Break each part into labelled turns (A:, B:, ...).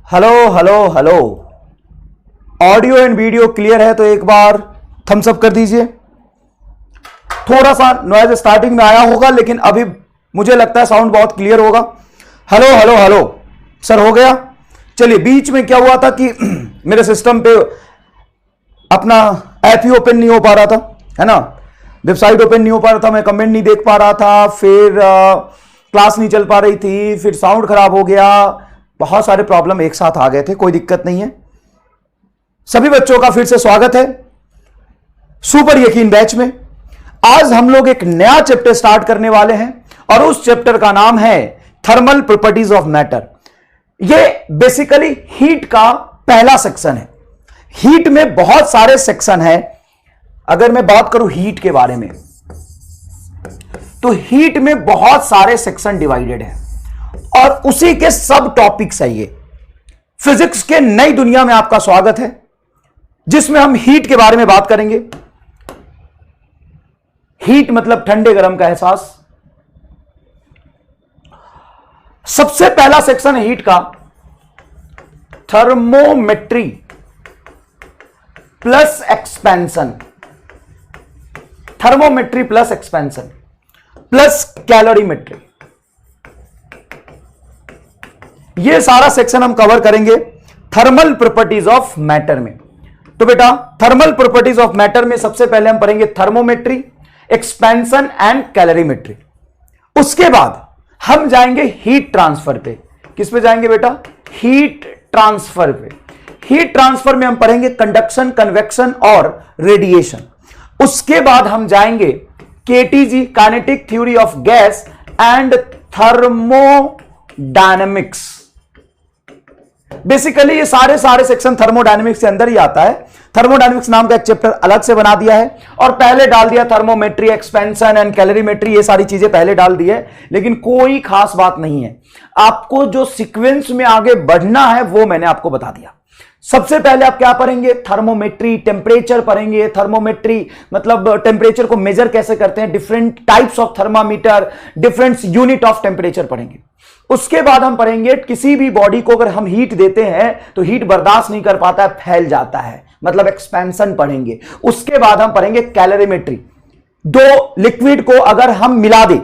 A: Hello hello hello. Audio and video clear है तो एक बार थम्स अप कर दीजिए। थोड़ा सा नॉइज स्टार्टिंग में आया होगा लेकिन अभी मुझे लगता है साउंड बहुत क्लियर होगा। हेलो हेलो हेलो सर, हो गया। चलिए, बीच में क्या हुआ था कि मेरे सिस्टम पे अपना ऐप ही ओपन नहीं हो पा रहा था, है ना, वेबसाइट ओपन नहीं हो पा रहा था, मैं कमेंट नहीं देख पा रहा था, फिर क्लास नहीं चल पा रही थी, फिर साउंड खराब हो गया, बहुत सारे प्रॉब्लम एक साथ आ गए थे। कोई दिक्कत नहीं है। सभी बच्चों का फिर से स्वागत है सुपर यकीन बैच में। आज हम लोग एक नया चैप्टर स्टार्ट करने वाले हैं और उस चैप्टर का नाम है थर्मल प्रॉपर्टीज ऑफ मैटर। यह बेसिकली हीट का पहला सेक्शन है। हीट में बहुत सारे सेक्शन हैं। अगर मैं बात करूं हीट के बारे में तो हीट में बहुत सारे सेक्शन डिवाइडेड हैं और उसी के सब टॉपिक्स है। ये फिजिक्स के नई दुनिया में आपका स्वागत है जिसमें हम हीट के बारे में बात करेंगे। हीट मतलब ठंडे गर्म का एहसास। सबसे पहला सेक्शन है हीट का thermometry plus expansion. Thermometry plus expansion plus calorimetry, ये सारा सेक्शन हम कवर करेंगे थर्मल प्रॉपर्टीज ऑफ मैटर में। तो बेटा, थर्मल प्रॉपर्टीज ऑफ मैटर में सबसे पहले हम पढ़ेंगे थर्मोमेट्री, एक्सपेंशन एंड कैलोरीमेट्री। उसके बाद हम जाएंगे हीट ट्रांसफर पे। किस पे जाएंगे बेटा? हीट ट्रांसफर पे। हीट ट्रांसफर में हम पढ़ेंगे कंडक्शन, कन्वेक्शन और रेडिएशन। उसके बाद हम जाएंगे KTG, kinetic theory of gas and thermodynamics. Basically ये सारे सेक्शन थर्मोडायनेमिक्स के अंदर ही आता है। थर्मोडायनेमिक्स नाम का एक चैप्टर अलग से बना दिया है और पहले डाल दिया थर्मोमेट्री, एक्सपेंशन एंड कैलोरीमेट्री, ये सारी चीजें पहले डाल दी है। लेकिन कोई खास बात नहीं है। आपको जो सीक्वेंस में आगे बढ़ना है वो मैंने आपको बता दिया। सबसे पहले आप क्या पढ़ेंगे? थर्मोमेट्री, टेम्परेचर पढ़ेंगे। थर्मोमेट्री मतलब टेम्परेचर को मेजर कैसे करते हैं, different types of thermometer, different unit of temperature पढ़ेंगे। उसके बाद हम पढ़ेंगे किसी भी बॉडी को अगर हम हीट देते हैं तो हीट बर्दाश्त नहीं कर पाता है, फैल जाता है, मतलब एक्सपेंशन पढ़ेंगे। उसके बाद हम पढ़ेंगे कैलोरीमेट्री। दो लिक्विड को अगर हम मिला दें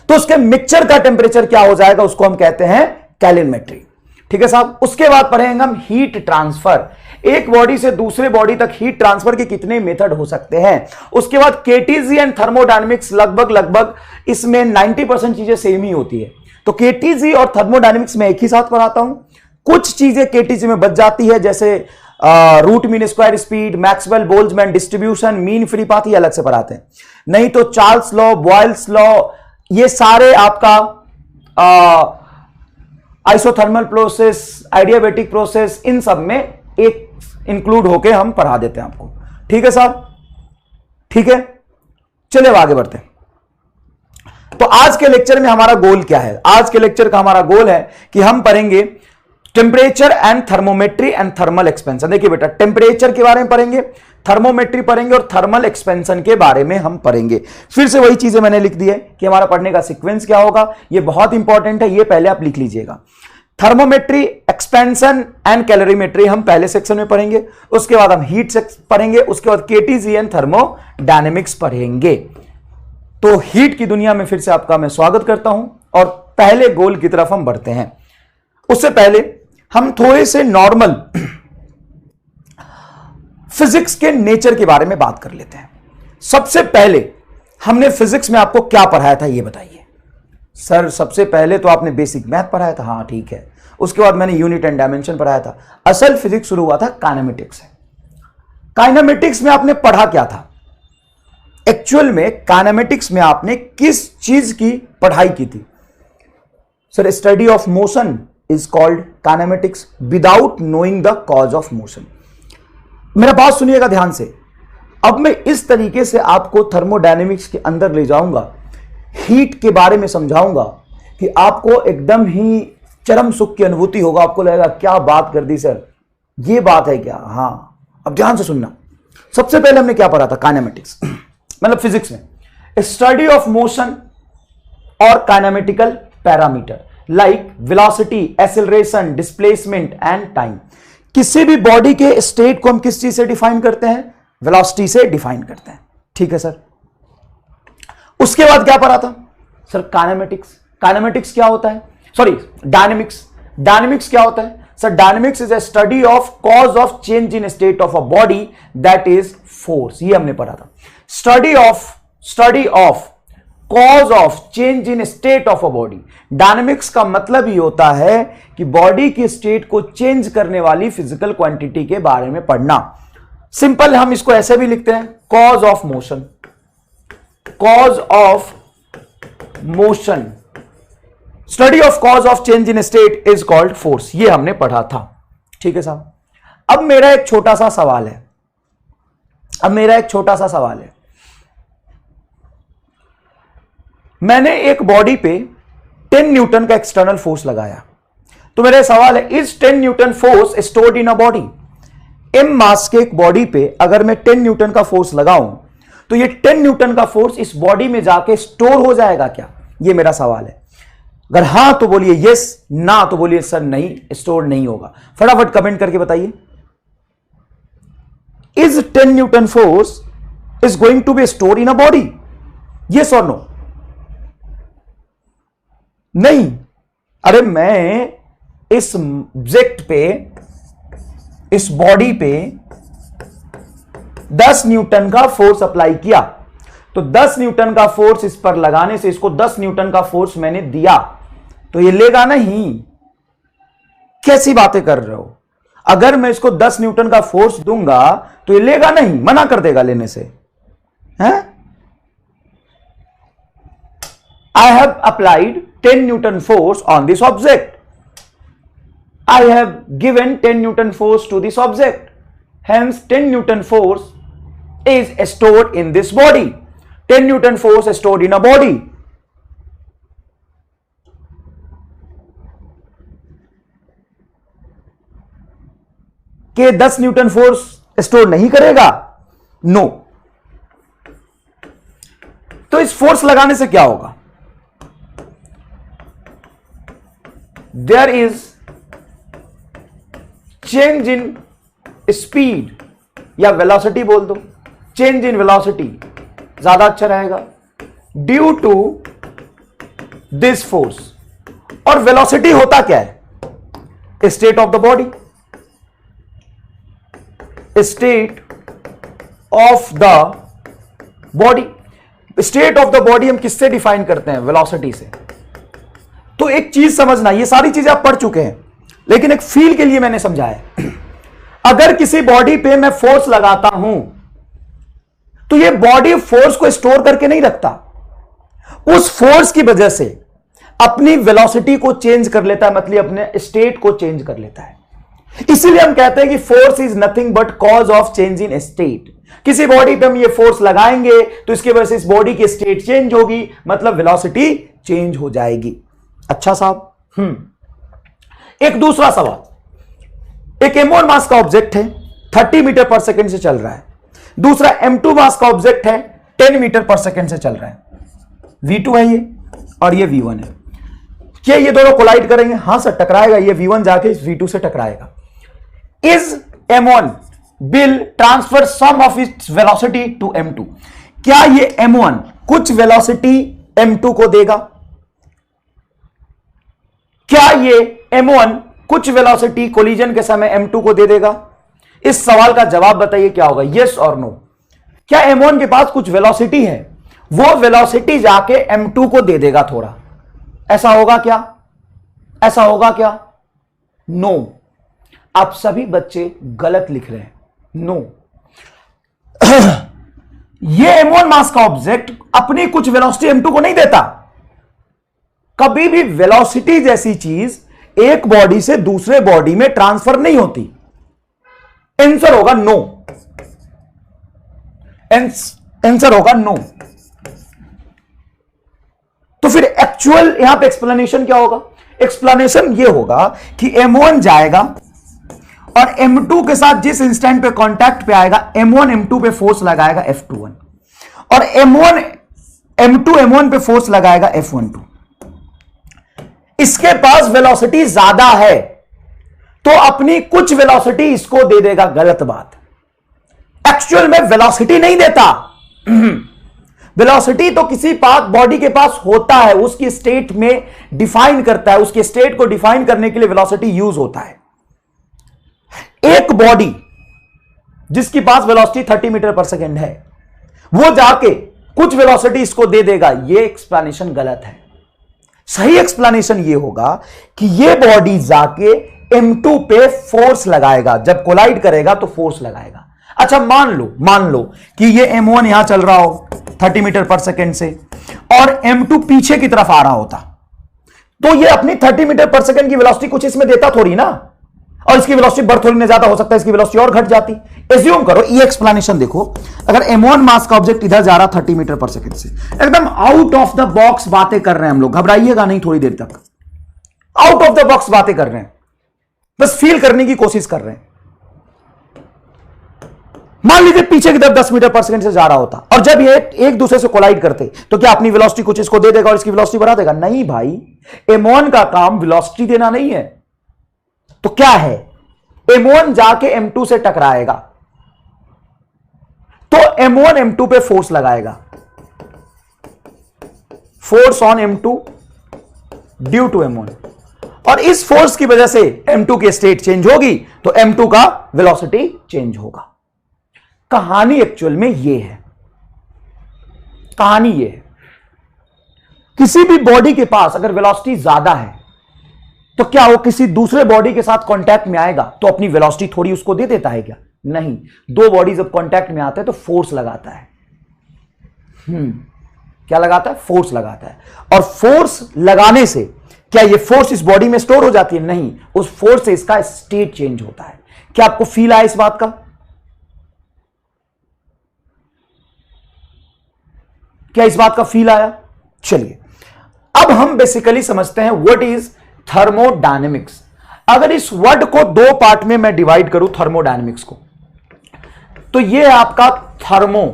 A: तो उसके मिक्सचर का टेम्परेचर क्या हो जाएगा, उसको हम कहते हैं कैलोरीमेट्री। ठीक है साहब। उसके बाद पढ़ेंगे हम हीट ट्रांसफर। एक बॉडी से दूसरे बॉडी तक हीट ट्रांसफर के कितने मेथड हो सकते हैं। उसके बाद केटीजी एंड थर्मोडायनेमिक्स, लगभग इसमें 90% चीजें सेम ही होती है। तो केटीजी और थर्मोडायनेमिक्स में एक ही साथ पढ़ाता हूं। कुछ चीजें केटीजी में बच जाती है, जैसे root mean square speed, Maxwell Boltzmann distribution, mean free path, ये अलग से पढ़ाते हैं। नहीं तो चार्ल्स लॉ, बॉयल्स लॉ, ये सारे आपका आइसोथर्मल प्रोसेस, आइडियाबैटिक प्रोसेस, इन सब में एक इंक्लूड होके हम पढ़ा देते हैं आपको। ठीक है साहब? ठीक है, चलिए अब आगे बढ़ते हैं। तो आज के लेक्चर में हमारा गोल क्या है? आज के लेक्चर का हमारा गोल है कि हम पढ़ेंगे temperature and thermometry and thermal expansion. देखिए बेटा, टेम्परेचर के बारे में पढ़ेंगे, थर्मोमेट्री पढ़ेंगे और थर्मल एक्सपेंशन के बारे में हम पढ़ेंगे। फिर से वही चीजें मैंने लिख दी है कि हमारा पढ़ने का सीक्वेंस क्या होगा। ये बहुत इंपॉर्टेंट है, ये पहले आप लिख लीजिएगा। थर्मोमेट्री, एक्सपेंशन एंड कैलोरीमेट्री हम पहले सेक्शन में पढ़ेंगे। उसके बाद हम हीट पढ़ेंगे। उसके बाद केटीजी एंड थर्मोडायनेमिक्स पढ़ेंगे। तो हीट की दुनिया में फिर से आपका मैं स्वागत करता हूं और पहले गोल की तरफ हम बढ़ते हैं। उससे पहले हम थोड़े से नॉर्मल फिजिक्स के नेचर के बारे में बात कर लेते हैं। सबसे पहले हमने फिजिक्स में आपको क्या पढ़ाया था ये बताइए। सर सबसे पहले तो आपने बेसिक मैथ पढ़ाया था। हाँ ठीक है। उसके बाद मैंने यूनिट एंड डायमेंशन पढ़ाया था। असल फिजिक्स शुरू हुआ था काइनेमेटिक्स से। काइनेमेटिक्स में आपने पढ़ा क्या था? एक्चुअल में काइनेमेटिक्स में आपने किस चीज की पढ़ाई की थी? Sir study of motion is called kinematics without knowing the cause of motion. मेरा बात सुनिएगा ध्यान से। अब मैं इस तरीके से आपको थर्मोडायनेमिक्स के अंदर ले जाऊंगा, हीट के बारे में समझाऊंगा कि आपको एकदम ही चरम सुख की अनुभूति होगा। आपको लगेगा क्या बात कर दी सर, ये बात है क्या? हाँ, अब ध्यान से सुनना। सबसे पहले हमने क्या पढ़ा था? काइनेमेटिक्स मतलब फिजिक्स में स्टडी ऑफ मोशन और kinematical parameter. Like velocity, acceleration, displacement and time. किसी भी बॉडी के स्टेट को हम किस चीज से डिफाइन करते हैं? वेलोसिटी से डिफाइन करते हैं। ठीक है सर। उसके बाद क्या पढ़ा था सर? काइनेमेटिक्स। काइनेमेटिक्स क्या होता है? Sorry, dynamics. डायनेमिक्स क्या होता है sir? Dynamics is a study of cause of change in state of a body, that is force. ये हमने पढ़ा था। Study of cause of change in state of a body. Dynamics का मतलब ही होता है कि बॉडी की स्टेट को चेंज करने वाली फिजिकल क्वांटिटी के बारे में पढ़ना। सिंपल हम इसको ऐसे भी लिखते हैं, cause of motion. Cause of motion, study of cause of change in state is called force. ये हमने पढ़ा था। ठीक है साहब। अब मेरा एक छोटा सा सवाल है। मैंने एक बॉडी पे 10 न्यूटन का एक्सटर्नल फोर्स लगाया, तो मेरा सवाल है, is 10 newton force stored in a body? M mass के एक बॉडी पे अगर मैं 10 न्यूटन का फोर्स लगाऊं, तो ये 10 न्यूटन का फोर्स इस बॉडी में जाके स्टोर हो जाएगा क्या? ये मेरा सवाल है। अगर हां तो बोलिए यस, ना तो बोलिए सर नहीं, स्टोर नहीं होगा। फटाफट कमेंट करके बताइए। Is 10 newton force is going to be store in a body? Yes और नो? नहीं। अरे मैं इस ऑब्जेक्ट पे, इस बॉडी पे 10 न्यूटन का फोर्स अप्लाई किया, तो 10 न्यूटन का फोर्स इस पर लगाने से इसको 10 न्यूटन का फोर्स मैंने दिया, तो ये लेगा नहीं। कैसी बातें कर रहे हो? अगर मैं इसको 10 न्यूटन का फोर्स दूंगा तो ये लेगा नहीं, मना कर देगा लेने से, हैं? I have applied 10 Newton force on this object. I have given 10 Newton force to this object. Hence, 10 Newton force is stored in this body. 10 Newton force is stored in a body. के 10 newton force store नहीं करेगा? No. तो इस force लगाने से क्या होगा? There is change in speed, या वेलोसिटी बोल दो, चेंज इन वेलोसिटी ज्यादा अच्छा रहेगा, ड्यू टू दिस फोर्स। और वेलोसिटी होता क्या है? State of the body. State of the body. State of the body हम किससे डिफाइन करते हैं? वेलोसिटी से। तो एक चीज समझना, ये सारी चीजें आप पढ़ चुके हैं, लेकिन एक फील के लिए मैंने समझाया। अगर किसी बॉडी पे मैं फोर्स लगाता हूं, तो ये बॉडी फोर्स को स्टोर करके नहीं रखता, उस फोर्स की वजह से अपनी वेलोसिटी को चेंज कर लेता है, मतलब अपने स्टेट को चेंज कर लेता है। इसीलिए हम कहते हैं कि force is nothing but cause of change in state. किसी बॉडी पे हम ये फोर्स लगाएंगे तो इसकी वजह से इस बॉडी की स्टेट चेंज होगी, मतलब वेलोसिटी चेंज हो जाएगी। अच्छा साहब। एक दूसरा सवाल, एक m1 मास का ऑब्जेक्ट है, 30 मीटर पर सेकंड से चल रहा है। दूसरा m2 मास का ऑब्जेक्ट है, 10 मीटर पर सेकंड से चल रहा है। v2 है ये और ये v1 है। क्या ये दोनों कोलाइड करेंगे? हां सर, टकराएगा। ये v1 जाके इस v2 से टकराएगा। Is m1 will transfer some of its velocity to m2? क्या ये m1 कुछ वेलोसिटी m2 को देगा? क्या ये m1 कुछ वेलोसिटी कोलिजन के समय m2 को दे देगा? इस सवाल का जवाब बताइए क्या होगा, यस और नो। क्या m1 के पास कुछ वेलोसिटी है, वो वेलोसिटी जाके m2 को दे देगा थोड़ा? ऐसा होगा क्या? ऐसा होगा क्या? नो। आप सभी बच्चे गलत लिख रहे हैं, नो। ये m1 मास का ऑब्जेक्ट अपनी कुछ वेलोसिटी m2 को नहीं देता। कभी भी वेलोसिटी जैसी चीज एक बॉडी से दूसरे बॉडी में ट्रांसफर नहीं होती। आंसर होगा नो। आंसर होगा नो। तो फिर एक्चुअल यहां पे एक्सप्लेनेशन क्या होगा? एक्सप्लेनेशन ये होगा कि m1 जाएगा और m2 के साथ जिस इंस्टेंट पे कांटेक्ट पे आएगा, m1 m2 पे फोर्स लगाएगा F21 और m2 m1 पे फोर्स लगाएगा F12। इसके पास वेलोसिटी ज्यादा है तो अपनी कुछ वेलोसिटी इसको दे देगा, गलत बात। एक्चुअल में वेलोसिटी नहीं देता। वेलोसिटी तो किसी बॉडी के पास होता है, उसकी स्टेट में डिफाइन करता है, उसके स्टेट को डिफाइन करने के लिए वेलोसिटी यूज होता है। एक बॉडी जिसके पास वेलोसिटी 30 मीटर पर सेकेंड है, वो जाके कुछ वेलोसिटी इसको दे देगा, ये एक्सप्लेनेशन गलत है। सही एक्सप्लेनेशन ये होगा कि ये बॉडी जाके M2 पे फोर्स लगाएगा, जब कोलाइड करेगा तो फोर्स लगाएगा। अच्छा मान लो कि ये M1 यहां चल रहा हो 30 मीटर पर सेकेंड से और M2 पीछे की तरफ आ रहा होता, तो ये अपनी 30 मीटर पर सेकेंड की वेलोसिटी कुछ इसमें देता थोड़ी ना, और इसकी वेलोसिटी बढ़ थोड़ी ना ज्यादा हो सकता है, इसकी वेलोसिटी और घट जाती। एज्यूम करो, ये एक्सप्लेनेशन देखो, अगर M1 मास का ऑब्जेक्ट इधर जा रहा 30 मीटर पर सेकेंड से, एकदम आउट ऑफ द बॉक्स बातें कर रहे हैं हम लोग, घबराइएगा नहीं, थोड़ी देर तक आउट ऑफ द बॉक्स बातें कर रहे हैं, बस फील करने की कोशिश कर रहे हैं। मान लीजिए पीछे की तरफ 10 मीटर पर सेकंड से जा रहा होता और जब ये एक दूसरे से कोलाइड करते तो क्या अपनी वेलोसिटी कुछ इसको दे देगा और इसकी वेलोसिटी बढ़ा देगा? नहीं भाई, M1 का काम वेलोसिटी देना नहीं है, तो क्या है, M1 जाके M2 से टकराएगा तो M1 M2 पे फोर्स लगाएगा, force on M2 due to M1, और इस फोर्स की वजह से M2 की स्टेट चेंज होगी तो M2 का वेलोसिटी चेंज होगा। कहानी एक्चुअल में ये है, कहानी ये है, किसी भी बॉडी के पास अगर वेलोसिटी ज्यादा है तो क्या वो किसी दूसरे बॉडी के साथ कांटेक्ट में आएगा तो अपनी वेलोसिटी थोड़ी उसको दे देता है क्या? नहीं, दो बॉडी जब कांटेक्ट में आते हैं तो फोर्स लगाता है। क्या लगाता है? फोर्स लगाता है। और फोर्स लगाने से क्या ये फोर्स इस बॉडी में स्टोर हो जाती है? नहीं, उस फोर्स से इसका स्टेट चेंज होता है। क्या आपको फील आया इस बात का? क्या इस बात का फील आया? चलिए अब हम बेसिकली समझते हैं व्हाट इज थर्मोडायनेमिक्स। अगर इस वर्ड को दो पार्ट में मैं डिवाइड करूं थर्मोडायनेमिक्स को, तो यह है आपका thermo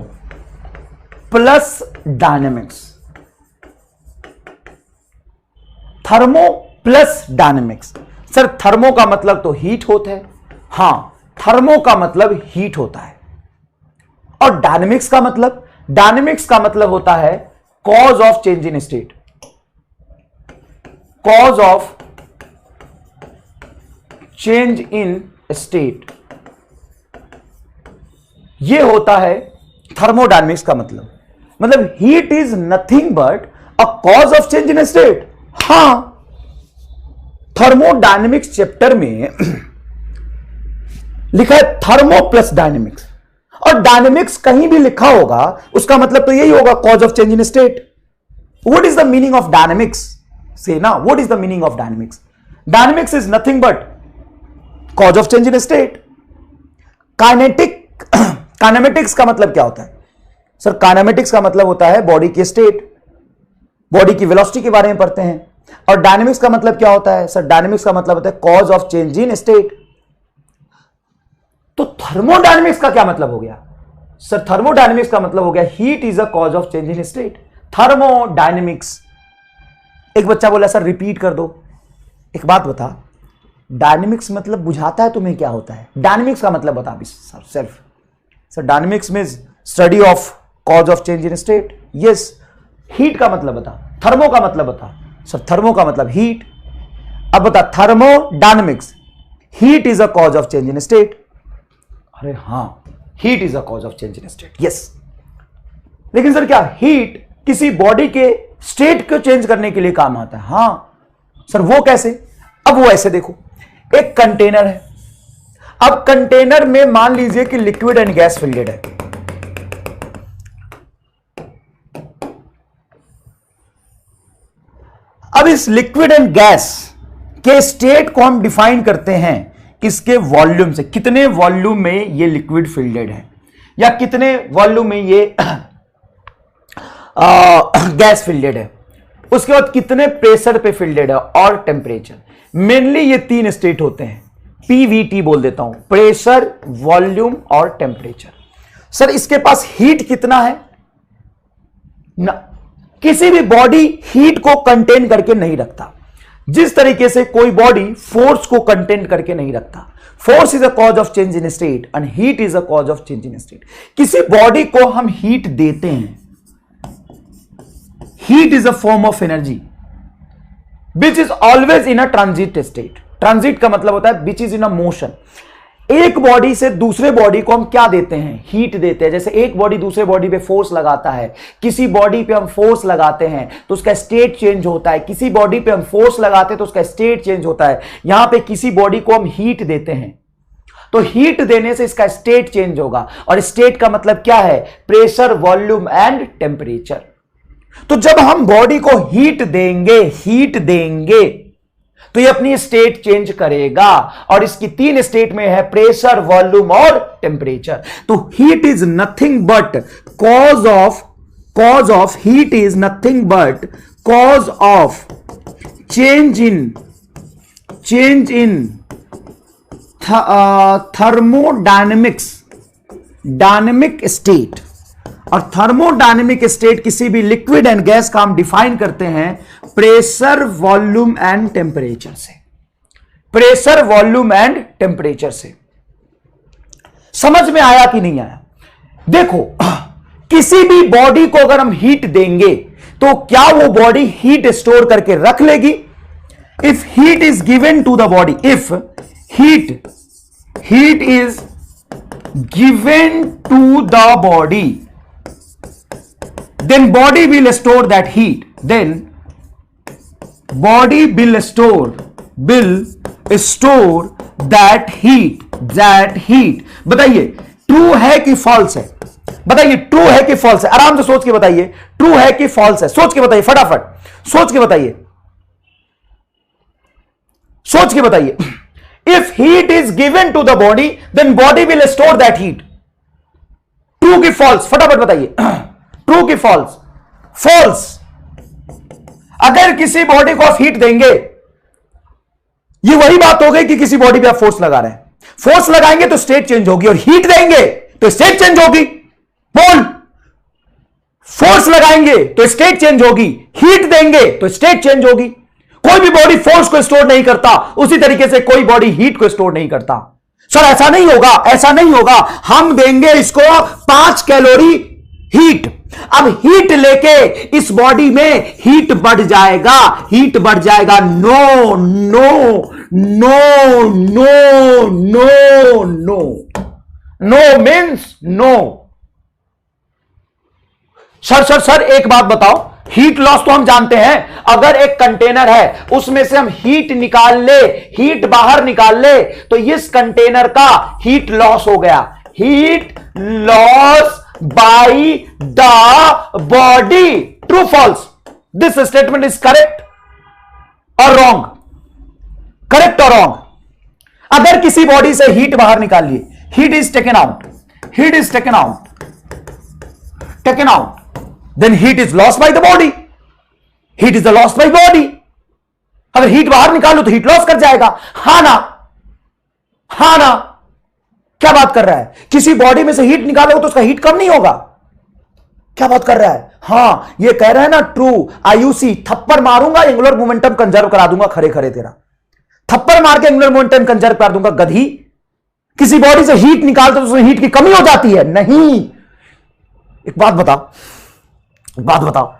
A: plus dynamics. Thermo plus dynamics. Sir thermo का मतलब तो हीट होता है, हां थर्मो का मतलब हीट होता है, और डायनेमिक्स का मतलब, डायनेमिक्स का मतलब होता है cause of change in state, cause of change in state, यह होता है थर्मोडायनेमिक्स का मतलब heat is nothing but a cause of change in state. हां, थर्मोडायनेमिक्स चैप्टर में लिखा है थर्मो प्लस डायनेमिक्स, और डायनेमिक्स कहीं भी लिखा होगा उसका मतलब तो यही होगा cause of change in state. What is the meaning of dynamics? से ना, what is the meaning of dynamics? Dynamics is nothing but cause of change in state. Kinematics का मतलब क्या होता है? सर काइनेमेटिक्स का मतलब होता है बॉडी की स्टेट, बॉडी की वेलोसिटी के बारे में पढ़ते हैं। और डायनेमिक्स का मतलब क्या होता है? सर डायनेमिक्स का मतलब होता है cause of change in state. तो थर्मोडायनेमिक्स का क्या मतलब हो गया? सर थर्मोडायनेमिक्स का मतलब हो गया heat is a cause of change in state. Thermodynamics. एक बच्चा बोला सर रिपीट कर दो। एक बात बता, डायनेमिक्स मतलब बुझाता है तुम्हें क्या होता है? डायनेमिक्स का मतलब बता भी sir self. Sir dynamics means study of cause of change in state. Yes. Heat का मतलब बता, थर्मो का मतलब बता। सर थर्मो का मतलब हीट। अब बता thermodynamics, heat is a cause of change in state. अरे हां, heat is a cause of change in state. Yes. लेकिन सर क्या हीट किसी बॉडी के स्टेट को चेंज करने के लिए काम आता है? हां सर, वो कैसे? अब वो ऐसे देखो, एक कंटेनर है, अब कंटेनर में मान लीजिए कि लिक्विड एंड गैस फिल्ड है। अब इस लिक्विड एंड गैस के स्टेट को हम डिफाइन करते हैं इसके वॉल्यूम से, कितने वॉल्यूम में ये लिक्विड फिल्डेड है या कितने वॉल्यूम में ये गैस फिल्डेड है। उसके बाद कितने प्रेशर पे फिल्डेड है और टेम्परेचर। मेनली ये तीन स्टेट होते हैं, पीवीटी बोल देता हूं, प्रेशर, वॉल्यूम और टेम्परेचर। सर इसके पास हीट कितना है ना? किसी भी बॉडी हीट को कंटेन करके नहीं रखता। जिस तरीके से कोई बॉडी फोर्स को कंटेन करके नहीं रखता, force is a cause of change in state and heat is a cause of change in state. किसी बॉडी को हम हीट देते हैं, heat is a form of energy which is always in a transit state. Transit का मतलब होता है विच is in a motion. एक बॉडी से दूसरे बॉडी को हम क्या देते हैं? हीट देते हैं। जैसे एक बॉडी दूसरे बॉडी पे फोर्स लगाता है, किसी बॉडी पे हम फोर्स लगाते हैं तो उसका स्टेट चेंज होता है, किसी बॉडी पे हम फोर्स लगाते हैं तो उसका स्टेट चेंज होता है। यहां पे किसी बॉडी को हम हीट देते हैं तो हीट देने से इसका स्टेट चेंज होगा, और स्टेट का मतलब क्या है? Pressure, volume and temperature. तो जब हम बॉडी को हीट देंगे तो ये अपनी स्टेट चेंज करेगा, और इसकी 3 स्टेट में है, प्रेशर, वॉल्यूम और टेम्परेचर। तो heat is nothing but cause of heat is nothing but cause of change in thermodynamics, dynamic state. और थर्मोडायनेमिक स्टेट किसी भी लिक्विड एंड गैस का हम डिफाइन करते हैं प्रेशर, वॉल्यूम एंड टेम्परेचर से। प्रेशर, वॉल्यूम एंड टेम्परेचर से। समझ में आया कि नहीं आया? देखो, किसी भी बॉडी को अगर हम हीट देंगे तो क्या वो बॉडी हीट स्टोर करके रख लेगी? If heat is given to the body, if heat is given to the body, then body will store that heat, then body will store that heat। बताइए ट्रू है कि फॉल्स है? बताइए true है कि फॉल्स है? आराम से सोच के बताइए, ट्रू है कि फॉल्स है? सोच के बताइए, फटाफट सोच के बताइए, सोच के बताइए। If heat is given to the body then body will store that heat. True कि फॉल्स? फटाफट बताइए, ट्रू कि फॉल्स? फॉल्स। अगर किसी बॉडी को आप हीट देंगे, ये वही बात हो गई कि किसी बॉडी पे आप फोर्स लगा रहे हैं, फोर्स लगाएंगे तो स्टेट चेंज होगी, और हीट देंगे तो स्टेट चेंज होगी। बोल, फोर्स लगाएंगे तो स्टेट चेंज होगी, हीट देंगे तो स्टेट चेंज होगी। कोई भी बॉडी फोर्स को स्टोर नहीं करता, उसी तरीके से कोई बॉडी हीट को स्टोर नहीं करता। सर ऐसा नहीं होगा, ऐसा नहीं होगा, हम देंगे इसको 5 कैलोरी हीट, अब हीट लेके इस बॉडी में हीट बढ़ जाएगा, हीट बढ़ जाएगा। No no no no no no no means no. Sir एक बात बताओ, हीट लॉस तो हम जानते हैं, अगर एक कंटेनर है उसमें से हम हीट निकाल ले, हीट बाहर निकाल ले तो इस कंटेनर का हीट लॉस हो गया। Heat loss by the body. True false? This statement is correct और रॉन्ग? करेक्ट और रॉन्ग? अगर किसी बॉडी से हीट बाहर निकालिए, heat is taken out, heat is taken out, then heat is lost by the body, heat is the lost by body। अगर heat बाहर निकालो तो हीट लॉस कर जाएगा। हाँ ना, हाँ ना? क्या बात कर रहा है? किसी बॉडी में से हीट निकालोगे तो उसका हीट कम नहीं होगा? क्या बात कर रहा है? हाँ, ये कह रहा है ना ट्रू। आयुषी, थप्पड़ मारूंगा, एंगुलर मोमेंटम कंजर्व करा दूंगा, खरे खरे तेरा थप्पड़ मार के एंगुलर मोमेंटम कंजर्व कर दूंगा, गधी। किसी बॉडी से हीट निकालते तो उसमें हीट की कमी हो जाती है? नहीं। एक बात बताओ,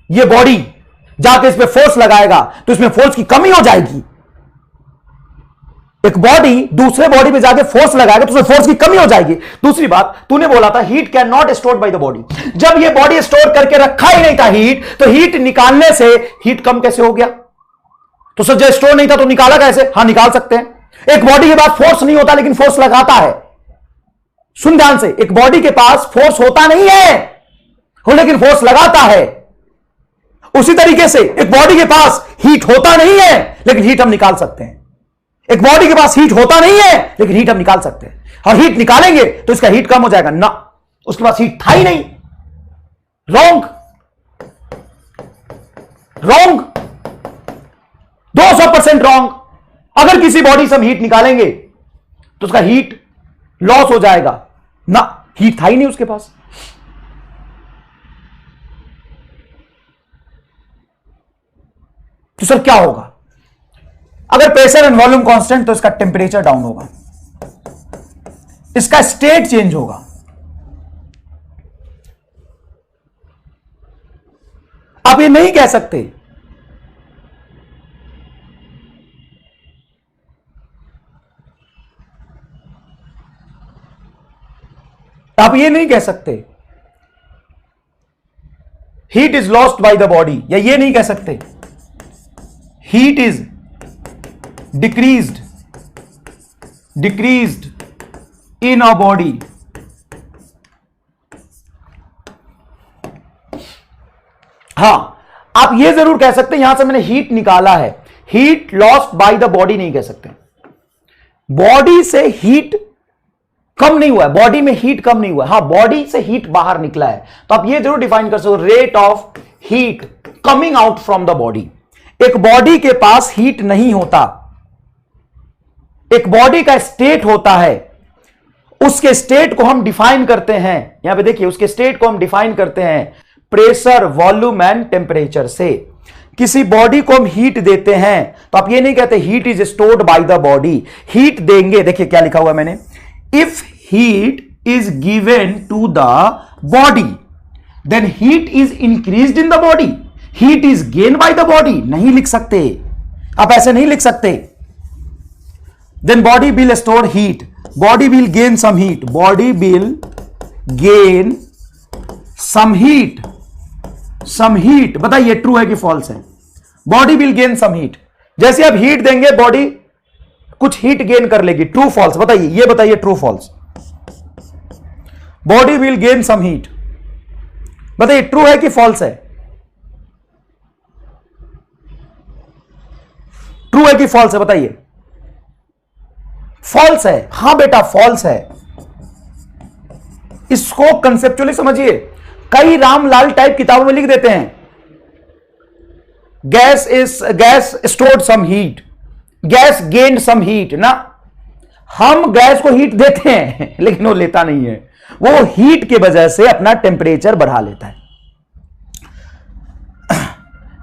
A: ये बॉडी जाके इस पे फोर्स लगाएगा तो इसमें फोर्स की कमी हो जाएगी। एक बॉडी दूसरे बॉडी पे जाके फोर्स लगाएगा तो उसमें फोर्स की कमी हो जाएगी। दूसरी बात, तूने बोला था heat can not store bye the body. जब ये बॉडी स्टोर करके रखा ही नहीं था हीट, तो हीट निकालने से हीट कम कैसे हो गया? तो सर जब स्टोर नहीं था तो निकाला कैसे? हाँ, निकाल सकते हैं। एक बॉडी के पास फोर्स नहीं होता लेकिन फोर्स लगाता है। सुन ध्यान से, एक बॉडी के पास फोर्स होता नहीं है लेकिन फोर्स लगाता है। उसी तरीके से एक बॉडी के पास हीट होता नहीं है लेकिन हीट हम निकाल सकते हैं। एक बॉडी के पास हीट होता नहीं है लेकिन हीट हम निकाल सकते हैं, और हीट निकालेंगे तो इसका हीट कम हो जाएगा ना, उसके पास हीट था ही नहीं। Wrong, wrong, 200% wrong. अगर किसी बॉडी से हम हीट निकालेंगे तो उसका हीट लॉस हो जाएगा ना, हीट था ही नहीं उसके पास। तो सर क्या होगा? अगर प्रेशर एंड वॉल्यूम कांस्टेंट तो इसका टेम्परेचर डाउन होगा, इसका स्टेट चेंज होगा। आप ये नहीं कह सकते heat is lost by the body, या ये नहीं कह सकते heat is decreased in a body. हां, आप ये जरूर कह सकते हैं, यहां से मैंने हीट निकाला है, heat lost by the body नहीं कह सकते। बॉडी से हीट कम नहीं हुआ है, बॉडी में हीट कम नहीं हुआ है, हां बॉडी से हीट बाहर निकला है, तो आप ये जरूर डिफाइन कर सकते हो, rate of heat coming out from the body. एक बॉडी के पास हीट नहीं होता, एक बॉडी का स्टेट होता है, उसके स्टेट को हम डिफाइन करते हैं, यहां पे देखिए उसके स्टेट को हम डिफाइन करते हैं प्रेशर, वॉल्यूम एंड टेम्परेचर से। किसी बॉडी को हम हीट देते हैं तो आप ये नहीं कहते heat is stored by the body, heat देंगे, देखिए क्या लिखा हुआ मैंने, if heat is given to the body then heat is increased in the body, heat is gain by the body, नहीं लिख सकते, आप ऐसे नहीं लिख सकते। Then body will store heat, body will gain some heat, body will gain some heat, बताइए true है कि फॉल्स है? Body will gain some heat, जैसे आप हीट देंगे बॉडी कुछ हीट गेन कर लेगी, ट्रू फॉल्स बताइए, ये बताइए true false. Body will gain some heat, बताइए ट्रू है कि फॉल्स है? ट्रू है कि फॉल्स है बताइए? फॉल्स है, हां बेटा फॉल्स है। इसको कंसेप्चुअली समझिए, कई रामलाल टाइप किताबों में लिख देते हैं gas stored some heat, gas gained some heat, ना हम गैस को हीट देते हैं लेकिन वो लेता नहीं है, वो हीट के वजह से अपना टेम्परेचर बढ़ा लेता है।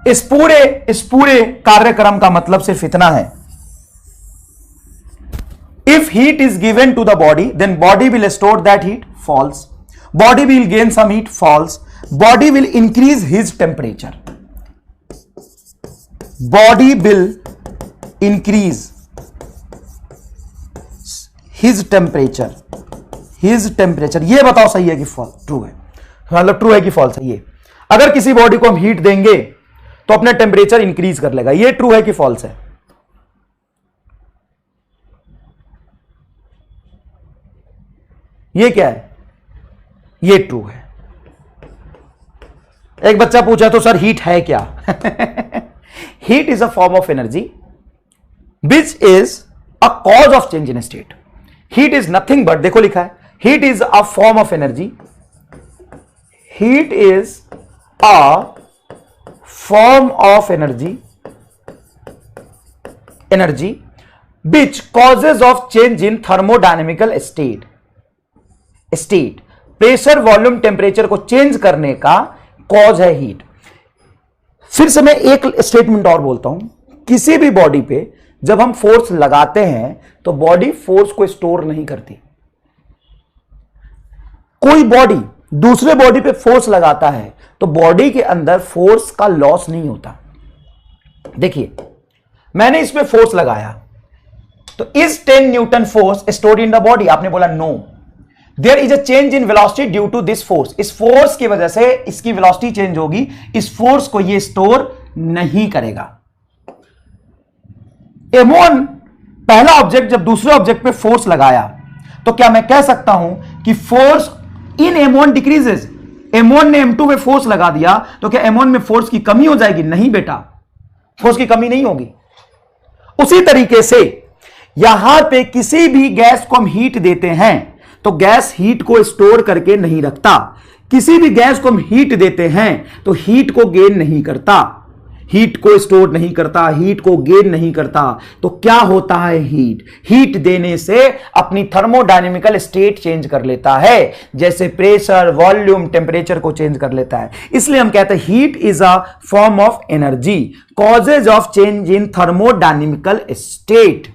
A: इस पूरे कार्यक्रम का मतलब सिर्फ इतना है, if heat is given to the body then body will store that heat, false, body will gain some heat, false, body will increase his temperature, body will increase his temperature, ये बताओ सही है कि फॉल्स, ट्रू है, मतलब true है कि false है? ये अगर किसी बॉडी को हम हीट देंगे तो अपना टेम्परेचर इंक्रीज कर लेगा, ये ट्रू है कि फॉल्स है? ये क्या है? ये ट्रू है। एक बच्चा पूछा तो सर हीट है क्या? Heat is a form of energy which is a cause of change in state. Heat is nothing but, देखो लिखा है, heat is a form of energy, heat is a form of energy which causes of change in thermodynamical state, pressure, volume, temperature को change करने का cause है heat. फिर से मैं एक स्टेटमेंट और बोलता हूं, किसी भी बॉडी पे जब हम फोर्स लगाते हैं तो बॉडी फोर्स को स्टोर नहीं करती। कोई बॉडी दूसरे बॉडी पे फोर्स लगाता है तो बॉडी के अंदर फोर्स का लॉस नहीं होता। देखिए मैंने इसमें फोर्स लगाया तो is 10 newton force stored in the body? आपने बोला no, there is a change in velocity due to this force, इस फोर्स की वजह से इसकी वेलोसिटी चेंज होगी, इस फोर्स को ये स्टोर नहीं करेगा। M1 पहला ऑब्जेक्ट जब दूसरे ऑब्जेक्ट पे फोर्स लगाया तो क्या मैं कह सकता हूं कि force in M1 decreases? M1 ने M2 पे फोर्स लगा दिया तो क्या M1 में फोर्स की कमी हो जाएगी? नहीं बेटा, फोर्स की कमी नहीं होगी। उसी तरीके से यहां पे किसी भी गैस को हम हीट देते हैं तो गैस हीट को स्टोर करके नहीं रखता, किसी भी गैस को हम हीट देते हैं तो हीट को गेन नहीं करता, हीट को स्टोर नहीं करता, हीट को गेन नहीं करता। तो क्या होता है, हीट देने से अपनी थर्मोडायनेमिकल स्टेट चेंज कर लेता है, जैसे प्रेशर, वॉल्यूम, टेम्परेचर को चेंज कर लेता है। इसलिए हम कहते हैं heat is a form of energy, causes of change in thermodynamical state.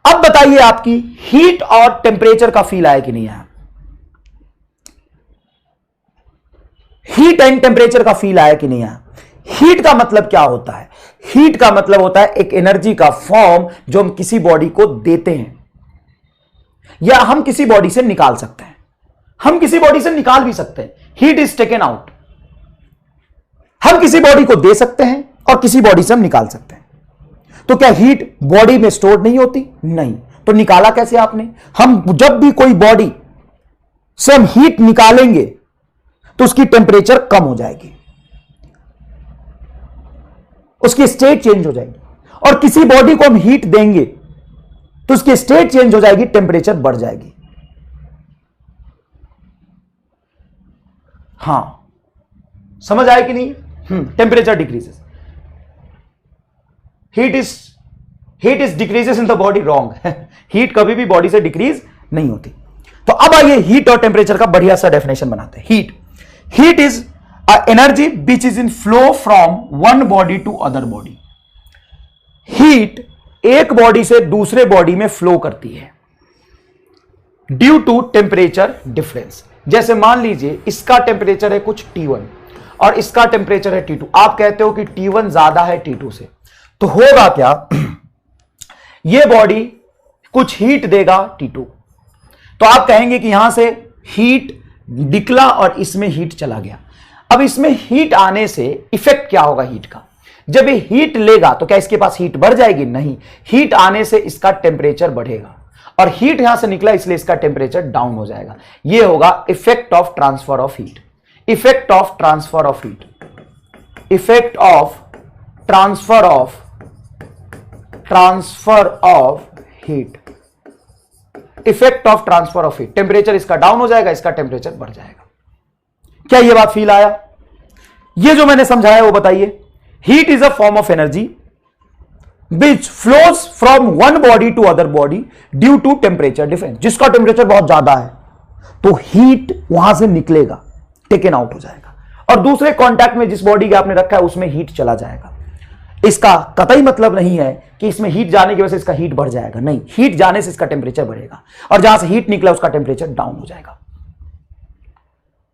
A: अब बताइए आपकी हीट और टेम्परेचर का फील आया कि नहीं आया? हीट एंड टेम्परेचर का फील आया कि नहीं आया? हीट का मतलब क्या होता है? हीट का मतलब होता है एक एनर्जी का फॉर्म जो हम किसी बॉडी को देते हैं, या हम किसी बॉडी से निकाल सकते हैं। हम किसी बॉडी से निकाल भी सकते हैं, हीट इज टेकन आउट। हम किसी बॉडी को दे सकते हैं और किसी बॉडी से हम निकाल सकते हैं। तो क्या हीट बॉडी में स्टोर नहीं होती? नहीं। तो निकाला कैसे आपने? हम जब भी कोई बॉडी से हम हीट निकालेंगे तो उसकी टेम्परेचर कम हो जाएगी, उसकी स्टेट चेंज हो जाएगी। और किसी बॉडी को हम हीट देंगे तो उसकी स्टेट चेंज हो जाएगी, टेम्परेचर बढ़ जाएगी। हां, समझ आया कि नहीं? Temperature decreases, heat is decreases in the body, wrong. Heat कभी भी बॉडी से डिक्रीज नहीं होती। तो अब आइए हीट और टेम्परेचर का बढ़िया सा डेफिनेशन बनाते हैं। Heat is a energy which is in flow from one body to other body. Heat एक बॉडी से दूसरे बॉडी में फ्लो करती है ड्यू टू टेम्परेचर डिफरेंस। जैसे मान लीजिए इसका टेम्परेचर है कुछ T1 और इसका टेम्परेचर है T2। आप कहते हो कि T1 ज्यादा है T2 से, तो होगा क्या, यह बॉडी कुछ हीट देगा T2, तो आप कहेंगे कि यहां से हीट निकला और इसमें हीट चला गया। अब इसमें हीट आने से इफेक्ट क्या होगा हीट का? जब ये हीट लेगा तो क्या इसके पास हीट बढ़ जाएगी? नहीं, हीट आने से इसका टेम्परेचर बढ़ेगा, और हीट यहां से निकला इसलिए इसका टेम्परेचर डाउन हो जाएगा। यह होगा effect of transfer of heat. Effect of transfer of heat, effect of transfer of heat, effect of transfer of heat. Temperature इसका डाउन हो जाएगा, इसका टेम्परेचर बढ़ जाएगा। क्या यह बात फील आया? यह जो मैंने समझाया वो बताइए। Heat is a form of energy which flows from one body to other body due to temperature difference. जिसका टेम्परेचर बहुत ज्यादा है तो हीट वहां से निकलेगा, टेकन आउट हो जाएगा, और दूसरे कॉन्टैक्ट में जिस बॉडी के आपने रखा है उसमें हीट चला जाएगा। इसका कतई मतलब नहीं है कि इसमें हीट जाने की वजह से इसका हीट बढ़ जाएगा, नहीं, हीट जाने से इसका टेम्परेचर बढ़ेगा, और जहां से हीट निकला उसका टेम्परेचर डाउन हो जाएगा।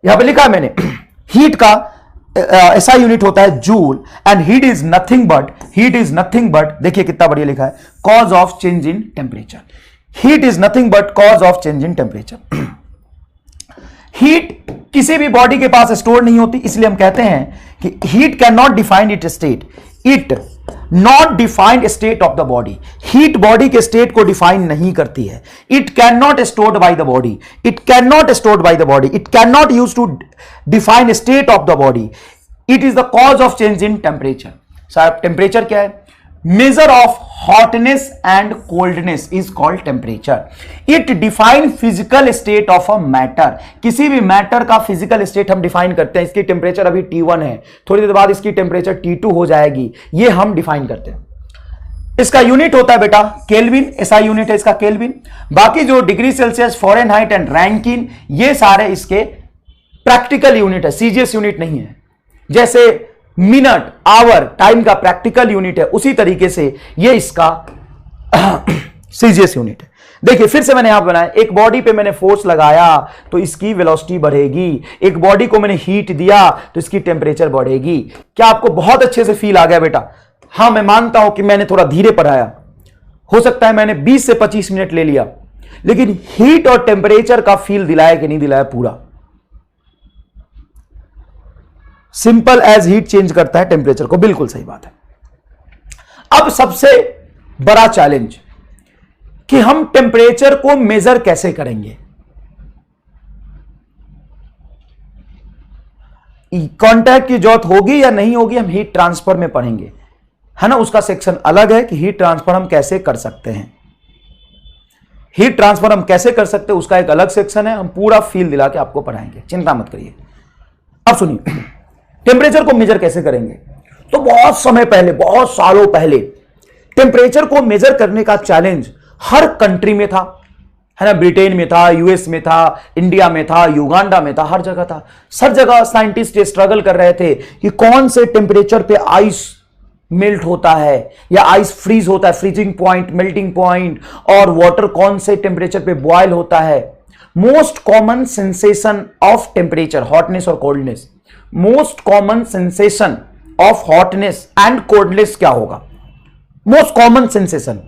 A: यहां पे लिखा है मैंने, हीट का ऐसा यूनिट होता है joule, and heat is nothing but देखिए कितना बढ़िया लिखा है, cause of change in temperature. Heat is nothing but cause of change in temperature. Heat किसी भी बॉडी के पास स्टोर नहीं होती, इसलिए हम कहते हैं कि heat can not define it state, it not defined state of the body. Heat body के स्टेट को डिफाइन नहीं करती है। It can not stored by the body, it can not stored by the body, it can not use to define state of the body. It is the cause of change in temperature. साहब temperature क्या है? Measure of hotness and coldness is called temperature. It define physical state of a matter. किसी भी matter का physical state हम define करते हैं। इसकी टेम्परेचर अभी T1 है, थोड़ी देर बाद इसकी टेम्परेचर T2 हो जाएगी, ये हम डिफाइन करते हैं। इसका यूनिट होता है बेटा केल्विन, ऐसा यूनिट है इसका केल्विन। बाकी जो degree Celsius, Fahrenheit and Rankine, ये सारे इसके प्रैक्टिकल यूनिट है, सीजीएस यूनिट नहीं है। जैसे मिनट, आवर, टाइम का प्रैक्टिकल यूनिट है, उसी तरीके से ये इसका सीजीएस यूनिट है। देखिए फिर से मैंने यहां बनाया, एक बॉडी पे मैंने फोर्स लगाया तो इसकी वेलोसिटी बढ़ेगी, एक बॉडी को मैंने हीट दिया तो इसकी टेम्परेचर बढ़ेगी। क्या आपको बहुत अच्छे से फील आ गया बेटा? हां, मैं मानता हूं कि मैंने थोड़ा धीरे पढ़ाया, हो सकता है मैंने 20 से 25 मिनट ले लिया, लेकिन हीट और टेम्परेचर का फील दिलाया कि नहीं दिलाया पूरा? सिंपल एज हीट चेंज करता है टेम्परेचर को, बिल्कुल सही बात है। अब सबसे बड़ा चैलेंज कि हम टेम्परेचर को मेजर कैसे करेंगे। कांटेक्ट की जरूरत होगी या नहीं होगी, हम हीट ट्रांसफर में पढ़ेंगे, है ना। उसका सेक्शन अलग है कि हीट ट्रांसफर हम कैसे कर सकते हैं। हीट ट्रांसफर हम कैसे कर सकते हैं उसका एक अलग सेक्शन है, हम पूरा फील दिला के आपको पढ़ाएंगे, चिंता मत करिए। अब सुनिए, टेम्परेचर को मेजर कैसे करेंगे। तो बहुत समय पहले, बहुत सालों पहले टेम्परेचर को मेजर करने का चैलेंज हर कंट्री में था, है ना। ब्रिटेन में था, यूएस में था, इंडिया में था, युगांडा में था, हर जगह था। सब जगह साइंटिस्ट स्ट्रगल कर रहे थे कि कौन से टेम्परेचर पे आइस मेल्ट होता है या आइस फ्रीज होता है, फ्रीजिंग पॉइंट, मेल्टिंग पॉइंट, और वाटर कौन से टेम्परेचर पे बॉयल होता है। Most common sensation of temperature, hotness और coldness, most common sensation of hotness and coldness क्या होगा? Most common sensation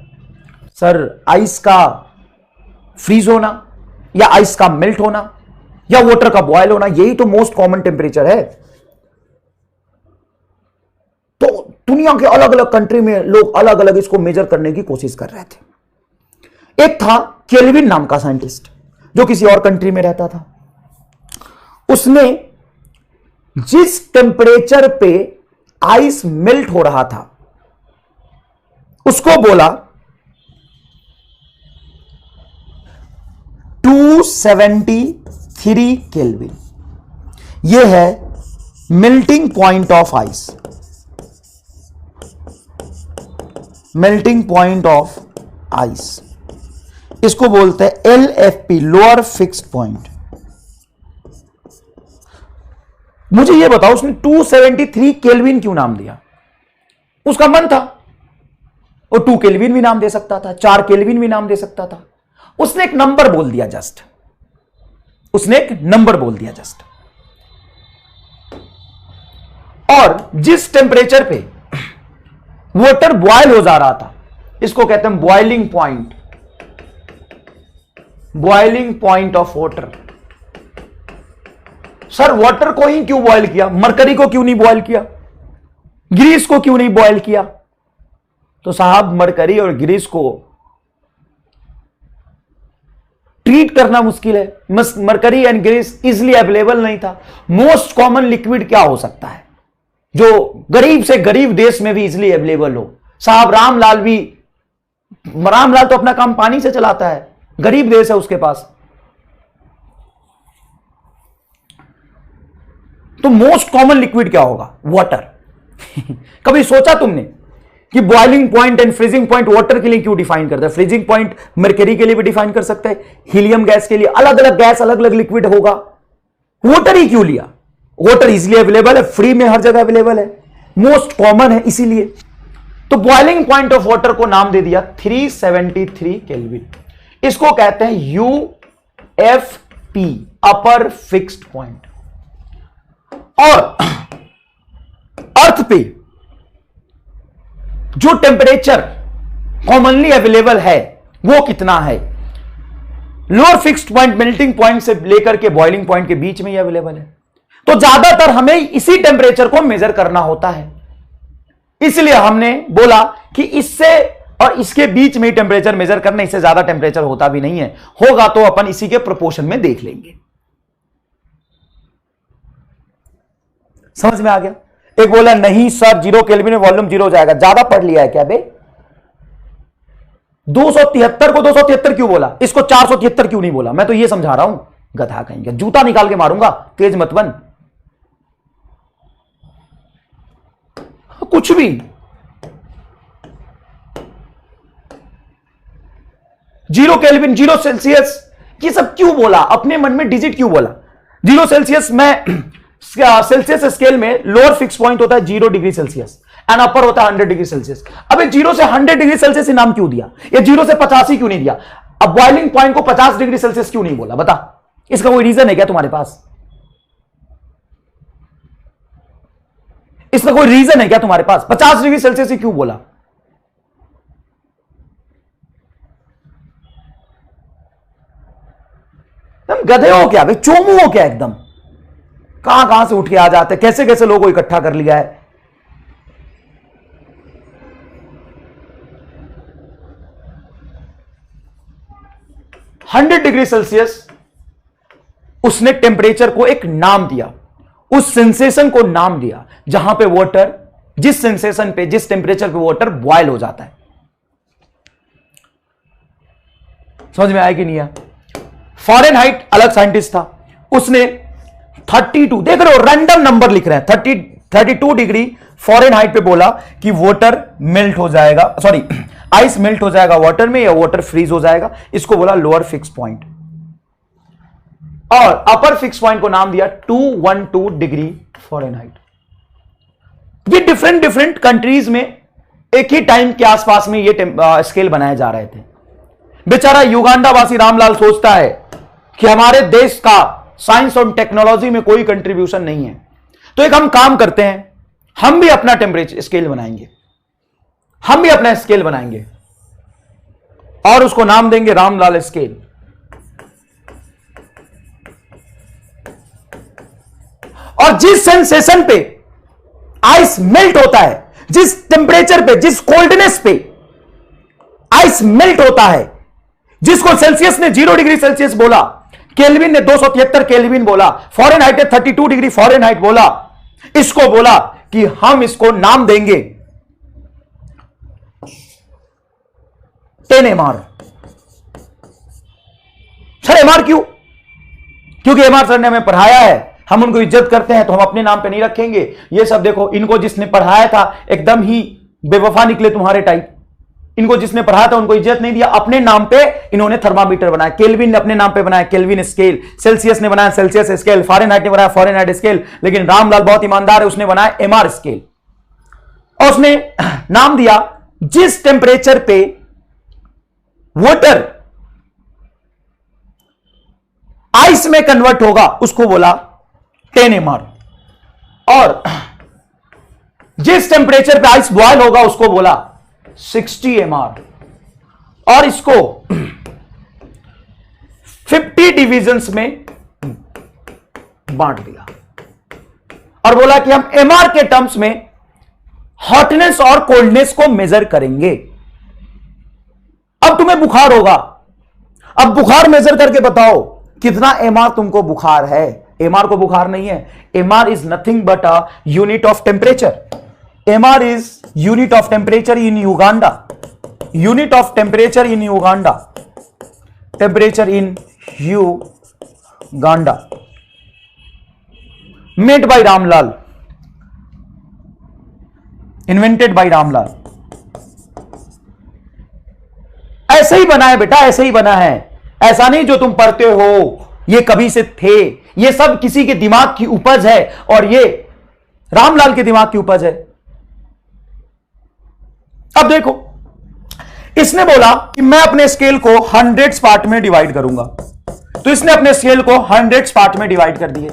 A: sir, ice का फ्रीज होना या आइस का मेल्ट होना या वाटर का बॉयल होना, यही तो मोस्ट कॉमन टेम्परेचर है। तो दुनिया के अलग अलग कंट्री में लोग अलग अलग इसको मेजर करने की कोशिश कर रहे थे। एक था केल्विन नाम का साइंटिस्ट जो किसी और कंट्री में रहता था। उसने जिस टेम्परेचर पे आइस मेल्ट हो रहा था उसको बोला 273 केल्विन। यह है melting point of ice, melting point of ice, इसको बोलते हैं LFP, लोअर फिक्स्ड पॉइंट। मुझे यह बताओ उसने 273 केल्विन क्यों नाम दिया? उसका मन था, वो 2 केल्विन भी नाम दे सकता था, 4 केल्विन भी नाम दे सकता था। उसने एक नंबर बोल दिया जस्ट, उसने एक नंबर बोल दिया जस्ट। और जिस टेम्परेचर पे वाटर बॉयल हो जा रहा था, इसको कहते हैं boiling point, boiling point of water. Sir water को ही क्यों बॉयल किया? मरकरी को क्यों नहीं बॉयल किया? ग्रीस को क्यों नहीं बॉयल किया? तो साहब मरकरी और ग्रीस को ट्रीट करना मुश्किल है। Mercury and grease easily available नहीं था। मोस्ट कॉमन लिक्विड क्या हो सकता है जो गरीब से गरीब देश में भी इजिली अवेलेबल हो? साहब रामलाल तो अपना काम पानी से चलाता है, गरीब देश है उसके पास। तो मोस्ट कॉमन लिक्विड क्या होगा? वाटर। कभी सोचा तुमने कि boiling point and freezing point water के लिए क्यों डिफाइन करता है? फ्रीजिंग पॉइंट मरकरी के लिए भी डिफाइन कर सकता है, हीलियम गैस के लिए, अलग अलग गैस, अलग अलग लिक्विड होगा। वाटर ही क्यों लिया? वाटर इजिली अवेलेबल है, फ्री में हर जगह अवेलेबल है, मोस्ट कॉमन है इसीलिए। तो बॉइलिंग पॉइंट ऑफ वाटर को नाम दे दिया 373 केल्विन। इसको कहते हैं UFP, अपर फिक्स्ड पॉइंट। और अर्थ पे जो टेम्परेचर कॉमनली अवेलेबल है वो कितना है? Lower fixed point melting point से लेकर के बॉइलिंग पॉइंट के बीच में ही अवेलेबल है। तो ज्यादातर हमें इसी टेम्परेचर को मेजर करना होता है, इसलिए हमने बोला कि इससे और इसके बीच में ही टेम्परेचर मेजर करना, इससे ज्यादा टेम्परेचर होता भी नहीं है, होगा तो अपन इसी के प्रोपोर्शन में देख लेंगे। समझ में आ गया? एक बोला नहीं सर 0 केल्विन में वॉल्यूम 0 हो जाएगा, ज्यादा पढ़ लिया है क्या बे? 273 को 273 क्यों बोला? इसको 473 क्यों नहीं बोला? मैं तो ये समझा रहा हूं, गधा कहेंगे, जूता निकाल के मारूंगा, तेज मत बन। कुछ भी 0 केल्विन, 0 सेल्सियस, ये सब क्यों बोला? अपने मन में डिजिट क्यों बोला? 0 सेल्सियस में सेल्सियस स्केल में लोअर फिक्स पॉइंट होता है 0 डिग्री सेल्सियस एंड अपर होता है 100 डिग्री सेल्सियस। अब 0 से 100 डिग्री सेल्सियस ही नाम क्यों दिया? ये 0 से 50 ही क्यों नहीं दिया? अब बॉइलिंग पॉइंट को 50 डिग्री सेल्सियस क्यों नहीं बोला? बता, इसका कोई रीजन है क्या तुम्हारे पास? इसका कोई रीजन है क्या तुम्हारे पास? 50 डिग्री सेल्सियस ही क्यों बोला? तुम गधे हो क्या भाई? चोमू हो क्या? एकदम कहां कहां से उठ के आ जाते, कैसे कैसे लोगों को इकट्ठा कर लिया है। डिग्री सेल्सियस उसने टेम्परेचर को एक नाम दिया, उस सेंसेशन को नाम दिया जहां पे वाटर, जिस सेंसेशन पे, जिस टेम्परेचर पे वाटर बॉयल हो जाता है। समझ में आया कि नहीं आया? फ़ारेनहाइट अलग साइंटिस्ट था, उसने 32, देख रहे हो रैंडम नंबर लिख रहे हैं, 32 डिग्री फ़ारेनहाइट पे बोला कि वाटर मेल्ट हो जाएगा, सॉरी आइस मेल्ट हो जाएगा वाटर में या वाटर फ्रीज हो जाएगा, इसको बोला लोअर फिक्स पॉइंट। और अपर फिक्स पॉइंट को नाम दिया 212 डिग्री फ़ारेनहाइट। ये डिफरेंट डिफरेंट कंट्रीज में एक ही टाइम के आसपास में ये स्केल बनाए जा रहे थे। बेचारा युगांडा वासी रामलाल सोचता है कि हमारे देश का साइंस और टेक्नोलॉजी में कोई कंट्रीब्यूशन नहीं है, तो एक हम काम करते हैं, हम भी अपना टेम्परेचर स्केल बनाएंगे, हम भी अपना स्केल बनाएंगे और उसको नाम देंगे रामलाल स्केल। और जिस सेंसेशन पे आइस मेल्ट होता है, जिस टेम्परेचर पे, जिस कोल्डनेस पे आइस मेल्ट होता है, जिसको सेल्सियस ने 0 डिग्री सेल्सियस बोला, केल्विन ने 273 केल्विन बोला, फ़ारेनहाइट ने 32 डिग्री फ़ारेनहाइट बोला, इसको बोला कि हम इसको नाम देंगे 10 MR। सर MR क्यों? क्योंकि MR सर ने हमें पढ़ाया है, हम उनको इज्जत करते हैं, तो हम अपने नाम पे नहीं रखेंगे। ये सब देखो, इनको जिसने पढ़ाया था एकदम ही बेवफा निकले तुम्हारे टाइप। इनको जिसने पढ़ाया था उनको इज्जत नहीं दिया, अपने नाम पे इन्होंने थर्मामीटर बनाया। केल्विन ने अपने नाम पे बनाया केल्विन स्केल, सेल्सियस ने बनाया सेल्सियस स्केल, फ़ारेनहाइट ने बनाया फ़ारेनहाइट स्केल, लेकिन रामलाल बहुत ईमानदार है, उसने बनाया MR स्केल। और उसने नाम दिया जिस टेम्परेचर पे वाटर आइस में कन्वर्ट होगा उसको बोला 10 MR, और जिस टेम्परेचर पे आइस बॉयल होगा उसको बोला 60 MR। और इसको 50 डिविजन्स में बांट दिया और बोला कि हम MR के टर्म्स में हॉटनेस और कोल्डनेस को मेजर करेंगे। अब तुम्हें बुखार होगा, अब बुखार मेजर करके बताओ कितना MR तुमको बुखार है। MR को बुखार नहीं है, MR is nothing but a unit of temperature. MR is unit of temperature in Uganda. Unit of temperature in Uganda. Temperature in Uganda. Made by Ramlal. Invented by Ramlal. ऐसे ही बना है बेटा, ऐसे ही बना है। ऐसा नहीं जो तुम पढ़ते हो ये कभी से थे, ये सब किसी के दिमाग की उपज है और ये रामलाल के दिमाग की उपज है। अब देखो, इसने बोला कि मैं अपने स्केल को 100 पार्ट में डिवाइड करूंगा, तो इसने अपने स्केल को 100 पार्ट में डिवाइड कर दिए।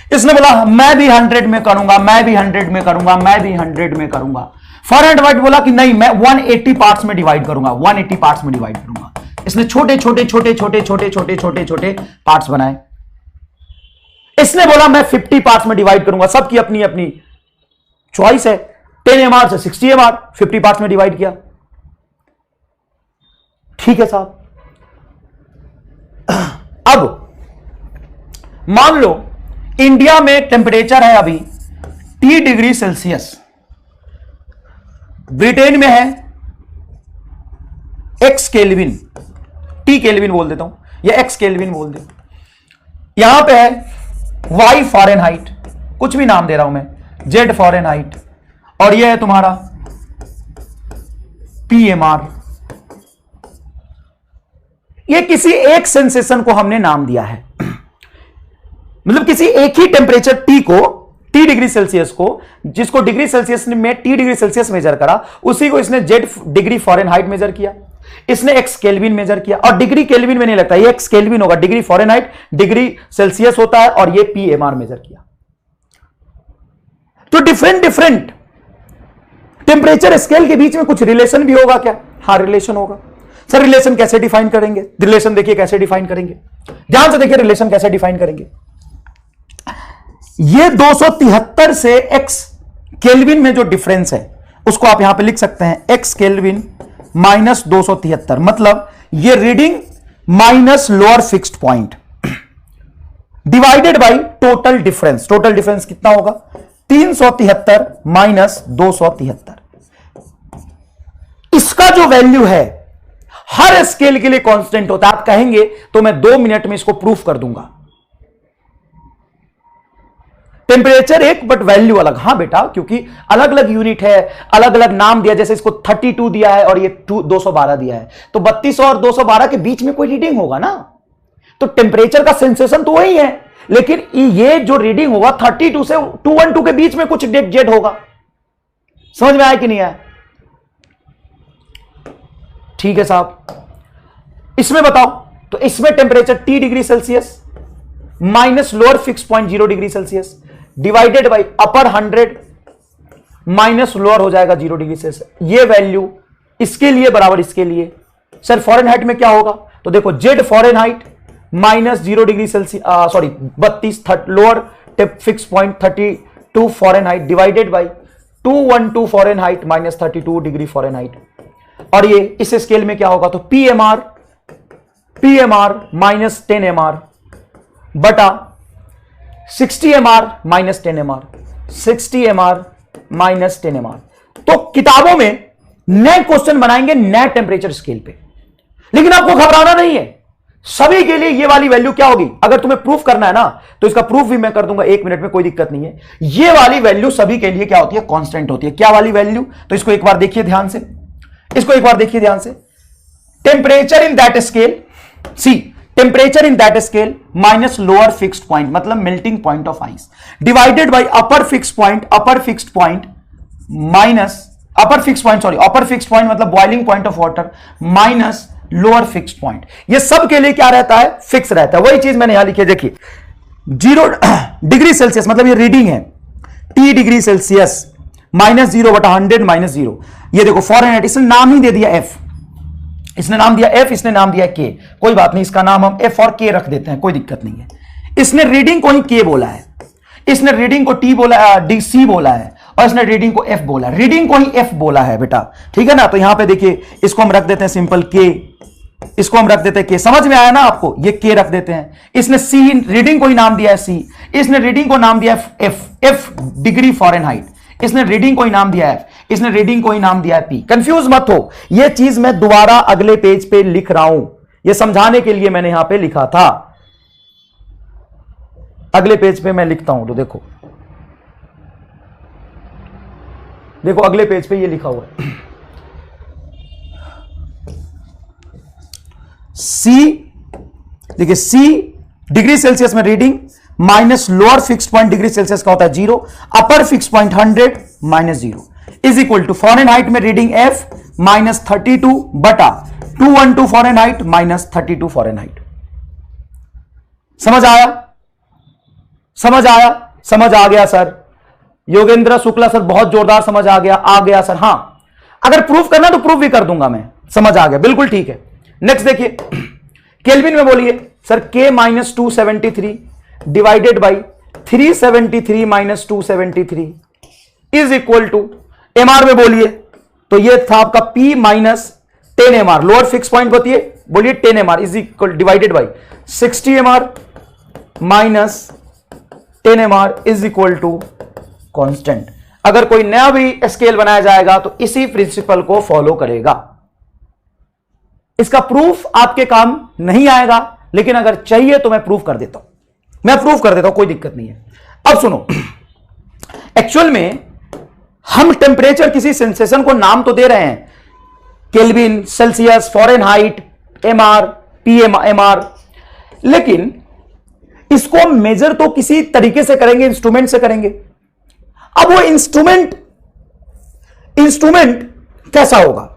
A: इसने बोला मैं भी 100 में करूंगा, मैं भी 100 में करूंगा, मैं भी 100 में करूंगा। फ़ारेनहाइट बोला कि नहीं, मैं 180 पार्ट्स में डिवाइड करूंगा, 180 पार्ट्स में डिवाइड करूंगा। इसने छोटे छोटे छोटे छोटे छोटे छोटे छोटे छोटे पार्ट्स बनाए। इसने बोला मैं 50 पार्ट्स में डिवाइड करूंगा, सबकी अपनी अपनी चॉइस है। 10 MR से 60 MR 50 पार्ट्स में डिवाइड किया। ठीक है साहब। अब मान लो इंडिया में टेम्परेचर है अभी T डिग्री सेल्सियस, ब्रिटेन में है X केल्विन, T केल्विन बोल देता हूं या X केल्विन बोल दे, यहां पे है Y फ़ारेनहाइट, कुछ भी नाम दे रहा हूं मैं, Z फ़ारेनहाइट, और यह है तुम्हारा PMR। ये किसी एक सेंसेशन को हमने नाम दिया है, मतलब किसी एक ही टेम्परेचर T को, T डिग्री सेल्सियस को, जिसको डिग्री सेल्सियस में T डिग्री सेल्सियस मेजर करा, उसी को इसने Z डिग्री फ़ारेनहाइट मेजर किया, इसने X केल्विन मेजर किया। और डिग्री केल्विन में नहीं लगता, ये X केल्विन होगा, डिग्री फ़ारेनहाइट डिग्री सेल्सियस होता है, और ये PMR मेजर किया। तो डिफरेंट डिफरेंट टेम्परेचर स्केल के बीच में कुछ रिलेशन भी होगा क्या? हाँ, रिलेशन होगा। सर रिलेशन कैसे डिफाइन करेंगे? रिलेशन देखिए कैसे डिफाइन करेंगे, ध्यान से देखिए रिलेशन कैसे डिफाइन करेंगे। ये 273 से X केल्विन में जो डिफरेंस है उसको आप यहां पे लिख सकते हैं X केल्विन माइनस 273, मतलब ये reading minus lower fixed point divided by total difference. Total difference कितना होगा? 373 माइनस 273। इसका जो वैल्यू है हर स्केल के लिए कांस्टेंट होता है। आप कहेंगे तो मैं 2 मिनट में इसको प्रूफ कर दूंगा। टेम्परेचर एक बट वैल्यू अलग। हाँ बेटा, क्योंकि अलग अलग यूनिट है, अलग अलग नाम दिया, जैसे इसको 32 दिया है और ये 212 दिया है, तो 32 और 212 के बीच में कोई रीडिंग होगा ना, तो टेम्परेचर का सेंसेशन तो वही है, लेकिन ये जो रीडिंग होगा 32 से 212 के बीच में कुछ जेड होगा। समझ में आया कि नहीं आया? ठीक है साहब, इसमें बताओ, तो इसमें temperature T degree Celsius minus lower fix point 0 degree Celsius divided by upper 100 minus lower हो जाएगा 0 डिग्री सेल्सियस। ये वैल्यू इसके लिए बराबर इसके लिए। सर फॉरेनहाइट में क्या होगा? तो देखो Z Fahrenheit minus 0 degree Celsius, sorry 32 lower fix point 32 Fahrenheit divided by 212 Fahrenheit minus 32 degree Fahrenheit. और ये इस स्केल में क्या होगा? तो पीएमआर माइनस 10 mr बटा 60 mr minus 10 mr, 60 mr minus 10 mr। तो किताबों में नए क्वेश्चन बनाएंगे नए टेम्परेचर स्केल पे, लेकिन आपको घबराना नहीं है, सभी के लिए ये वाली वैल्यू क्या होगी? अगर तुम्हें प्रूफ करना है ना, तो इसका प्रूफ भी मैं कर दूंगा 1 मिनट में, कोई दिक्कत नहीं है। ये वाली वैल्यू सभी के लिए क्या होती है? कांस्टेंट होती है। क्या वाली वैल्यू? तो इसको एक बार देखिए ध्यान से, इसको एक बार देखिए ध्यान से। Temperature in that scale, C temperature in that scale minus lower fixed point मतलब melting point of ice divided by upper fixed point minus upper fixed point मतलब boiling point of water minus lower fixed point. ये सब के लिए क्या रहता है? Fix रहता है। वही चीज मैंने यहां लिखी है, देखिए 0 डिग्री सेल्सियस मतलब ये रीडिंग है T डिग्री सेल्सियस माइनस 0 बटा 100 माइनस 0। ये देखो फॉरेनहाइट, इसने नाम ही दे दिया F, इसने नाम दिया F, इसने नाम दिया K, कोई बात नहीं, इसका नाम हम F और K रख देते हैं, कोई दिक्कत नहीं है। इसने रीडिंग को ही K बोला है, इसने रीडिंग को T बोला, C बोला है, और इसने रीडिंग को F बोला है, रीडिंग को ही F बोला है बेटा, ठीक है ना। तो यहां पे देखिए इसको हम रख देते हैं सिंपल K, इसको हम रख देते हैं K, समझ में आया ना आपको? ये K रख देते हैं। इसने C रीडिंग को ही नाम दिया है C, इसने रीडिंग को नाम दिया है F डिग्री फॉरेनहाइट, इसने रीडिंग को ही नाम दिया है, इसने रीडिंग को ही नाम दिया है P। कंफ्यूज मत हो, यह चीज मैं दोबारा अगले पेज पे लिख रहा हूं, यह समझाने के लिए मैंने यहां पे लिखा था। अगले पेज पे मैं लिखता हूं, तो देखो देखो अगले पेज पे ये लिखा हुआ है C, देखिए C डिग्री सेल्सियस में reading minus lower fixed point degree Celsius का होता है 0, upper fixed point 100 minus 0 is equal to Fahrenheit में रीडिंग F माइनस 32 बटा 212 फॉरेनहाइट माइनस 32 फॉरेनहाइट। समझ आया? समझ आया? समझ आ गया सर? योगेंद्र शुक्ला सर बहुत जोरदार समझ आ गया सर। हां, अगर प्रूफ करना तो प्रूफ भी कर दूंगा मैं, समझ आ गया, बिल्कुल ठीक है। नेक्स्ट देखिए, केल्विन में बोलिए sir K minus 273 divided by 373 minus 273 is equal to MR में बोलिए, तो ये था आपका P minus 10 MR, lower fix point बोलिए 10 MR is equal divided by 60 MR minus 10 MR is equal to constant. अगर कोई नया भी स्केल बनाया जाएगा तो इसी प्रिंसिपल को फॉलो करेगा। इसका प्रूफ आपके काम नहीं आएगा, लेकिन अगर चाहिए तो मैं प्रूफ कर देता हूं, कोई दिक्कत नहीं है। अब सुनो, एक्चुअल में हम टेम्परेचर किसी सेंसेशन को नाम तो दे रहे हैं, kelvin, Celsius, Fahrenheit, MR, PMR, लेकिन इसको मेजर तो किसी तरीके से करेंगे, इंस्ट्रूमेंट से करेंगे। अब वो इंस्ट्रूमेंट कैसा होगा?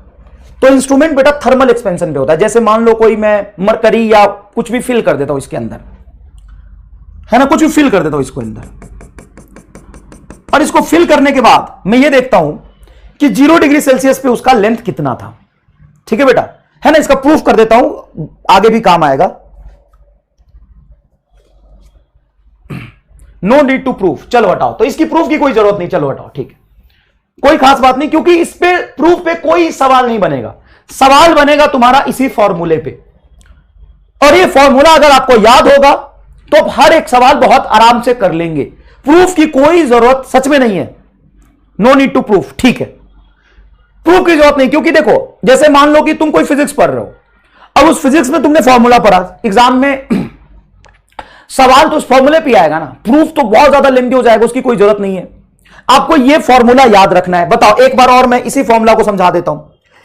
A: तो इंस्ट्रूमेंट बेटा थर्मल एक्सपेंशन पे होता है। जैसे मान लो कोई मैं मरकरी या कुछ भी फिल कर देता हूं इसके अंदर, है ना, कुछ भी फिल कर देता हूं इसको अंदर, और इसको फिल करने के बाद मैं ये देखता हूं कि 0 डिग्री सेल्सियस पे उसका लेंथ कितना था। ठीक है बेटा, है ना, इसका प्रूफ कर देता हूं, आगे भी काम आएगा। नो नीड टू प्रूफ, चलो हटाओ, तो इसकी प्रूफ की कोई जरूरत नहीं, चलो हटाओ, ठीक है, कोई खास बात नहीं, क्योंकि इस पे प्रूफ पे कोई सवाल नहीं बनेगा। सवाल बनेगा तुम्हारा इसी फॉर्मूले पे, और ये फॉर्मूला अगर आपको याद होगा तो आप हर एक सवाल बहुत आराम से कर लेंगे। प्रूफ की कोई जरूरत सच में नहीं है, नो नीड टू प्रूफ, ठीक है, प्रूफ की जरूरत नहीं। क्योंकि देखो, जैसे मान लो कि तुम कोई फिजिक्स पढ़ रहे हो, अब उस फिजिक्स में तुमने फॉर्मूला पढ़ा, एग्जाम में सवाल तो उस फॉर्मूले पे आएगा ना, प्रूफ तो बहुत ज्यादा लेंथी हो जाएगा, उसकी कोई जरूरत नहीं है। आपको यह फॉर्मूला याद रखना है। बताओ एक बार और मैं इसी फॉर्मूला को समझा देता हूं।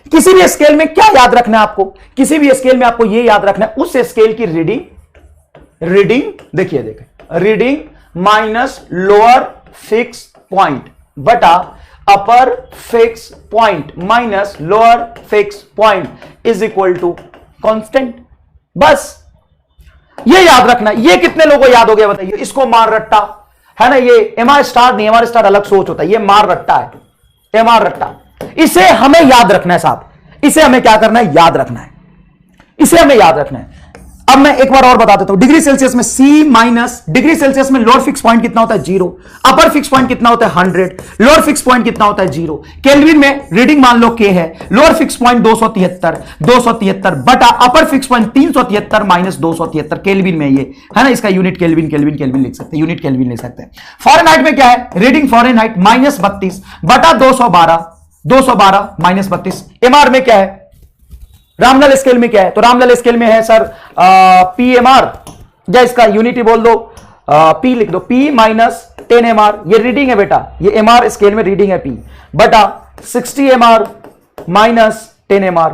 A: किसी भी स्केल में क्या याद रखना है आपको, किसी भी स्केल में आपको यह याद रखना है उस स्केल की रीडिंग देखिए reading minus lower fix point बटा upper fix point minus lower fix point is equal to constant. बस ये याद रखना। ये कितने लोगों को याद हो गया बताइए? इसको मार रट्टा है ना, ये एमआर स्टार नहीं, एमआर स्टार अलग सोच होता है, ये मार रट्टा है, एमआर रट्टा। इसे हमें याद रखना है साहब, इसे हमें क्या करना है? याद रखना है, इसे हमें याद रखना है। अब मैं एक बार और बता देता हूं, डिग्री सेल्सियस में सी माइनस, डिग्री सेल्सियस में लोअर फिक्स पॉइंट कितना होता है? 0। अपर फिक्स पॉइंट कितना होता है? 100। लोअर फिक्स पॉइंट कितना होता है? 0। केल्विन में रीडिंग मान लो के है, लोअर फिक्स पॉइंट 273 बटा upper fix point 373 minus 273 kelvin में, ये है ना, इसका यूनिट केल्विन लिख सकते हैं, यूनिट केल्विन लिख सकते हैं। फॉरेनहाइट में क्या है? रीडिंग फॉरेनहाइट माइनस 32 बटा 212 माइनस 32। एमआर में क्या है? रामलाल स्केल में क्या है? तो रामलाल स्केल में है सर पीएमआर, या इसका यूनिटी बोल दो, पी लिख दो, पी माइनस 10 एमआर। ये रीडिंग है बेटा, ये एमआर स्केल में रीडिंग है पी बटा 60 एमआर माइनस 10 एमआर।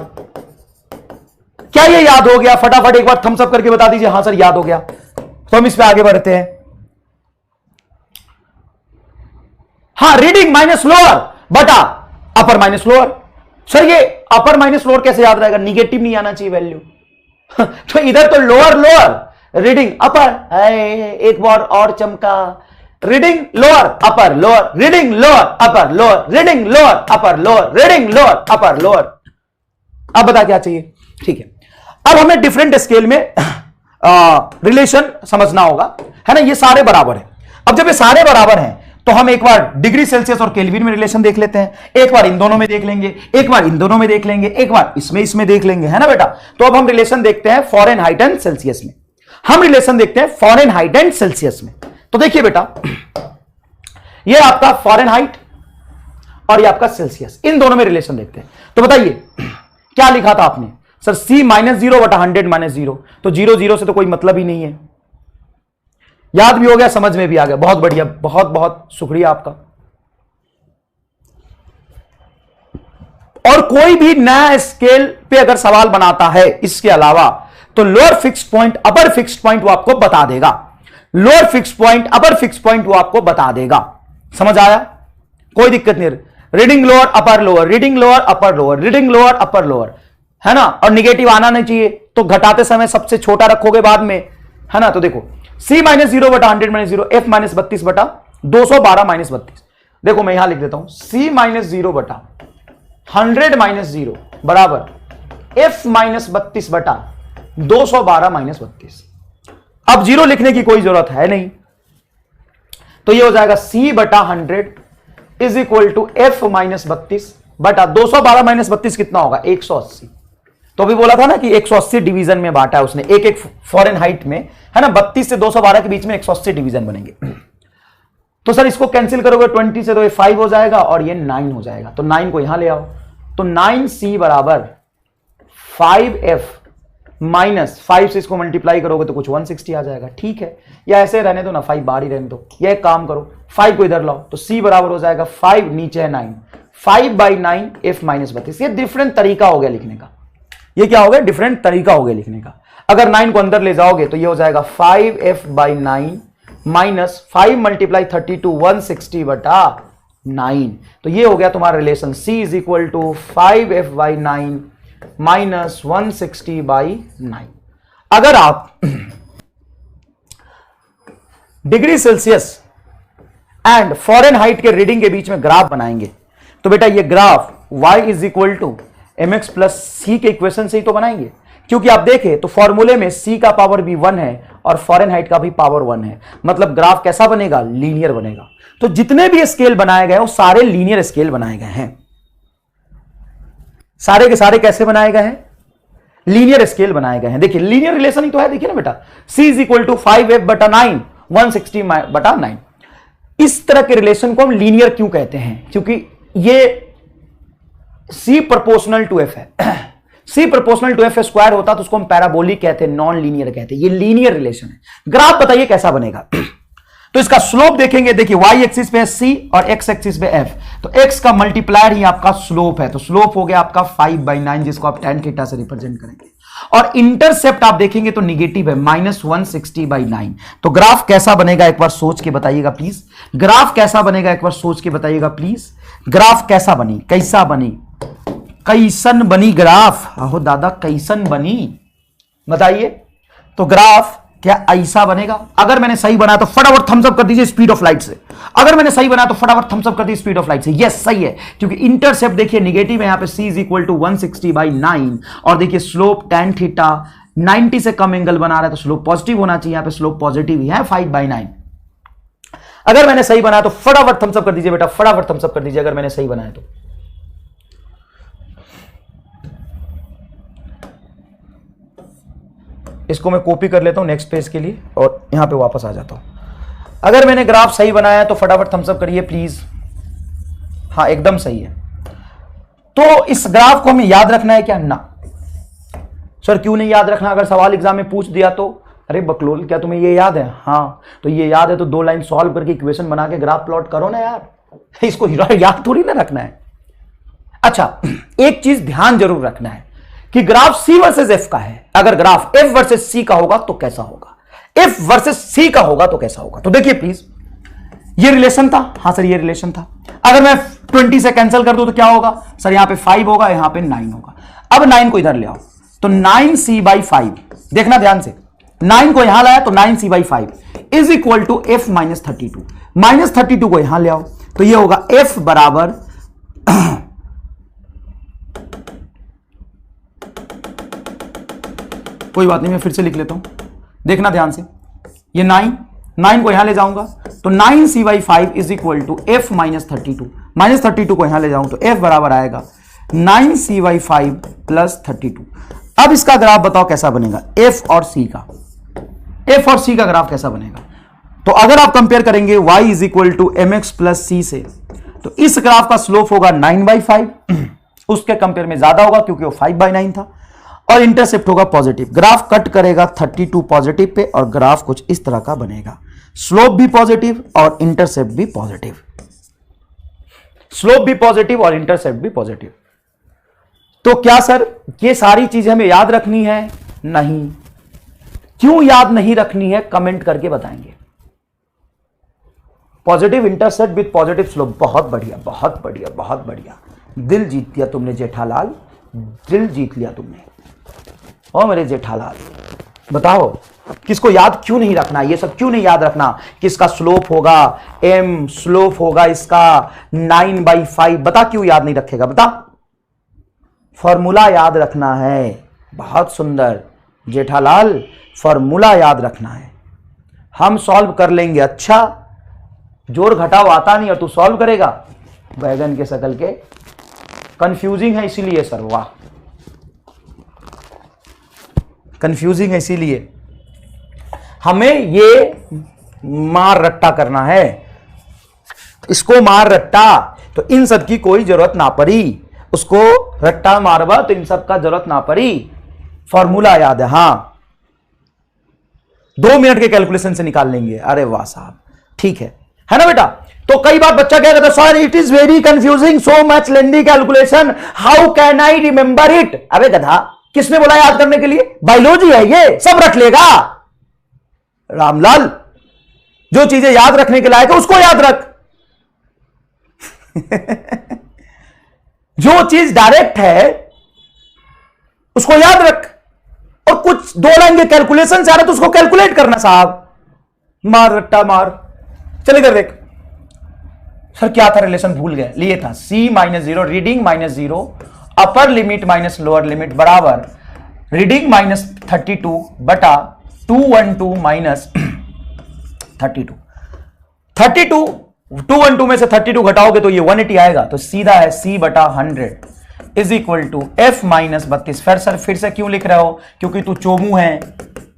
A: क्या ये याद हो गया? फटाफट एक बार थम्स अप करके बता दीजिए हाँ सर याद हो गया। तो हम इस पे आगे बढ़ते हैं। हाँ, रीडिंग माइनस लोअर बटा अपर माइनस लोअर। सर ये अपर माइनस लोअर कैसे याद रहेगा? निगेटिव नहीं आना चाहिए वैल्यू। तो इधर तो लोअर रीडिंग अपर, एक बार और चमका, reading lower upper lower, reading lower upper lower, reading lower upper lower, reading lower upper lower. अब बता क्या चाहिए? ठीक है, अब हमें डिफरेंट स्केल में रिलेशन समझना होगा, है ना। ये सारे बराबर है। अब जब ये सारे बराबर हैं तो हम एक बार डिग्री सेल्सियस और केल्विन में रिलेशन देख लेते हैं, एक बार इन दोनों में देख लेंगे, एक बार इन दोनों में देख लेंगे, एक बार इसमें देख लेंगे, है ना बेटा। तो अब हम रिलेशन देखते हैं फॉरेनहाइट एंड सेल्सियस में। हम रिलेशन देखते हैं फॉरेनहाइट एंड सेल्सियस में। तो देखिए बेटा, ये आपका फॉरेनहाइट और ये आपका सेल्सियस, इन दोनों में रिलेशन देखते हैं। तो बताइए क्या लिखा था आपने? सर C माइनस 0 बटा 100 माइनस 0। तो 0 से तो कोई मतलब ही नहीं है। याद भी हो गया, समझ में भी आ गया, बहुत बढ़िया, बहुत बहुत शुक्रिया आपका। और कोई भी नया स्केल पे अगर सवाल बनाता है इसके अलावा, तो लोअर फिक्स्ड पॉइंट अपर फिक्स्ड पॉइंट वो आपको बता देगा, लोअर फिक्स्ड पॉइंट अपर फिक्स्ड पॉइंट वो आपको बता देगा। समझ आया? कोई दिक्कत नहीं। Reading lower upper lower, reading lower upper lower, reading lower upper lower, है ना। और निगेटिव आना नहीं चाहिए, तो घटाते समय सबसे छोटा रखोगे बाद में, है ना। तो देखो C माइनस 0 बटा 100 माइनस 0, F माइनस 32 बटा 212 माइनस 32। देखो मैं यहां लिख देता हूं, C माइनस 0 बटा 100 माइनस 0 बराबर F माइनस 32 बटा 212 माइनस 32। अब 0 लिखने की कोई जरूरत है नहीं, तो ये हो जाएगा C बटा 100 is equal to F minus 32 बटा 212 माइनस 32 कितना होगा? 180। तो अभी बोला था ना कि 180 डिवीजन में बांटा है उसने, एक एक फॉरेनहाइट में, है ना। 32 से 212 के बीच में 180 डिवीजन बनेंगे। तो सर इसको कैंसिल करोगे 20 से, तो ये 5 हो जाएगा और ये 9 हो जाएगा। तो 9 को यहां ले आओ, तो 9C बराबर 5F माइनस 5 से इसको मल्टीप्लाई करोगे तो कुछ 160 आ जाएगा। ठीक है, या ऐसे रहने दो ना, 5 बाहर ही रहने दो। यह एक काम करो, 5 को इधर लाओ, तो C बराबर हो जाएगा 5, नीचे है 9, 5/9 F माइनस 32। ये डिफरेंट तरीका हो गया लिखने का। ये क्या हो गया? डिफरेंट तरीका हो गया लिखने का। अगर 9 को अंदर ले जाओगे तो ये हो जाएगा 5F/9 माइनस 5 मल्टीप्लाई 32 160 बटा 9। तो ये हो गया तुम्हारा relation, C is equal to 5F/9 minus 160/9। अगर आप डिग्री सेल्सियस एंड फॉरेनहाइट के रीडिंग के बीच में ग्राफ बनाएंगे, तो बेटा ये graph y is equal to mx plus C के इक्वेशन से ही तो बनाएंगे। क्योंकि आप देखें तो फॉर्मूले में c का पावर भी 1 है और फॉरेनहाइट का भी पावर 1 है, मतलब ग्राफ कैसा बनेगा? लीनियर बनेगा। तो जितने भी स्केल बनाए गए वो सारे लीनियर स्केल बनाए गए हैं। सारे के सारे कैसे बनाए गए हैं? लीनियर स्केल बनाए गए हैं। देखिए लीनियर रिलेशन ही तो है, देखिए ना बेटा, c is equal to 5F/9 160/9। इस तरह के रिलेशन को हम लीनियर क्यों कहते हैं? क्योंकि ये C प्रोपोर्शनल टू F है। सी प्रोपोर्शनल टू एफ स्क्वायर होता तो उसको हम पैराबोलिक कहते हैं, नॉन लीनियर कहते हैं। ये लीनियर रिलेशन है। ग्राफ बताइए कैसा बनेगा। तो इसका स्लोप देखेंगे, देखिए y एक्सिस पे c और x एक्सिस पे f, तो x का मल्टीप्लायर ही आपका स्लोप है, तो स्लोप हो गया आपका 5/9, जिसको आप tan थीटा से रिप्रेजेंट करेंगे। और इंटरसेप्ट आप देखेंगे तो निगेटिव है, -160/9। तो ग्राफ कैसा बनेगा एक बार सोच के बताइएगा प्लीज। ग्राफ कैसा बनेगा एक बार सोच के बताइएगा प्लीज। ग्राफ कैसा बनी, कैसा बनी, कैसन बनी ग्राफ, आहो दादा कैसन बनी बताइए। तो ग्राफ क्या ऐसा बनेगा? अगर मैंने सही बनाया तो फटाफट थम्स अप कर दीजिए स्पीड ऑफ लाइट से। अगर मैंने सही बनाया तो फटाफट थम्स अप कर दीजिए स्पीड ऑफ लाइट से। यस सही है, क्योंकि इंटरसेप्ट देखिए निगेटिव है, यहां पे c इज इक्वल टू 160/9 और देखिए स्लोप tan थीटा 90 से कम एंगल बना रहा है तो स्लोप पॉजिटिव होना चाहिए, यहां पे स्लोप पॉजिटिव ही है 5/9। अगर मैंने सही बनाया तो फटाफट थम्स अप कर दीजिए बेटा, फटाफट थम्स अप कर दीजिए अगर मैंने सही बनाया तो। इसको मैं कॉपी कर लेता हूं नेक्स्ट पेज के लिए और यहां पे वापस आ जाता हूं। अगर मैंने ग्राफ सही बनाया तो फटाफट थम्स अप करिए प्लीज। हाँ एकदम सही है। तो इस ग्राफ को हमें याद रखना है क्या? ना सर क्यों नहीं याद रखना? अगर सवाल एग्जाम में पूछ दिया तो अरे बकलोल क्या तुम्हें ये याद है? हाँ तो ये याद है तो 2 लाइन सॉल्व करके इक्वेशन बना के ग्राफ प्लॉट करो ना यार, इसको याद थोड़ी ना रखना है। अच्छा एक चीज ध्यान जरूर रखना है कि ग्राफ C वर्सेस F का है। अगर ग्राफ F वर्सेस C का होगा तो कैसा होगा, F वर्सेस C का होगा तो कैसा होगा। तो देखिए प्लीज, ये रिलेशन था, हाँ सर ये रिलेशन था। अगर मैं 20 से कैंसिल कर दूं तो क्या होगा सर? यहां पे 5 होगा, यहां पे 9 होगा। अब 9 को इधर ले आओ तो 9c/5, देखना ध्यान से, 9 को यहां लाया तो 9c/5 is equal to f -32। -32 को यहां ले आओ तो ये होगा f बराबर कोई बात नहीं, मैं फिर से लिख लेता हूं, देखना ध्यान से। ये 9 को यहां ले जाऊंगा तो 9c/5 is equal to f -32। -32 को यहां ले जाऊं तो f बराबर आएगा 9c/5 + 32। अब इसका ग्राफ बताओ कैसा बनेगा, f और c का। f और c का ग्राफ कैसा बनेगा? तो अगर आप कंपेयर करेंगे y is equal to mx + c से, तो इस ग्राफ का स्लोप होगा 9/5, उसके कंपेयर में ज्यादा होगा क्योंकि वो 5/9 था, और इंटरसेप्ट होगा पॉजिटिव। ग्राफ कट करेगा 32 पॉजिटिव पे और ग्राफ कुछ इस तरह का बनेगा, स्लोप भी पॉजिटिव और इंटरसेप्ट भी पॉजिटिव, स्लोप भी पॉजिटिव और इंटरसेप्ट भी पॉजिटिव। तो क्या सर ये सारी चीजें हमें याद रखनी है? नहीं। क्यों याद नहीं रखनी है कमेंट करके बताएंगे। Positive intercept with positive slope, बहुत बढ़िया बहुत बढ़िया बहुत बढ़िया, दिल जीत लिया तुमने जेठालाल, दिल जीत लिया तुमने। ओ मेरे जेठालाल बताओ किसको याद क्यों नहीं रखना, ये सब क्यों नहीं याद रखना कि इसका स्लोप होगा m, स्लोप होगा इसका 9/5, बता क्यों याद नहीं रखेगा? बता, फॉर्मूला याद रखना है। बहुत सुंदर जेठालाल, फॉर्मूला याद रखना है, हम सॉल्व कर लेंगे। अच्छा जोड़ घटाव आता नहीं और तू सॉल्व करेगा, बैगन के शकल के, कंफ्यूजिंग है इसीलिए सर, वाह कंफ्यूजिंग है इसीलिए। हमें ये मार रट्टा करना है, इसको मार रट्टा, तो इन सब की कोई जरूरत ना पड़ी, उसको रट्टा मारवा तो इन सब का जरूरत ना पड़ी, फॉर्मूला याद है। हां 2 मिनट के कैलकुलेशन से निकाल लेंगे। अरे वाह साहब, ठीक है ना बेटा? तो कई बार बच्चा क्या कहता है, sir it is very confusing, so much lengthy calculation, how can I remember it? अबे गधा, किसने बोला याद करने के लिए? बायोलॉजी है ये, सब रख लेगा। रामलाल, जो चीजें याद रखने के लायक है उसको याद रख। जो चीज डायरेक्ट है उसको याद रख, और कुछ 2 लाइन के कैलकुलेशन से आ रहा है तो उसको कैलकुलेट करना साहब, मार रट्टा मार। चले कर देख सर क्या था रिलेशन, भूल गए, लिए था c - 0 reading -0 upper limit minus lower limit बराबर रीडिंग -32 बटा 212 माइनस 32। 212 में से 32 घटाओगे तो ये 180 आएगा, तो सीधा है c बटा 100 इज इक्वल टू f -32। फिर से क्यों लिख रहे हो? क्योंकि तू चोमू है,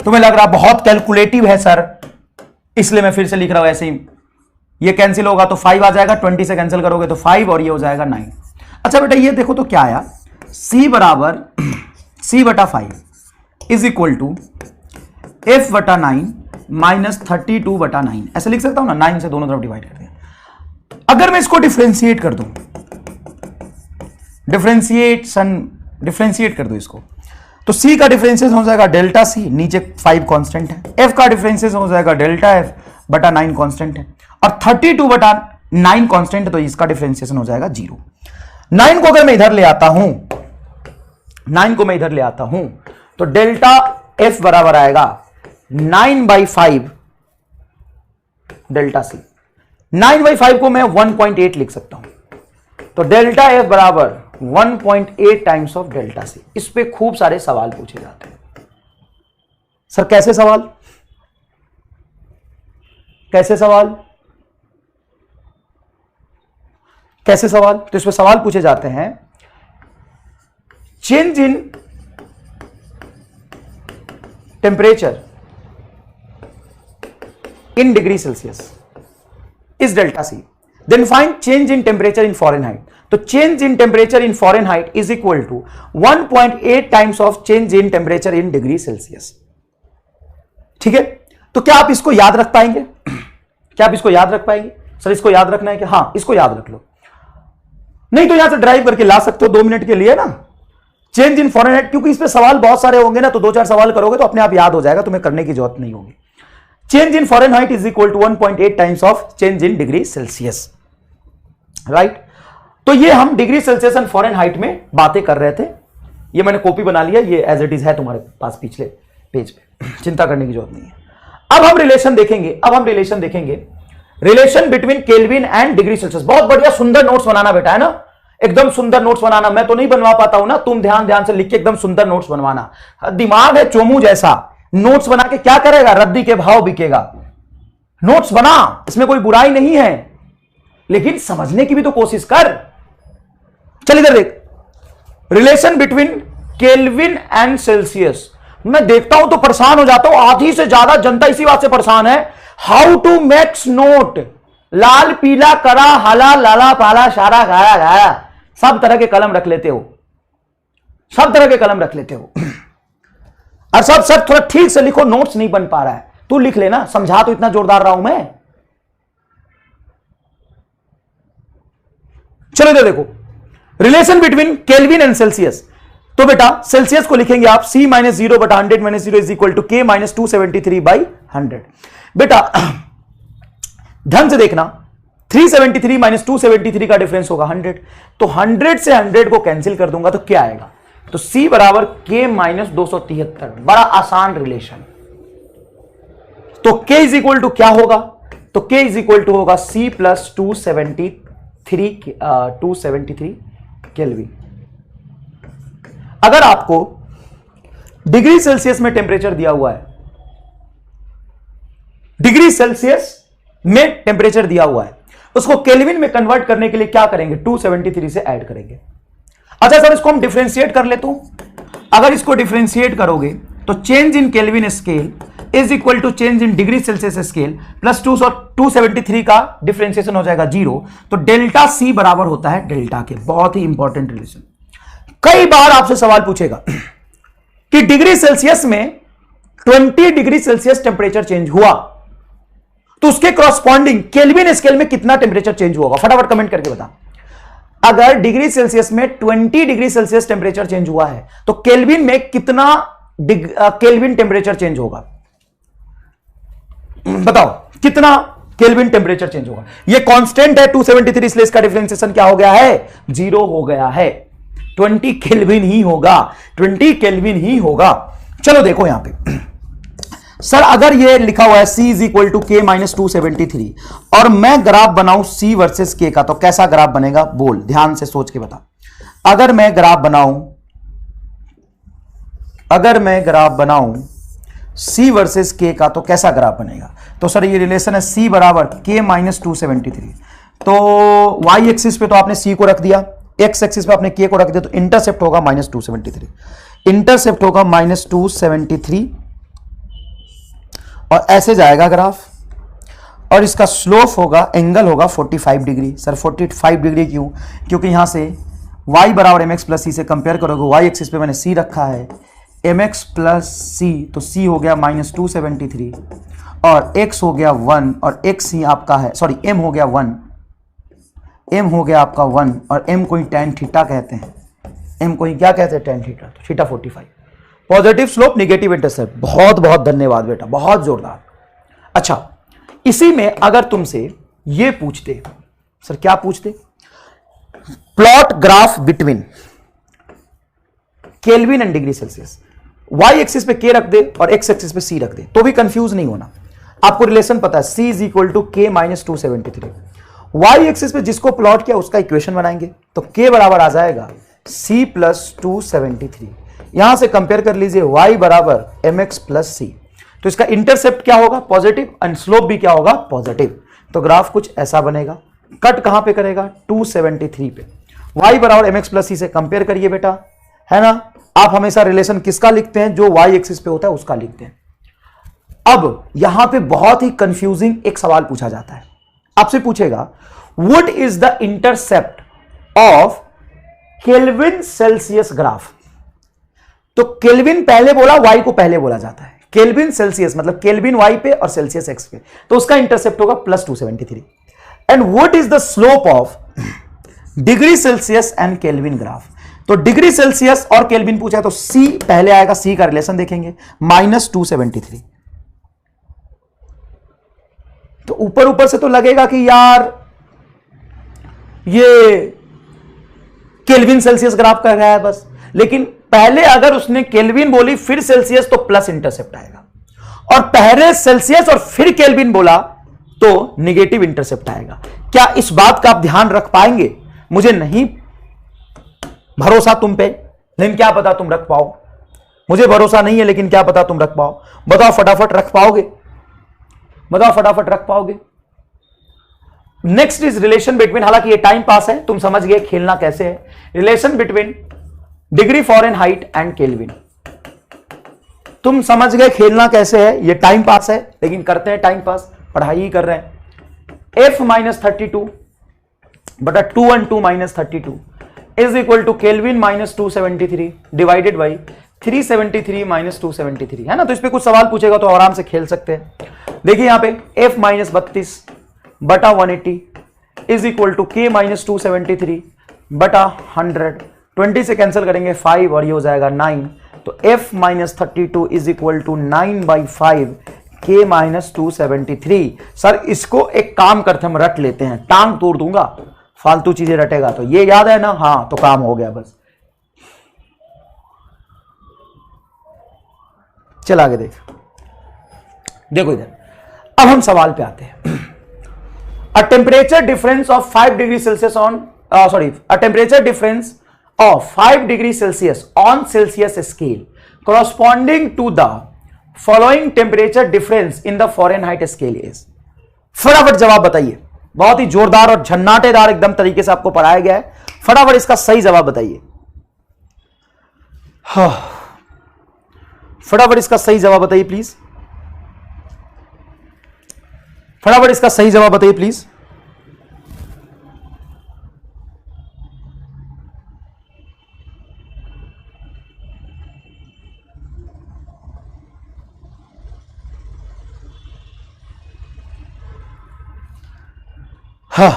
A: तुम्हें लग रहा बहुत कैलकुलेटिव है सर, इसलिए मैं फिर से लिख रहा हूं। ऐसे ही ये कैंसिल होगा तो 5 आ जाएगा, 20 से कैंसिल करोगे तो 5 और ये हो जाएगा 9। अच्छा बेटा ये देखो तो क्या आया, c बराबर c बटा 5 इज इक्वल टू f बटा 9 माइनस 32 बटा 9, ऐसे लिख सकता हूं ना, 9 से दोनों तरफ डिवाइड कर दिया। अगर मैं इसको डिफरेंशिएट कर दूं, डिफरेंशिएट कर दूं इसको, तो c का डिफरेंशिएशन हो जाएगा डेल्टा c, नीचे 5 कांस्टेंट है, f का डिफरेंशिएशन हो जाएगा डेल्टा f बटा 9 कांस्टेंट है, और 32 बटा 9 कांस्टेंट है, तो इसका डिफरेंशिएशन हो जाएगा 0। 9 को अगर मैं इधर ले आता हूं, 9 को मैं इधर ले आता हूं, तो डेल्टा f बराबर आएगा 9/5 डेल्टा c। 9/5 को मैं 1.8 लिख सकता हूं, तो डेल्टा f बराबर 1.8 टाइम्स ऑफ डेल्टा c। इस पे खूब सारे सवाल पूछे जाते हैं। सर कैसे सवाल, कैसे सवाल, कैसे सवाल? तो इस पे सवाल पूछे जाते हैं, change in temperature in degree Celsius is delta C. Then find change in temperature in Fahrenheit. तो change in temperature in Fahrenheit is equal to 1.8 times of change in temperature in degree Celsius. ठीक है, तो क्या आप इसको याद रख पाएंगे? क्या आप इसको याद रख पाएंगे? सर इसको याद रखना है कि हाँ इसको याद रख लो, नहीं तो यहां से ड्राइव करके ला सकते हो 2 मिनट के लिए ना, चेंज इन फॉरेनहाइट, क्योंकि इस पे सवाल बहुत सारे होंगे ना, तो 2-4 सवाल करोगे तो अपने आप याद हो जाएगा, तुम्हें करने की जरूरत नहीं होगी। Change in Fahrenheit is equal to 1.8 times of change in degree Celsius, right. तो ये हम डिग्री सेल्सियस एंड फॉरेनहाइट में बातें कर रहे थे। ये मैंने कॉपी बना लिया, ये एज इट इज है तुम्हारे पास पिछले पेज पे, चिंता करने की जरूरत नहीं है। अब हम रिलेशन देखेंगे, relation between Kelvin and degree Celsius. बहुत बढ़िया, सुंदर नोट्स बनाना बेटा, है ना, एकदम सुंदर नोट्स बनाना। मैं तो नहीं बनवा पाता हूं ना, तुम ध्यान से लिख के एकदम सुंदर नोट्स बनवाना। दिमाग है चोमू जैसा, नोट्स बना के क्या करेगा, रद्दी के भाव बिकेगा। नोट्स बना, इसमें कोई बुराई नहीं है, लेकिन समझने की भी तो कोशिश कर। चल इधर देख, relation between Kelvin and Celsius. मैं देखता हूं तो परेशान हो जाता हूं, आधी से ज्यादा जनता इसी बात से परेशान है, हाउ टू मेक्स नोट। लाल पीला करा हाला लाला पाला शारा गाया गाया, सब तरह के कलम रख लेते हो, सब तरह के कलम रख लेते हो। और सब सर थोड़ा ठीक से लिखो, नोट्स नहीं बन पा रहा है, तू लिख लेना, समझा तो इतना जोरदार रहा हूं मैं। चलो इधर देखो, relation between Kelvin and Celsius. तो बेटा सेल्सियस को लिखेंगे आप C - 0 बटा 100 - 0 इज इक्वल टू K - 273/100। बेटा ध्यान से देखना, 373 - 273 का डिफरेंस होगा 100, तो 100 से 100 को कैंसिल कर दूंगा तो क्या आएगा, तो C बराबर K - 273। बड़ा आसान रिलेशन। तो K इज इक्वल टू क्या होगा, तो K इज इक्वल टू होगा C प्लस 273 केल्विन। अगर आपको डिग्री सेल्सियस में टेम्परेचर दिया हुआ है, डिग्री सेल्सियस में टेम्परेचर दिया हुआ है, उसको केल्विन में कन्वर्ट करने के लिए क्या करेंगे, 273 से ऐड करेंगे। अच्छा सर इसको हम डिफरेंशिएट कर लेते हूं। अगर इसको डिफरेंशिएट करोगे तो change in Kelvin scale is equal to change in degree Celsius scale plus 273 का डिफरेंशिएशन हो जाएगा 0, तो डेल्टा C बराबर होता है डेल्टा के। बहुत ही इंपॉर्टेंट रिलेशन। कई बार आपसे सवाल पूछेगा कि डिग्री सेल्सियस में 20 डिग्री सेल्सियस टेम्परेचर चेंज हुआ तो उसके क्रॉसपॉन्डिंग केल्विन स्केल में कितना टेम्परेचर चेंज हुआ होगा, फटाफट कमेंट करके बता। अगर डिग्री सेल्सियस में 20 डिग्री सेल्सियस टेम्परेचर चेंज हुआ है तो केल्विन में कितना केल्विन टेम्परेचर चेंज होगा, बताओ कितना केल्विन टेम्परेचर चेंज होगा। ये कांस्टेंट है 273, इसलिए इसका डिफरेंशिएशन क्या हो गया है, 0 हो गया है। 20 केल्विन ही होगा, 20 केल्विन ही होगा। चलो देखो यहां पे सर, अगर ये लिखा हुआ है C is equal to K - 273 और मैं ग्राफ बनाऊं C वर्सेस K का, तो कैसा ग्राफ बनेगा, बोल, ध्यान से सोच के बता। अगर मैं ग्राफ बनाऊं C वर्सेस K का, तो कैसा ग्राफ बनेगा। तो सर ये रिलेशन है C बराबर K - 273। तो y एक्सिस पे तो आपने C को रख दिया, x एक्सिस पे आपने K को रख दिया, तो इंटरसेप्ट होगा -273, इंटरसेप्ट होगा -273 और ऐसे जाएगा ग्राफ, और इसका स्लोप होगा, एंगल होगा 45 डिग्री। सर 45 डिग्री क्यों, क्योंकि यहां से y बराबर mx प्लस सी से कंपेयर करोगे, y एक्सिस पे मैंने c रखा है, mx प्लस सी, तो c हो गया -273 और x हो गया 1 और x ही आपका है, सॉरी m हो गया 1, m हो गया आपका 1 और m को ही tan थीटा कहते हैं, m को ही क्या कहते हैं, tan थीटा, तो theta 45। Positive slope negative intercept, बहुत बहुत धन्यवाद बेटा, बहुत जोरदार। अच्छा, इसी में अगर तुमसे ये पूछते, सर क्या पूछते, plot graph between Kelvin and degree Celsius, Y axis पे के रख दे और एक्स एक्सिस पे सी रख दे तो भी कंफ्यूज नहीं होना, आपको रिलेशन पता है, C इज इक्वल टू के माइनस 273। वाई एक्सिस पे जिसको प्लॉट किया उसका इक्वेशन बनाएंगे तो के बराबर आ जाएगा C प्लस 273। यहां से कंपेयर कर लीजिए, y बराबर mx प्लस सी, तो इसका इंटरसेप्ट क्या होगा, पॉजिटिव, एंड स्लोप भी क्या होगा, पॉजिटिव। तो ग्राफ कुछ ऐसा बनेगा, कट कहां पे करेगा, 273 पे। y बराबर mx प्लस सी से कंपेयर करिए बेटा, है ना। आप हमेशा रिलेशन किसका लिखते हैं, जो y एक्सिस पे होता है उसका लिखते हैं। अब यहां पे बहुत ही कंफ्यूजिंग एक सवाल पूछा जाता है, आपसे पूछेगा what is the intercept of kelvin Celsius graph. तो केल्विन पहले बोला, y को पहले बोला जाता है, केल्विन सेल्सियस मतलब केल्विन y पे और सेल्सियस x पे, तो उसका इंटरसेप्ट होगा +273। And what is the slope of degree Celsius and kelvin graph. तो डिग्री सेल्सियस और केल्विन पूछा तो c पहले आएगा, c का रिलेशन देखेंगे, -273। तो ऊपर ऊपर से तो लगेगा कि यार ये केल्विन सेल्सियस ग्राफ कर रहा है बस, लेकिन पहले अगर उसने केल्विन बोली फिर सेल्सियस तो प्लस इंटरसेप्ट आएगा, और पहले सेल्सियस और फिर केल्विन बोला तो निगेटिव इंटरसेप्ट आएगा। क्या इस बात का आप ध्यान रख पाएंगे, मुझे नहीं भरोसा तुम पे, लेकिन क्या पता तुम रख पाओ, मुझे भरोसा नहीं है लेकिन क्या पता तुम रख पाओ। बताओ फटाफट रख पाओगे, बताओ फटाफट रख पाओगे। नेक्स्ट इज रिलेशन बिटवीन, हालांकि ये टाइम पास है, तुम समझ गए खेलना कैसे है। Relation between degree Fahrenheit and kelvin, तुम समझ गए खेलना कैसे है, ये टाइम पास है लेकिन करते हैं टाइम पास, पढ़ाई ही कर रहे हैं। F-32 बटा 2 and 2 -32 is equal to Kelvin -273 divided by 373 -273, है ना। तो इस पे कुछ सवाल पूछेगा तो आराम से खेल सकते हैं। देखिए यहां पे F-32 बटा 180 इज इक्वल टू K -273 बटा 100, 20 से कैंसिल करेंगे 5 और ये हो जाएगा 9, तो F-32 is equal to 9/5 K -273। Sir इसको एक काम करते हम रट लेते हैं, टांग तोड़ दूंगा फालतू चीजें रटेगा तो, ये याद है ना, हाँ तो काम हो गया बस। चल आगे देखो इधर, अब हम सवाल पे आते हैं। अ temperature difference of 5 degree Celsius on a temperature difference of 5 degree Celsius on Celsius scale corresponding to the following temperature difference in the Fahrenheit scale is। फटाफट जवाब बताइए, बहुत ही जोरदार और झन्नाटेदार एकदम तरीके से आपको पढ़ाया गया है, फटाफट इसका सही जवाब बताइए। फटाफट इसका सही जवाब बताइए प्लीज, फटाफट इसका सही जवाब बताइए प्लीज। हाँ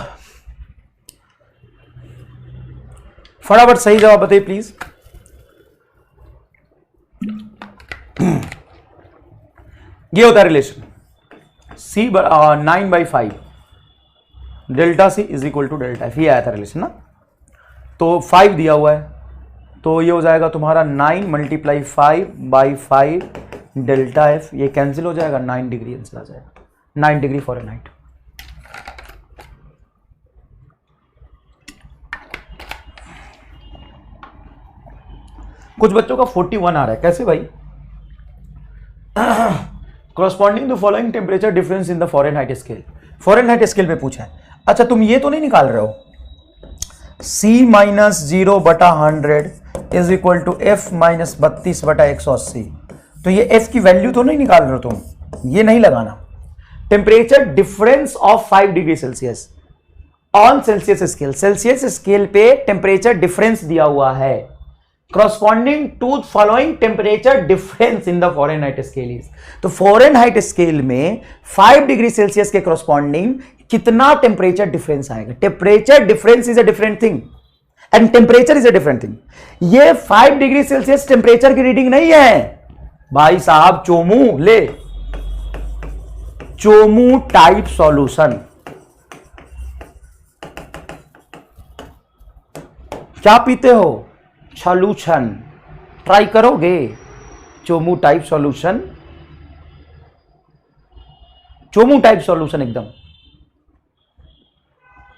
A: फटाफट सही जवाब बताइए प्लीज। ये होता है relation C 9/5 delta C is equal to delta F, ये आया था रिलेशन ना। तो 5 दिया हुआ है तो ये हो जाएगा तुम्हारा 9 × 5/5 डेल्टा F, ये कैंसिल हो जाएगा, 9 डिग्री आंसर आ जाएगा, 9 डिग्री फ़ारेनहाइट। कुछ बच्चों का 41 आ रहा है, कैसे भाई। corresponding to following temperature difference in the Fahrenheit scale, Fahrenheit scale में पूछा है। अच्छा तुम ये तो नहीं निकाल रहे हो C -0 बटा 100 इज इक्वल टू F -32 बटा 180, तो ये F की वैल्यू तो नहीं निकाल रहे हो तुम, ये नहीं लगाना। Temperature difference of 5 degree Celsius on Celsius scale, Celsius scale पे टेम्परेचर डिफरेंस दिया हुआ है, corresponding to following temperature difference in the Fahrenheit scale is, तो Fahrenheit स्केल में 5 डिग्री सेल्सियस के corresponding कितना टेम्परेचर डिफरेंस आएगा? Temperature difference is a different thing and temperature is a different thing. ये 5 degree Celsius temperature की reading नहीं है भाई साहब। चोमू ले, चोमू टाइप सॉल्यूशन, क्या पीते हो? सॉल्यूशन। ट्राई करोगे? Chomu type solution, Chomu type solution एकदम।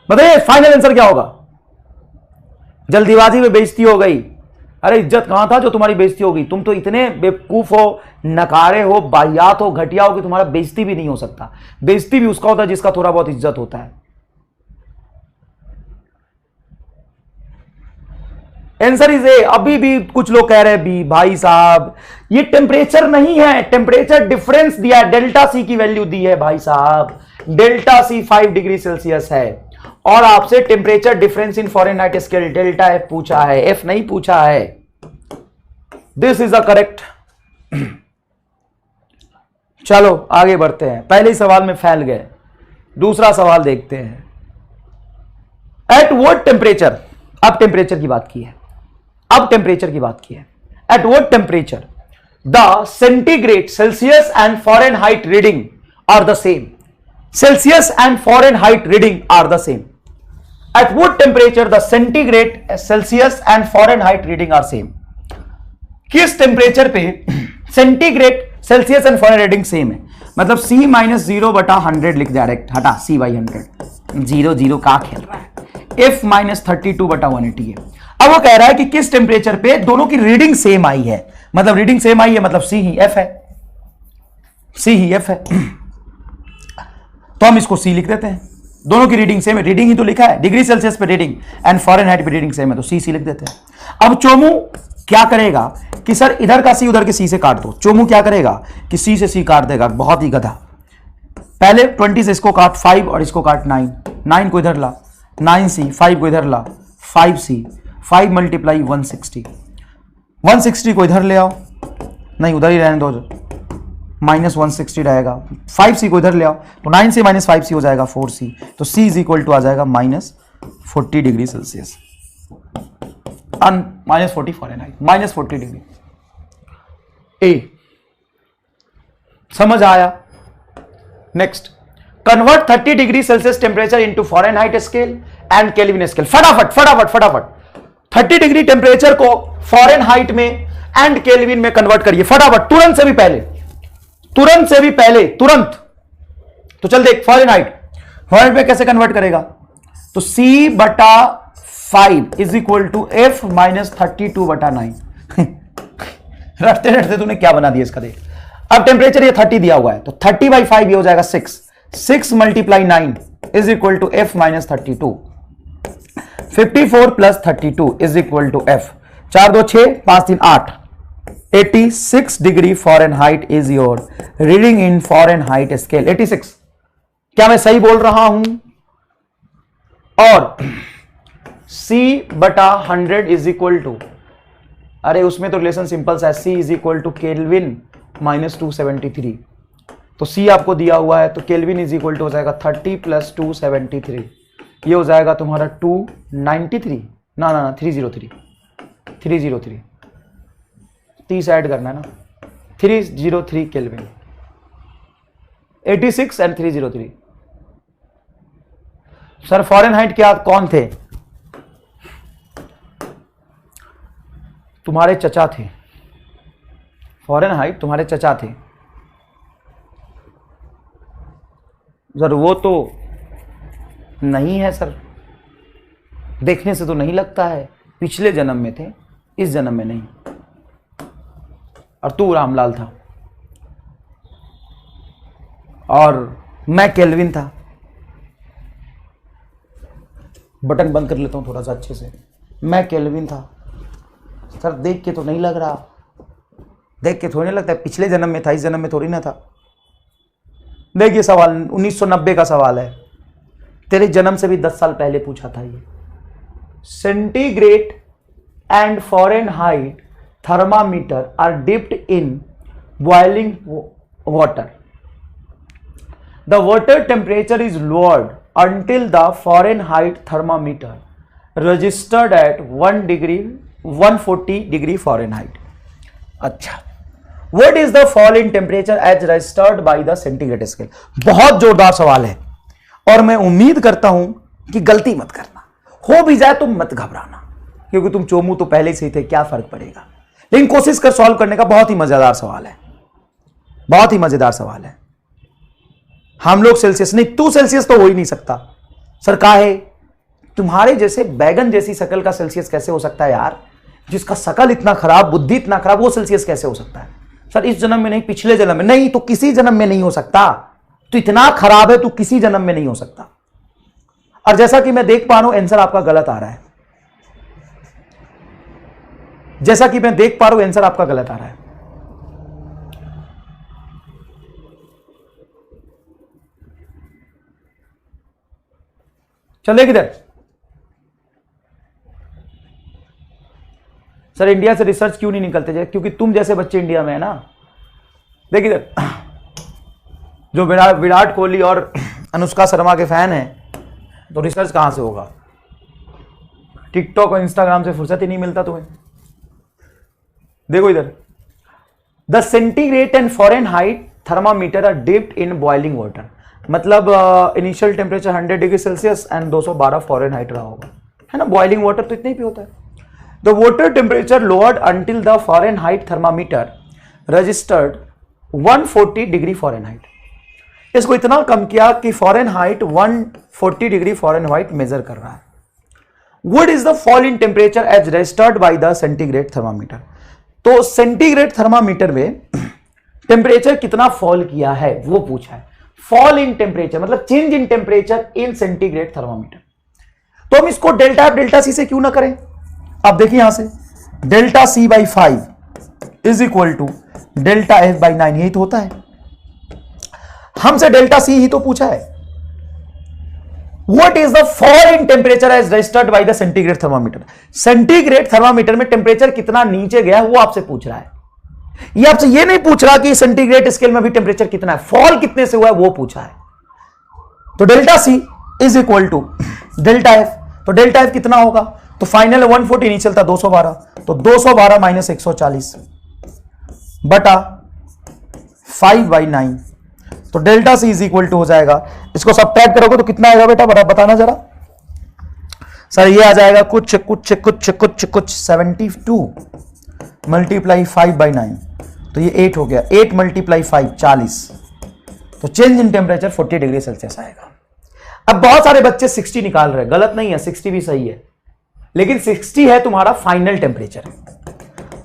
A: बताइए फाइनल आंसर क्या होगा? जल्दीबाजी में बेइज्जती हो गई। अरे इज्जत कहां था जो तुम्हारी बेइज्जती होगी? तुम तो इतने बेवकूफ हो, नकारे हो, बाहियात हो, घटिया हो कि तुम्हारा बेइज्जती भी नहीं हो सकता। बेइज्जती भी उसका होता है जिसका थोड़ा बहुत इज्जत होता है। Answer is a. अभी भी कुछ लोग कह रहे हैं बी। भाई साहब ये टेम्परेचर नहीं है, टेम्परेचर डिफरेंस दिया है, डेल्टा सी की वैल्यू दी है भाई साहब। डेल्टा सी 5 डिग्री सेल्सियस है और आपसे temperature difference in Fahrenheit scale delta F पूछा है, एफ नहीं पूछा है। This is a correct. चलो आगे बढ़ते हैं, पहले ही सवाल में फैल गए। दूसरा सवाल देखते हैं। एट व्हाट टेम्परेचर, अब टेम्परेचर की बात की है, अब टेम्परेचर की बात की है। At what temperature the centigrade, Celsius and Fahrenheit reading are the same. Celsius and Fahrenheit reading are the same. At what temperature the centigrade, Celsius and Fahrenheit reading are same? किस temperature पे centigrade, Celsius and Fahrenheit reading same है? मतलब C - 0/100 लिख direct, हटा C/100, 0 0 का खेल रहा है। F - 32/180 है। अब वो कह रहा है कि किस टेम्परेचर पे दोनों की रीडिंग सेम आई है। मतलब रीडिंग सेम आई है मतलब C ही F है, C ही F है। तो हम इसको C लिख देते हैं। दोनों की रीडिंग सेम है, रीडिंग ही तो लिखा है, डिग्री सेल्सियस पे रीडिंग एंड फॉरेनहाइट पे रीडिंग सेम है, तो C लिख देते हैं। अब चोमू क्या करेगा कि सर इधर का C उधर के C से काट दो। चोमू क्या करेगा कि C से C काट देगा, बहुत ही गधा। पहले 20 से इसको काट 5 और इसको काट 9, 9 को इधर ला 9C, 5 को इधर ला 5C, 5 × 160, 160 को इधर ले आओ, नहीं उधर ही रहने दो, -160 रहेगा। 5C को इधर ले आओ तो 9C - 5C हो जाएगा 4C, तो C = आ जाएगा -40 डिग्री सेल्सियस, -40 फॉरेनहाइट, -40 डिग्री। ए समझ आया? Next, convert 30 degree Celsius temperature into Fahrenheit scale and kelvin scale. फटाफट फटाफट फटाफट 30 डिग्री टेम्परेचर को फॉरेनहाइट में एंड केल्विन में कन्वर्ट करिए फटाफट, तुरंत से भी पहले, तुरंत से भी पहले, तुरंत। तो चल देख फॉरेनहाइट में कैसे कन्वर्ट करेगा। तो C/5 = F - 32/9। रटते रटते तूने क्या बना दिया इसका, देख। अब टेम्परेचर ये 30 दिया हुआ है तो 30/5 ये हो जाएगा 6, 6 × 9 = F - 32, 54 + 32 = F, 4 2 6, 5 3 8, 86 degree Fahrenheit is your reading in Fahrenheit scale. 86, क्या मैं सही बोल रहा हूं? और C/100 = अरे उसमें तो रिलेशन सिंपल सा है, C = केल्विन -273। तो C आपको दिया हुआ है तो केल्विन = हो जाएगा 30 + 273, ये हो जाएगा तुम्हारा 293, ना 303, 30 ऐड करना है ना, 303 केल्विन, 86 एंड 303। सर फॉरेनहाइट क्या कौन थे? तुम्हारे चचा थे। फॉरेनहाइट तुम्हारे चचा थे सर। वो तो नहीं है सर, देखने से तो नहीं लगता है। पिछले जन्म में थे, इस जन्म में नहीं। और तू रामलाल था और मैं केल्विन था। बटन बंद कर लेता हूं थोड़ा सा अच्छे से। मैं केल्विन था सर, देख के तो नहीं लग रहा, देख के थोड़ी नहीं लगता है। पिछले जन्म में था, इस जन्म में थोड़ी ना था। देखिए सवाल 1990 का सवाल है। तेरे जन्म से भी 10 साल पहले पूछा था ये। Centigrade and Fahrenheit thermometer are dipped in boiling water. The water temperature is lowered until the Fahrenheit thermometer registered at 140 degree Fahrenheit. अच्छा, what is the fall in temperature as registered by the centigrade scale? बहुत जोरदार सवाल है और मैं उम्मीद करता हूं कि गलती मत करना, हो भी जाए तो मत घबराना, क्योंकि तुम चोमू तो पहले से ही थे, क्या फर्क पड़ेगा। लेकिन कोशिश कर सॉल्व करने का, बहुत ही मजेदार सवाल है, बहुत ही मजेदार सवाल है। हम लोग सेल्सियस नहीं, तू सेल्सियस तो हो ही नहीं सकता सर। का है तुम्हारे जैसे बैगन जैसी शकल का सेल्सियस कैसे हो सकता है यार? जिसका शकल इतना खराब, बुद्धि इतना खराब, वो सेल्सियस कैसे हो सकता है? सर इस जन्म में नहीं, पिछले जन्म में नहीं, तो किसी जन्म में नहीं हो सकता। तो इतना खराब है, तो किसी जन्म में नहीं हो सकता। और जैसा कि मैं देख पा रहा हूं आंसर आपका गलत आ रहा है, जैसा कि मैं देख पा रहा हूं आंसर आपका गलत आ रहा है। चले किधर? सर इंडिया से रिसर्च क्यों नहीं निकलते? क्योंकि तुम जैसे बच्चे इंडिया में है ना। देख इधर, जो विराट कोहली और अनुष्का शर्मा के फैन हैं, तो रिसर्च कहां से होगा? टिकटॉक और इंस्टाग्राम से फुर्सत ही नहीं मिलता तुम्हें। देखो इधर, the centigrade and Fahrenheit thermometer are dipped in boiling water. मतलब initial temperature 100 degree Celsius and 212 Fahrenheit रहा होगा, है ना। बॉइलिंग वाटर तो इतने ही पे होता है। The water temperature lowered until the Fahrenheit thermometer registered 140 degree Fahrenheit. इसको इतना कम किया कि फ़ारेनहाइट 140 डिग्री फ़ारेनहाइट मेजर कर रहा है। What is the fall in temperature as registered by the centigrade thermometer. तो सेंटीग्रेड थर्मामीटर में टेम्परेचर कितना फॉल किया है वो पूछा है। फॉल इन टेम्परेचर मतलब change in temperature in centigrade thermometer. तो हम इसको डेल्टा एफ डेल्टा सी से क्यों ना करें? अब देखिए यहां से delta C by 5 is equal to delta F by 9, यही तो होता है। हमसे डेल्टा सी ही तो पूछा है। What is the fall in temperature as registered by the centigrade thermometer. Centigrade thermometer में टेम्परेचर कितना नीचे गया वो आपसे पूछ रहा है। ये आपसे ये नहीं पूछ रहा कि सेंटीग्रेड स्केल में भी टेम्परेचर कितना है, फॉल कितने से हुआ है वो पूछा है। तो delta C is equal to delta F. तो डेल्टा एफ कितना होगा? तो फाइनल 140 नहीं चलता, 212, तो 212 माइनस 140 बटा 5/9। तो delta C is equal to हो जाएगा, इसको सब्ट्रैक्ट करोगे तो कितना आएगा बेटा, बताना जरा। सर ये आ जाएगा कुछ 72 मल्टीप्लाई 5/9, तो ये 8 हो गया। 8 मल्टीप्लाई 5 40। तो change in temperature 40 degree Celsius आएगा। अब बहुत सारे बच्चे 60 निकाल रहे हैं, गलत नहीं है, 60 भी सही है, लेकिन 60 है तुम्हारा फाइनल टेम्परेचर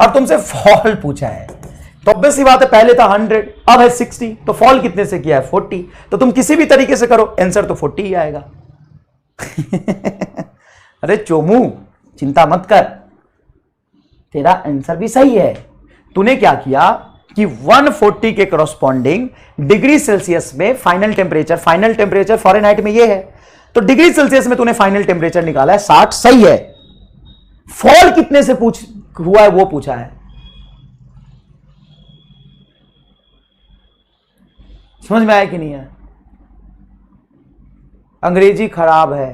A: और तुमसे फॉल पूछा है। तो ऑब्वियस सी बात है, पहले था 100, अब है 60, तो फॉल कितने से किया है 40। तो तुम किसी भी तरीके से करो आंसर तो 40 ही आएगा। अरे चोमू चिंता मत कर, तेरा आंसर भी सही है। तूने क्या किया कि 140 के करस्पॉन्डिंग डिग्री सेल्सियस में फाइनल टेम्परेचर फ़ारेनहाइट में ये है, तो डिग्री सेल्सियस में तूने फाइनल टेम्परेचर निकाला है 60, सही है। फॉल कितने से हुआ है वो पूछा है। समझ में आया कि नहीं है? अंग्रेजी खराब है,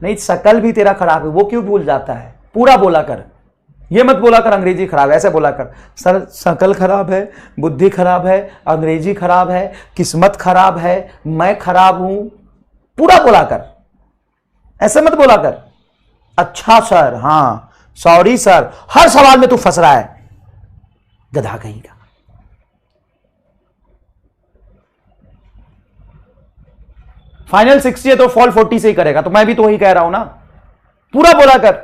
A: नहीं शकल भी तेरा खराब है, वो क्यों भूल जाता है? पूरा बोला कर, ये मत बोला कर अंग्रेजी खराब है, ऐसे बोला कर सर शकल खराब है, बुद्धि खराब है, अंग्रेजी खराब है, किस्मत खराब है, मैं खराब हूं, पूरा बोला कर, ऐसे मत बोला कर। अच्छा सर, हाँ सॉरी सर, हर सवाल में तू फंस रहा है, गधा कहीं का। फाइनल 60 है तो फॉल 40 से ही करेगा, तो मैं भी तो वही कह रहा हूं ना, पूरा बोला कर।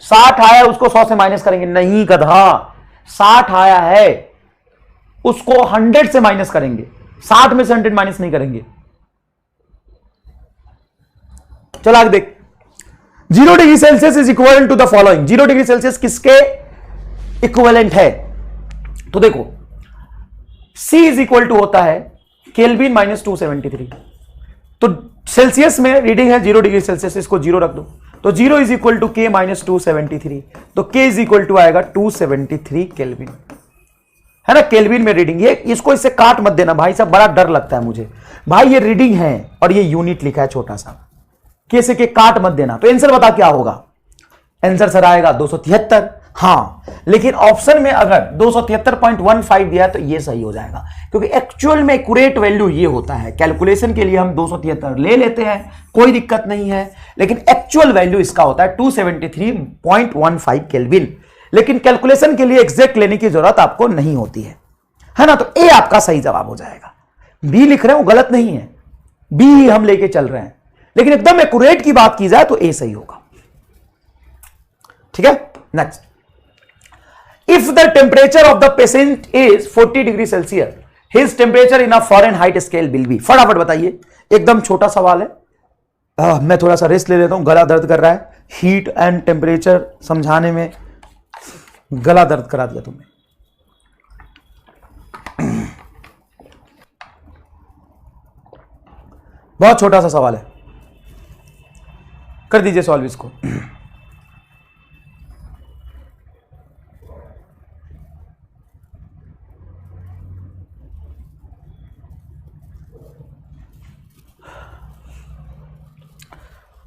A: 60 आया उसको 100 से माइनस करेंगे, नहीं गधा, 60 आया है उसको 100 से माइनस करेंगे, 60 में से 100 माइनस नहीं करेंगे। चल आगे देख, 0 degree Celsius is equal to the following. 0 degree Celsius किसके इक्विवेलेंट है? तो देखो C इज इक्वल टू होता है केल्विन -273। तो सेल्सियस में रीडिंग है 0 डिग्री सेल्सियस, इसको 0 रख दो, तो 0 इज इक्वल टू के -273, तो के इज इक्वल टू आएगा 273 केल्विन, है ना। केल्विन में रीडिंग, ये इसको इससे काट मत देना भाई साहब, बड़ा डर लगता है मुझे भाई, ये रीडिंग है और ये यूनिट लिखा है छोटा सा, कैसे के काट मत देना। तो आंसर बता क्या होगा, आंसर सर आएगा 273। हाँ, लेकिन ऑप्शन में अगर 273.15 दिया है तो ये सही हो जाएगा, क्योंकि एक्चुअल में एक्यूरेट वैल्यू ये होता है, कैलकुलेशन के लिए हम 273 ले लेते हैं, कोई दिक्कत नहीं है, लेकिन एक्चुअल वैल्यू इसका होता है 273.15 केल्विन, लेकिन कैलकुलेशन के लिए एग्जैक्ट लेने की जरूरत आपको नहीं होती है ना। तो ए आपका सही जवाब हो जाएगा। बी लिख रहे हो गलत नहीं है, बी ही हम लेके चल रहे हैं, लेकिन एकदम एक्यूरेट की बात की जाए तो ए सही होगा, ठीक है। Next, if the temperature of the patient is 40 degree Celsius, his temperature in a Fahrenheit scale will be. फटाफट बताइए, एकदम छोटा सवाल है। मैं थोड़ा सा रेस्ट ले लेता हूं, गला दर्द कर रहा है, हीट एंड टेम्परेचर समझाने में गला दर्द करा दिया तुमने। बहुत छोटा सा सवाल है, कर दीजिए सॉल्व इसको।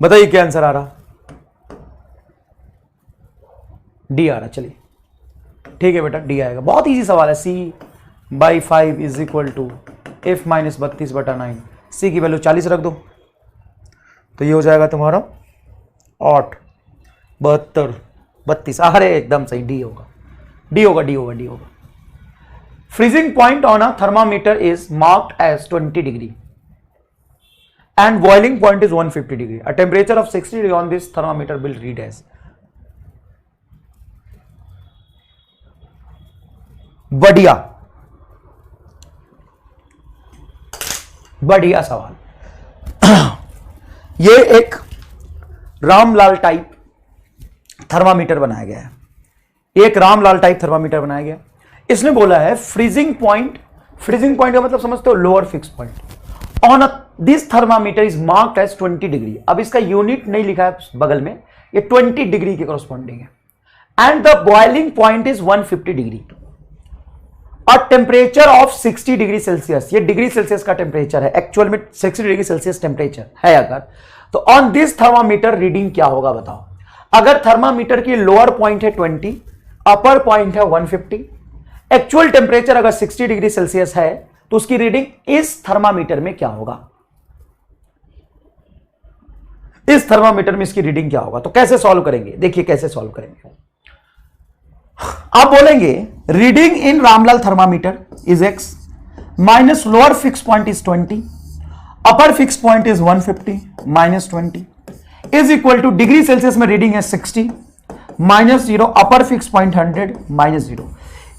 A: बताइए क्या आंसर आ रहा, डी आ रहा, चलिए ठीक है बेटा, डी आएगा। बहुत इजी सवाल है। C/5 is equal to F - 32/9, C की वैल्यू 40 रख दो, तो ये हो जाएगा तुम्हारा 8, 72, 32। अरे एकदम सही, डी होगा, डी होगा, डी होगा, डी होगा। Freezing point on a thermometer is marked as 20 degree and boiling point is 150 degree. A temperature of 60 degree on this thermometer will read as। बढ़िया, बढ़िया सवाल। ये एक रामलाल टाइप थर्मामीटर बनाया गया है, एक रामलाल टाइप थर्मामीटर बनाया गया। इसने बोला है फ्रीजिंग पॉइंट, फ्रीजिंग पॉइंट का मतलब समझते हो, lower fix point on this thermometer is marked as 20 degree. अब इसका यूनिट नहीं लिखा है बगल में, ये 20 डिग्री के कॉरस्पॉन्डिंग है। And the boiling point is 150 degree, और टेम्परेचर ऑफ 60 डिग्री सेल्सियस, ये डिग्री सेल्सियस का टेम्परेचर है, एक्चुअल में 60 डिग्री सेल्सियस टेम्परेचर है अगर, तो ऑन दिस थर्मामीटर रीडिंग क्या होगा बताओ। अगर थर्मामीटर की लोअर पॉइंट है 20, अपर पॉइंट है 150, एक्चुअल टेम्परेचर अगर 60 डिग्री सेल्सियस है, तो उसकी रीडिंग इस थर्मामीटर में क्या होगा, इस थर्मामीटर में इसकी रीडिंग क्या होगा। तो कैसे सॉल्व करेंगे, देखिए कैसे सॉल्व करेंगे। आप बोलेंगे reading in Ramlal thermometer is x minus lower fix point is 20, upper fix point is 150 minus 20 is equal two degree Celsius में रीडिंग है 60 माइनस 0, अपर फिक्स पॉइंट 100 माइनस 0।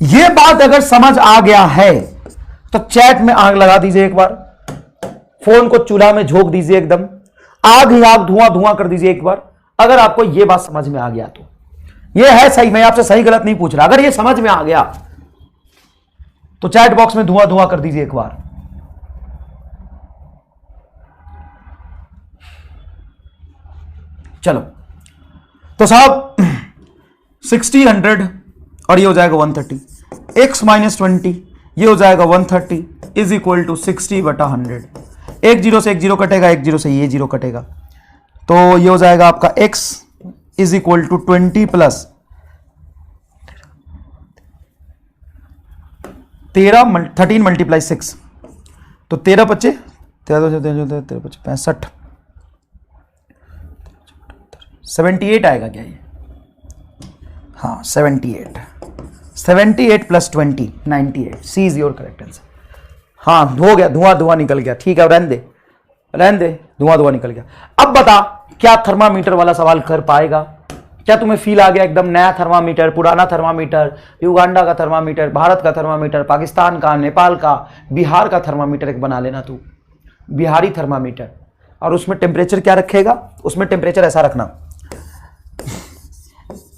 A: यह बात अगर समझ आ गया है तो चैट में आग लगा दीजिए एक बार, फोन को चूल्हा में झोंक दीजिए, एकदम आग ही आग, धुआं धुआं कर दीजिए एक बार, अगर आपको यह बात समझ में आ गया तो। यह है सही, मैं आपसे सही गलत नहीं पूछ रहा, अगर यह समझ में आ गया तो चैट बॉक्स में धुआं धुआं कर दीजिए एक बार। चलो तो साहब 60, 100 और ये हो जाएगा 130, x माइनस 20 ये हो जाएगा 130 इज इक्वल टू 60/100। एक जीरो से एक जीरो कटेगा, एक जीरो से ये जीरो कटेगा, तो ये हो जाएगा आपका x is equal to 20 plus 13 multiply 6, तो 13 बच्चे 13 बच्चे 65, 78 आएगा क्या ये, हाँ 78 plus 20 98, C is your correct answer. हाँ हो गया, धुआं धुआं निकल गया, ठीक है रहने दे, धुआं धुआं निकल गया। अब बता क्या थर्मामीटर वाला सवाल कर पाएगा, क्या तुम्हें फील आ गया एकदम नया थर्मामीटर, पुराना थर्मामीटर, युगांडा का थर्मामीटर, भारत का थर्मामीटर, पाकिस्तान का, नेपाल का, बिहार का थर्मामीटर एक बना लेना तू, बिहारी थर्मामीटर, और उसमें टेम्परेचर क्या रखेगा, उसमें टेम्परेचर ऐसा रखना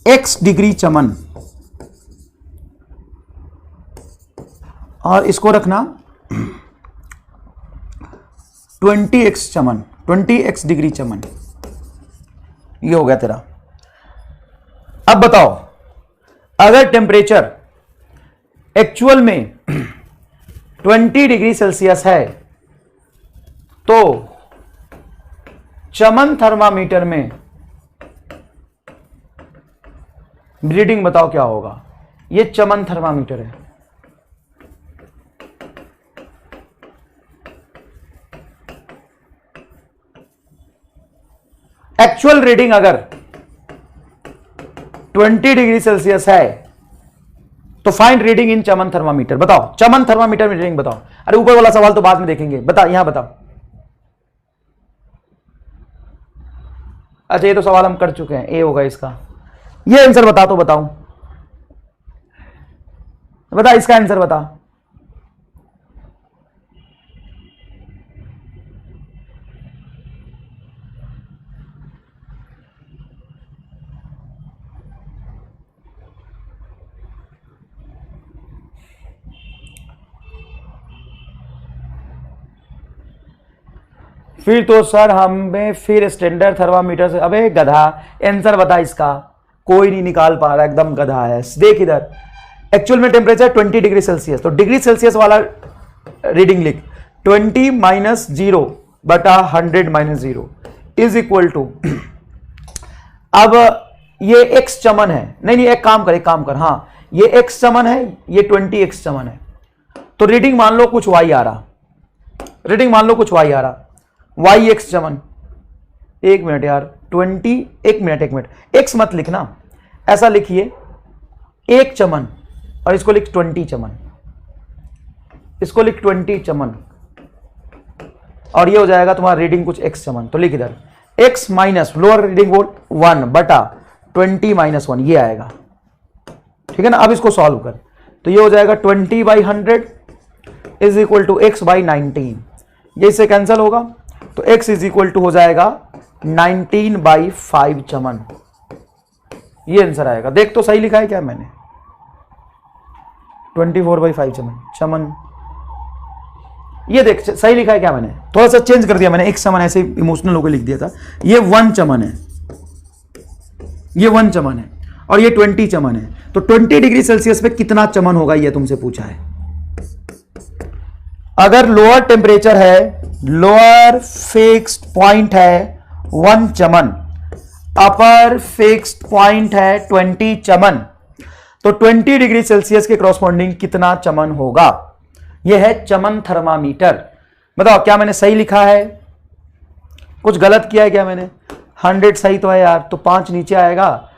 A: x डिग्री चमन, और इसको रखना 20x चमन, 20x डिग्री चमन, ये हो गया तेरा। अब बताओ, अगर टेम्परेचर एक्चुअल में 20 डिग्री सेल्सियस है तो चमन थर्मामीटर में रीडिंग बताओ क्या होगा। ये चमन थर्मामीटर है, एक्चुअल रीडिंग अगर 20 डिग्री सेल्सियस है तो find reading in Chaman thermometer. बताओ चमन थर्मामीटर में रीडिंग बताओ। अरे ऊपर वाला सवाल तो बाद में देखेंगे, बता यहां बताओ। अच्छा ये तो सवाल हम कर चुके हैं, ए होगा इसका। ये आंसर बता तो बताओ, बता इसका आंसर बता। फिर तो सर हमें फिर स्टैंडर्ड थर्मामीटर से, अबे गधा आंसर बता इसका। कोई नहीं निकाल पा रहा, एकदम गधा है। देख इधर, एक्चुअल में टेम्परेचर 20 डिग्री सेल्सियस, तो डिग्री सेल्सियस वाला रीडिंग लिख, 20 माइनस 0 बटा 100 माइनस 0 इज इक्वल टू, अब ये x चमन है, नहीं एक काम कर, हाँ ये x चमन है, ये 20x चमन है, तो रीडिंग मान लो कुछ y आ रहा, y x चमन। एक मिनट यार, 20, एक मिनट, x मत लिखना, ऐसा लिखिए 1 चमन और इसको लिख 20 चमन, इसको लिख 20 चमन, और ये हो जाएगा तुम्हारा रीडिंग कुछ x चमन। तो लिख इधर x माइनस लोअर रीडिंग बोल 1 बटा 20 माइनस 1, ये आएगा, ठीक है ना। अब इसको सॉल्व कर, तो ये हो जाएगा 20/100 is equal to x by 19, ये इससे कैंसिल होगा, तो x इज इक्वल टू हो जाएगा 19/5 चमन, ये आंसर आएगा। देख तो सही लिखा है क्या मैंने, 24/5 चमन, ये देख सही लिखा है क्या मैंने, थोड़ा सा चेंज कर दिया मैंने, एक चमन ऐसे इमोशनल होकर लिख दिया था। ये 1 चमन है, ये 1 चमन है और ये 20 चमन है, तो 20 डिग्री सेल्सियस पे कितना चमन होगा ये तुमसे पूछा है। अगर लोअर टेम्परेचर है, लोअर फिक्स्ड पॉइंट है 1 चमन, अपर फिक्स्ड पॉइंट है 20 चमन, तो 20 डिग्री सेल्सियस के क्रॉसपॉन्डिंग कितना चमन होगा। यह है चमन थर्मामीटर। बताओ क्या मैंने सही लिखा है, कुछ गलत किया है क्या मैंने। 100 सही तो है यार, तो 5 नीचे आएगा,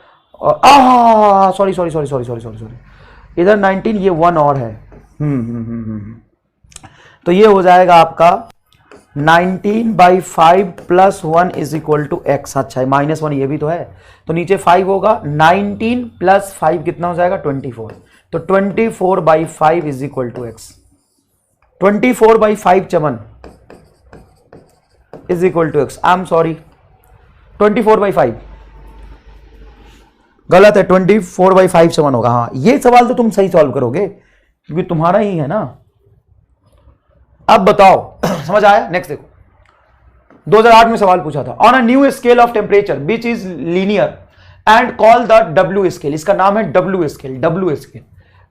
A: और सॉरी इधर 19, ये 1 और है, तो ये हो जाएगा आपका 19/5 plus 1 is equal to x। अच्छा है, -1 ये भी तो है, तो नीचे 5 होगा, 19 प्लस 5 कितना हो जाएगा 24, तो 24/5 इज इक्वल टू x। 24/5 चमन is equal to x। I am sorry, 24/5 गलत है, 24/5 चमन होगा। हाँ ये सवाल तो तुम सही सॉल्व करोगे क्योंकि तुम्हारा ही है ना। अब बताओ समझ आया। नेक्स्ट देखो, 2008 में सवाल पूछा था, on a new scale of temperature which is linear and call the W scale, इसका नाम है W scale.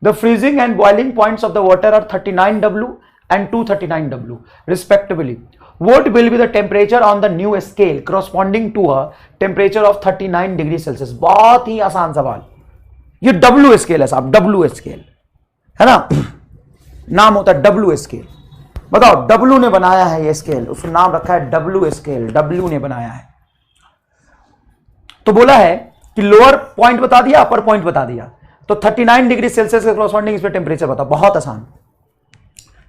A: The freezing and boiling points of the water are 39W and 239W respectively. What will be the temperature on the new scale corresponding to a temperature of 39 degree Celsius. बहुत ही आसान सवाल, ये W scale है साहब, W scale है ना, नाम होता है W स्केल। बताओ W ने बनाया है ये स्केल, उसका नाम रखा है W स्केल, W ने बनाया है। तो बोला है कि लोअर पॉइंट बता दिया, अपर पॉइंट बता दिया, तो 39 डिग्री सेल्सियस के corresponding इस पे टेम्परेचर बताओ। बहुत आसान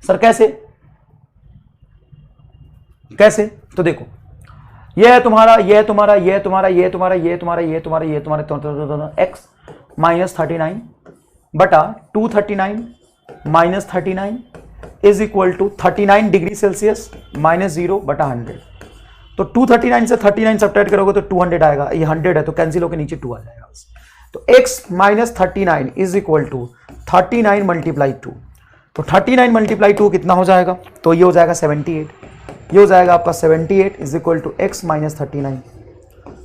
A: सर, कैसे तो देखो, ये है तुम्हारा, ये है तुम्हारा, ये है तुम्हारा, ये है तुम्हारा, ये है तुम्हारा, ये है तुम्हारा, ये है तुम्हारा, x माइनस 39 बटा 239 minus 39 is equal to 39 degree Celsius minus 0 बटा 100। तो 239 से 39 सब्ट्रैक्ट करोगे तो 200 आएगा, ये 100 है तो कैंसिल होकर नीचे 2 आ जाएगा। तो x minus 39 is equal to 39 multiply 2, तो 39 मल्टीप्लाई 2 कितना हो जाएगा, तो ये हो जाएगा 78। ये हो जाएगा आपका 78 is equal to X minus 39।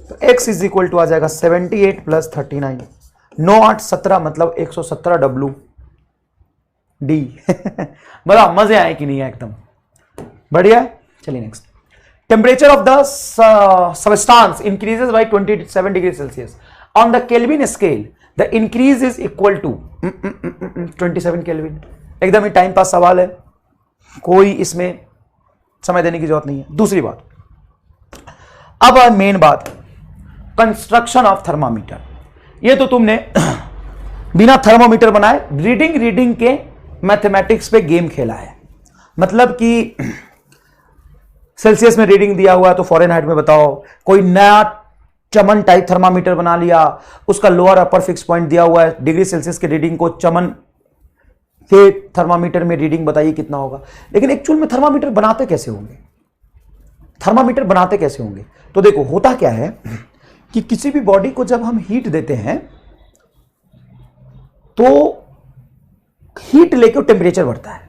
A: तो x इज इक्वल टू आ जाएगा 78 प्लस 39। 9 8 17 मतलब 117 डब्ल्यू डी। बड़ा मजे आए कि नहीं है, एकदम बढ़िया। चलिए next, temperature of the substance increases by 27 degree Celsius on the Kelvin scale, the increase is equal to 27 Kelvin. एकदम ही टाइम पास सवाल है, कोई इसमें समय देने की जरूरत नहीं है। दूसरी बात, अब मेन बात, कंस्ट्रक्शन ऑफ थर्मामीटर। ये तो तुमने बिना थर्मोमीटर बनाए रीडिंग के मैथमेटिक्स पे गेम खेला है। मतलब कि सेल्सियस में रीडिंग दिया हुआ है तो फॉरेनहाइट में बताओ, कोई नया चमन टाइप थर्मामीटर बना लिया, उसका लोअर अपर फिक्स पॉइंट दिया हुआ है, डिग्री सेल्सियस के रीडिंग को चमन के थर्मामीटर में रीडिंग बताइए कितना होगा। लेकिन एक्चुअल में थर्मामीटर बनाते कैसे होंगे, थर्मामीटर बनाते कैसे होंगे? तो देखो होता क्या है कि किसी भी बॉडी को जब हम हीट देते हैं तो हीट लेके टेम्परेचर बढ़ता है,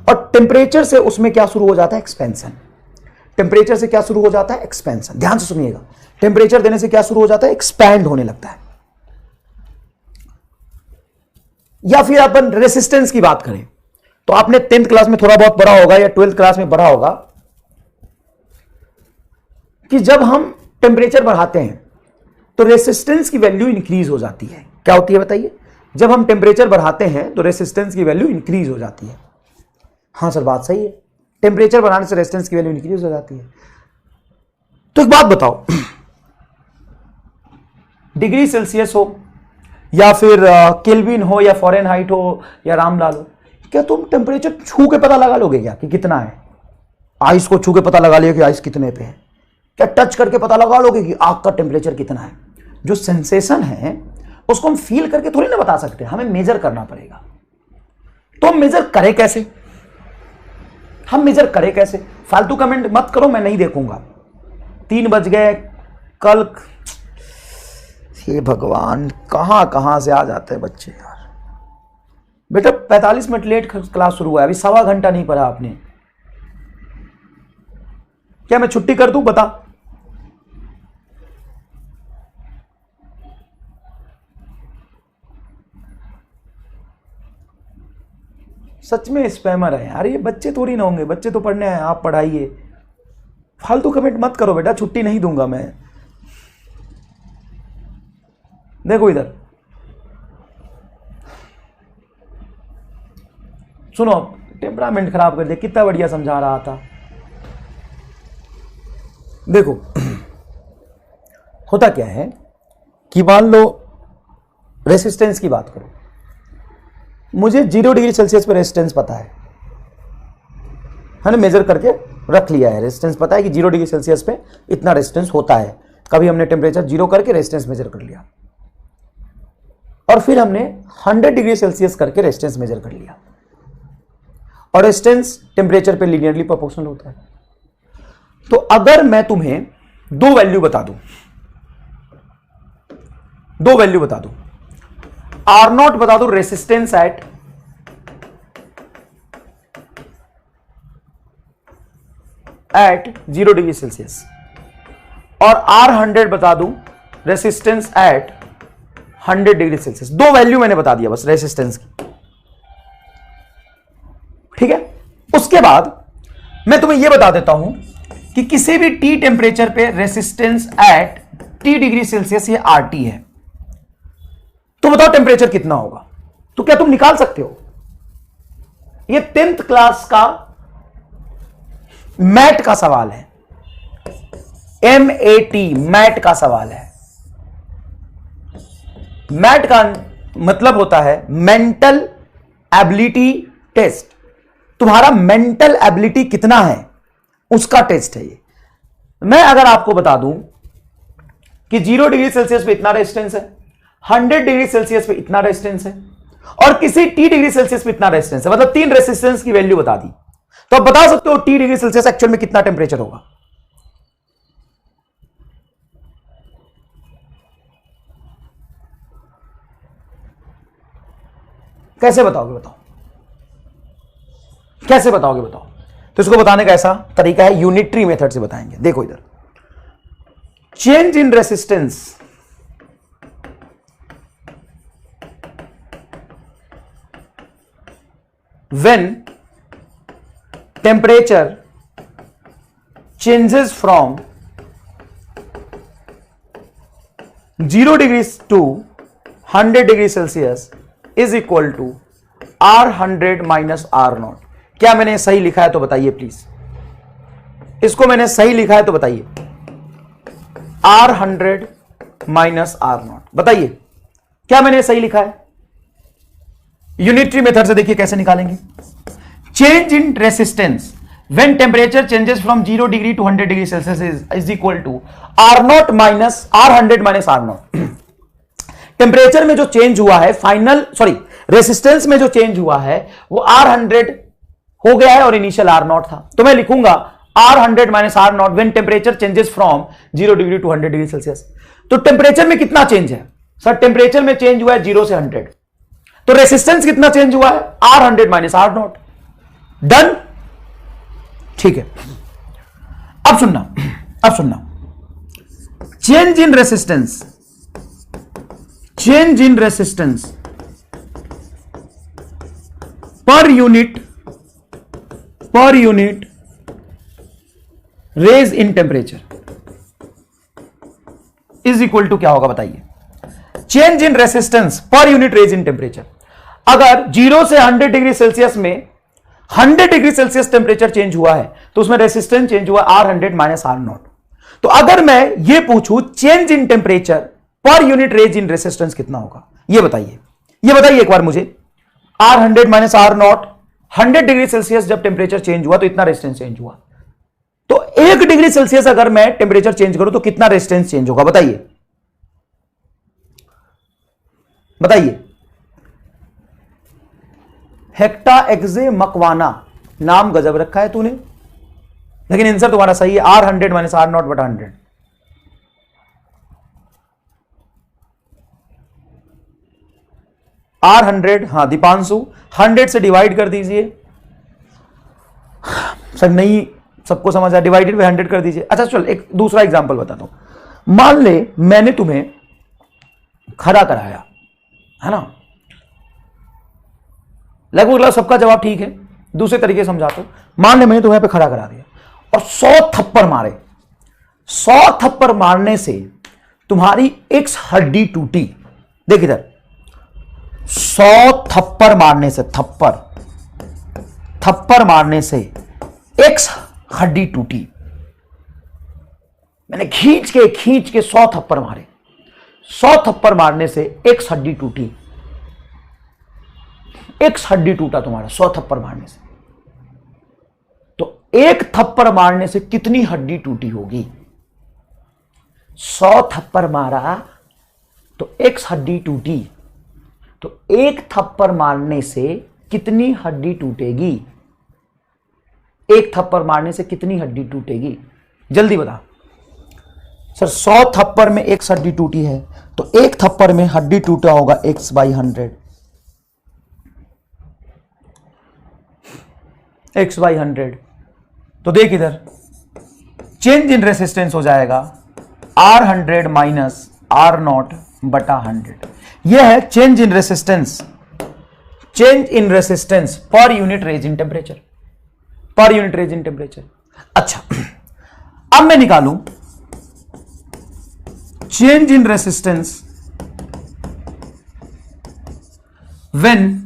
A: और टेम्परेचर से उसमें क्या शुरू हो जाता है? एक्सपेंशन। टेम्परेचर से क्या शुरू हो जाता है? एक्सपेंशन। ध्यान से सुनिएगा, टेम्परेचर देने से क्या शुरू हो जाता है? एक्सपैंड होने लगता है। या फिर अपन रेसिस्टेंस की बात करें तो आपने 10th क्लास में थोड़ा बहुत पढ़ा होगा या 12th क्लास में पढ़ा होगा कि जब हम टेम्परेचर बढ़ाते हैं तो रेसिस्टेंस की वैल्यू इंक्रीज हो जाती है। क्या होती है बताइए? जब हम टेम्परेचर बढ़ाते हैं तो रेसिस्टेंस की वैल्यू इंक्रीज हो जाती है। हाँ सर बात सही है, टेम्परेचर बढ़ाने से रेजिस्टेंस की वैल्यू इंक्रीज हो जाती है। तो एक बात बताओ, डिग्री सेल्सियस हो या फिर केल्विन हो या फॉरेनहाइट हो या रामलाल हो, क्या तुम टेम्परेचर छू के पता लगा लोगे क्या कि कितना है? आइस को छू के पता लगा लिया कि आइस कितने पे है? क्या टच करके पता लगा लोगे कि आग का टेम्परेचर कितना है? जो सेंसेशन है उसको हम फील करके थोड़ी ना बता सकते, हमें मेजर करना पड़ेगा। तो हम मेजर करें कैसे? हम मेजर करें कैसे? फालतू कमेंट मत करो, मैं नहीं देखूंगा। 3 बज गए कल। हे भगवान, कहां से आ जाते हैं बच्चे यार। बेटा 45 मिनट लेट क्लास शुरू हुआ है, अभी 1.25 घंटा नहीं पढ़ा आपने। क्या मैं छुट्टी कर दूं? बता। सच में स्पैमर है यार ये बच्चे, थोड़ी ना होंगे, बच्चे तो पढ़ने हैं, आप पढ़ाइए। फालतू कमेंट मत करो बेटा, छुट्टी नहीं दूंगा मैं। देखो इधर सुनो, टेम्परामेंट खराब कर दिया, कितना बढ़िया समझा रहा था। देखो होता क्या है कि मान लो रेसिस्टेंस की बात करो, मुझे 0 डिग्री सेल्सियस पे रेजिस्टेंस पता है ना, मेजर करके रख लिया है। रेजिस्टेंस पता है कि 0 डिग्री सेल्सियस पे इतना रेजिस्टेंस होता है। कभी हमने टेम्परेचर 0 करके रेजिस्टेंस मेजर कर लिया, और फिर हमने 100 डिग्री सेल्सियस करके रेजिस्टेंस मेजर कर लिया। और रेजिस्टेंस टेम्परेचर पे लीनियरली प्रोपोर्शनल होता है। तो अगर मैं तुम्हें दो वैल्यू बता दूं, R0 बता दूं रेसिस्टेंस एट 0 डिग्री सेल्सियस, और R100 बता दूं रेसिस्टेंस एट 100 डिग्री सेल्सियस। दो वैल्यू मैंने बता दिया बस रेसिस्टेंस की, ठीक है। उसके बाद मैं तुम्हें यह बता देता हूं कि किसी भी T टेम्परेचर पे resistance at T degree Celsius ये RT है। तो बताओ टेम्परेचर कितना होगा? तो क्या तुम निकाल सकते हो? ये 10th क्लास का मैट का सवाल है, MAT मैट का सवाल है। मैट का मतलब होता है मेंटल एबिलिटी टेस्ट। तुम्हारा मेंटल एबिलिटी कितना है उसका टेस्ट है ये। मैं अगर आपको बता दूं कि 0 डिग्री सेल्सियस पे इतना रेजिस्टेंस है, 100 डिग्री सेल्सियस पे इतना रेजिस्टेंस है, और किसी T डिग्री सेल्सियस पे इतना रेजिस्टेंस है, मतलब 3 रेजिस्टेंस की वैल्यू बता दी, तो आप बता सकते हो T डिग्री सेल्सियस एक्चुअल में कितना टेम्परेचर होगा? कैसे बताओगे? बताओ कैसे बताओगे? बताओ। तो इसको बताने का ऐसा तरीका है, यूनिटरी मेथड से बताएंगे। देखो इधर, change in resistance when temperature changes from 0 degrees to 100 degrees Celsius is equal to R100 minus R0। क्या मैंने सही लिखा है तो बताइए प्लीज, इसको मैंने सही लिखा है तो बताइए। R100 माइनस R0, बताइए क्या मैंने सही लिखा है। यूनिटरी मेथड से देखिए कैसे निकालेंगे। Change in resistance when temperature changes from 0 degree to 100 degree Celsius is equal to R0 minus R100 minus R0। Temperature में जो चेंज हुआ है फाइनल, सॉरी रेसिस्टेंस में जो चेंज हुआ है वो R100 हो गया है और इनिशियल R0 था, तो मैं लिखूंगा R100 minus R0 when temperature changes from 0 degree to 100 degree Celsius. तो टेम्परेचर में कितना चेंज है सर? टेम्परेचर में चेंज हुआ है 0 से 100, तो रेसिस्टेंस कितना चेंज हुआ है? R100 minus R0। डन, ठीक है। अब सुनना, change in resistance, change in resistance per unit raise in temperature is equal to क्या होगा बताइए। Change in resistance per unit raise in temperature, अगर 0 से 100 डिग्री सेल्सियस में 100 डिग्री सेल्सियस टेम्परेचर चेंज हुआ है तो उसमें रेसिस्टेंस चेंज हुआ R100 माइनस R0। तो अगर मैं ये पूछूं change in temperature per unit raise in resistance कितना होगा, ये बताइए एक बार मुझे। R100 minus R0, 100 degree Celsius जब टेम्परेचर चेंज हुआ तो इतना रेजिस्टेंस चेंज हुआ, तो 1 डिग्री सेल्सियस अगर मैं टेम्परेचर चेंज करूं तो कितना रेजिस्टेंस चेंज होगा बताइए। हेक्टा एक्जे मकवाना नाम गजब रखा है तूने, लेकिन आंसर तुम्हारा सही है R100 माइनस R0 बटा 100। R100, हाँ दीपांशु 100 से डिवाइड कर दीजिए। सर नहीं सबको समझ आया, डिवाइडेड बाय 100 कर दीजिए। अच्छा चल एक दूसरा एग्जांपल बताता हूं। मान ले मैंने तुम्हें खड़ा कराया है ना, लगभग सबका जवाब ठीक है, दूसरे तरीके से समझाता हूं। मान ले मैंने तुम्हें पे खड़ा करा दिया और 100 थप्पड़ मारे, 100 थप्पड़ मारने से तुम्हारी एक्स हड्डी टूटी। देख इधर, 100 थप्पड़ मारने से, थप्पड़ मारने से एक्स हड्डी टूटी। मैंने खींच के 100 थप्पड़ मारे, 100 थप्पड़ मारने से एक्स हड्डी टूटी, एक्स हड्डी टूटा तुम्हारा 100 थप्पड़ मारने से। तो एक थप्पड़ मारने से कितनी हड्डी टूटी होगी? 100 थप्पड़ मारा तो एक्स हड्डी टूटी, तो एक थप्पड़ मारने से कितनी हड्डी टूटेगी? एक थप्पड़ मारने से कितनी हड्डी टूटेगी? जल्दी बता सर। 100 थप्पड़ में एक हड्डी टूटी है तो एक थप्पड़ में हड्डी टूटा होगा x/100, x/100। तो देख इधर, चेंज इन रेसिस्टेंस हो जाएगा R100 माइनस R0 बटा 100। यह है change in resistance, change in resistance per unit raise in temperature, per unit raise in temperature. अच्छा अब मैं निकालूं change in resistance when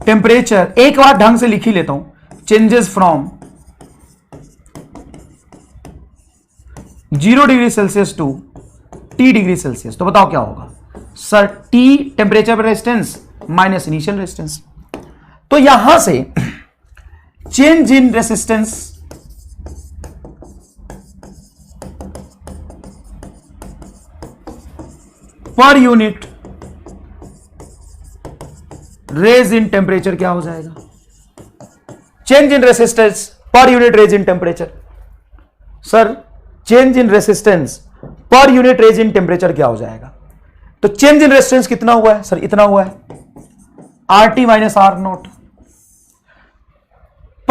A: temperature, एक बार ढंग से लिख ही लेता हूं, changes from 0 degree Celsius to T degree Celsius. तो बताओ क्या होगा सर? T टेम्परेचर पर रेजिस्टेंस माइनस इनिशियल रेजिस्टेंस। तो यहां से change in resistance per unit raise in temperature क्या हो जाएगा? Change in resistance per unit raise in temperature. Sir change in resistance per unit raise in temperature क्या हो जाएगा? तो चेंज इन रेजिस्टेंस कितना हुआ है सर? इतना हुआ है RT माइनस R0।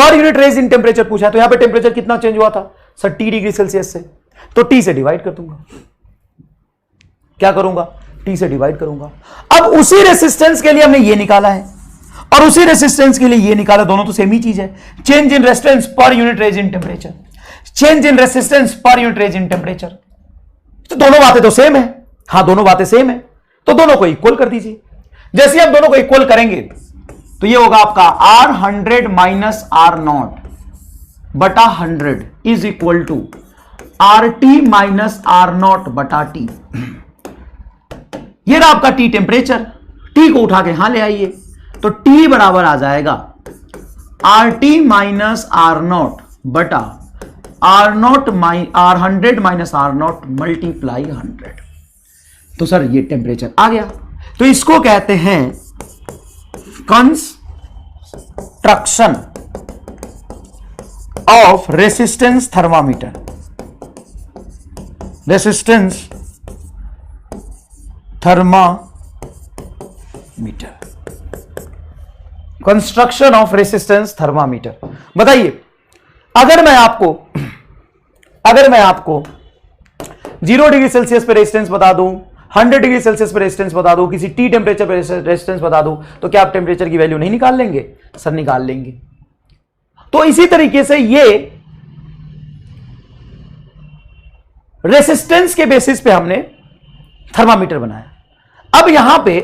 A: पर यूनिट रेज इन टेम्परेचर पूछा है, तो यहां पे टेम्परेचर कितना चेंज हुआ था सर? टी डिग्री सेल्सियस से, तो टी से डिवाइड कर दूंगा। क्या करूंगा? टी से डिवाइड करूंगा। अब उसी रेसिस्टेंस के लिए हमने ये निकाला है और उसी रेसिस्टेंस के लिए ये निकाला, दोनों तो सेम ही चीज है। Change in resistance per unit raise in temperature, change in resistance per unit raise in temperature, तो दोनों बातें तो सेम है। हां, दोनों बातें सेम है, तो दोनों को इक्वल कर दीजिए। जैसे आप दोनों को इक्वल करेंगे तो ये होगा आपका R100 माइनस R0 बटा 100 is equal to RT minus R0 बटा T। ये रहा आपका T टेम्परेचर। T को उठा के यहां ले आइए, तो T बराबर आ जाएगा RT माइनस R0 बटा R100 माइनस R0 मल्टीप्लाई 100। तो सर ये टेम्परेचर आ गया। तो इसको कहते हैं construction of resistance thermometer. Resistance thermometer, construction of resistance thermometer. बताइए, अगर मैं आपको 0 डिग्री सेल्सियस पे रेजिस्टेंस बता दूं, 100 डिग्री सेल्सियस पे रेजिस्टेंस बता दूं, किसी टी टेम्परेचर पे रेजिस्टेंस बता दूं, तो क्या आप टेम्परेचर की वैल्यू नहीं निकाल लेंगे? सर निकाल लेंगे। तो इसी तरीके से ये रेजिस्टेंस के बेसिस पे हमने थर्मामीटर बनाया। अब यहां पे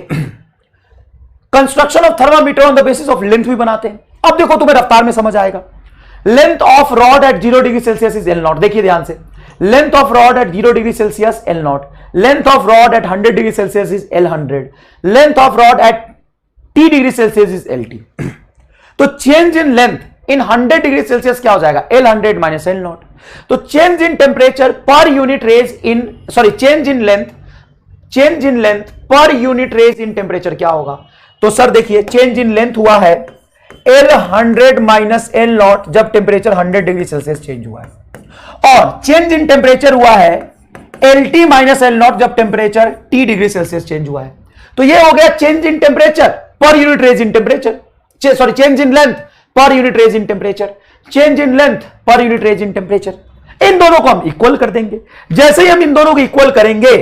A: construction of thermometer on the basis of length भी बनाते हैं। अब देखो, तुम्हें रफ्तार में समझ आएगा। Length of rod at 0 degree Celsius is L0। देखिए ध्यान से, length of rod at 0 degree Celsius L0, length of rod at 100 degree Celsius is L100, length of rod at T degree Celsius is LT। तो change in length in 100 degree Celsius क्या हो जाएगा? L100 minus L0। तो change in temperature per unit raise in, sorry, change in length per unit raise in temperature क्या होगा? तो sir देखिए, change in length हुआ है L100 माइनस L0 जब टेम्परेचर 100 डिग्री सेल्सियस चेंज हुआ है, और चेंज इन टेम्परेचर हुआ है LT माइनस L0 जब temperature T degree Celsius change हुआ है। तो ये हो गया change in temperature per unit raise in temperature, sorry, change in length per unit raise in temperature, change in length per unit raise in temperature. इन दोनों को हम इक्वल कर देंगे। जैसे ही हम इन दोनों को इक्वल करेंगे,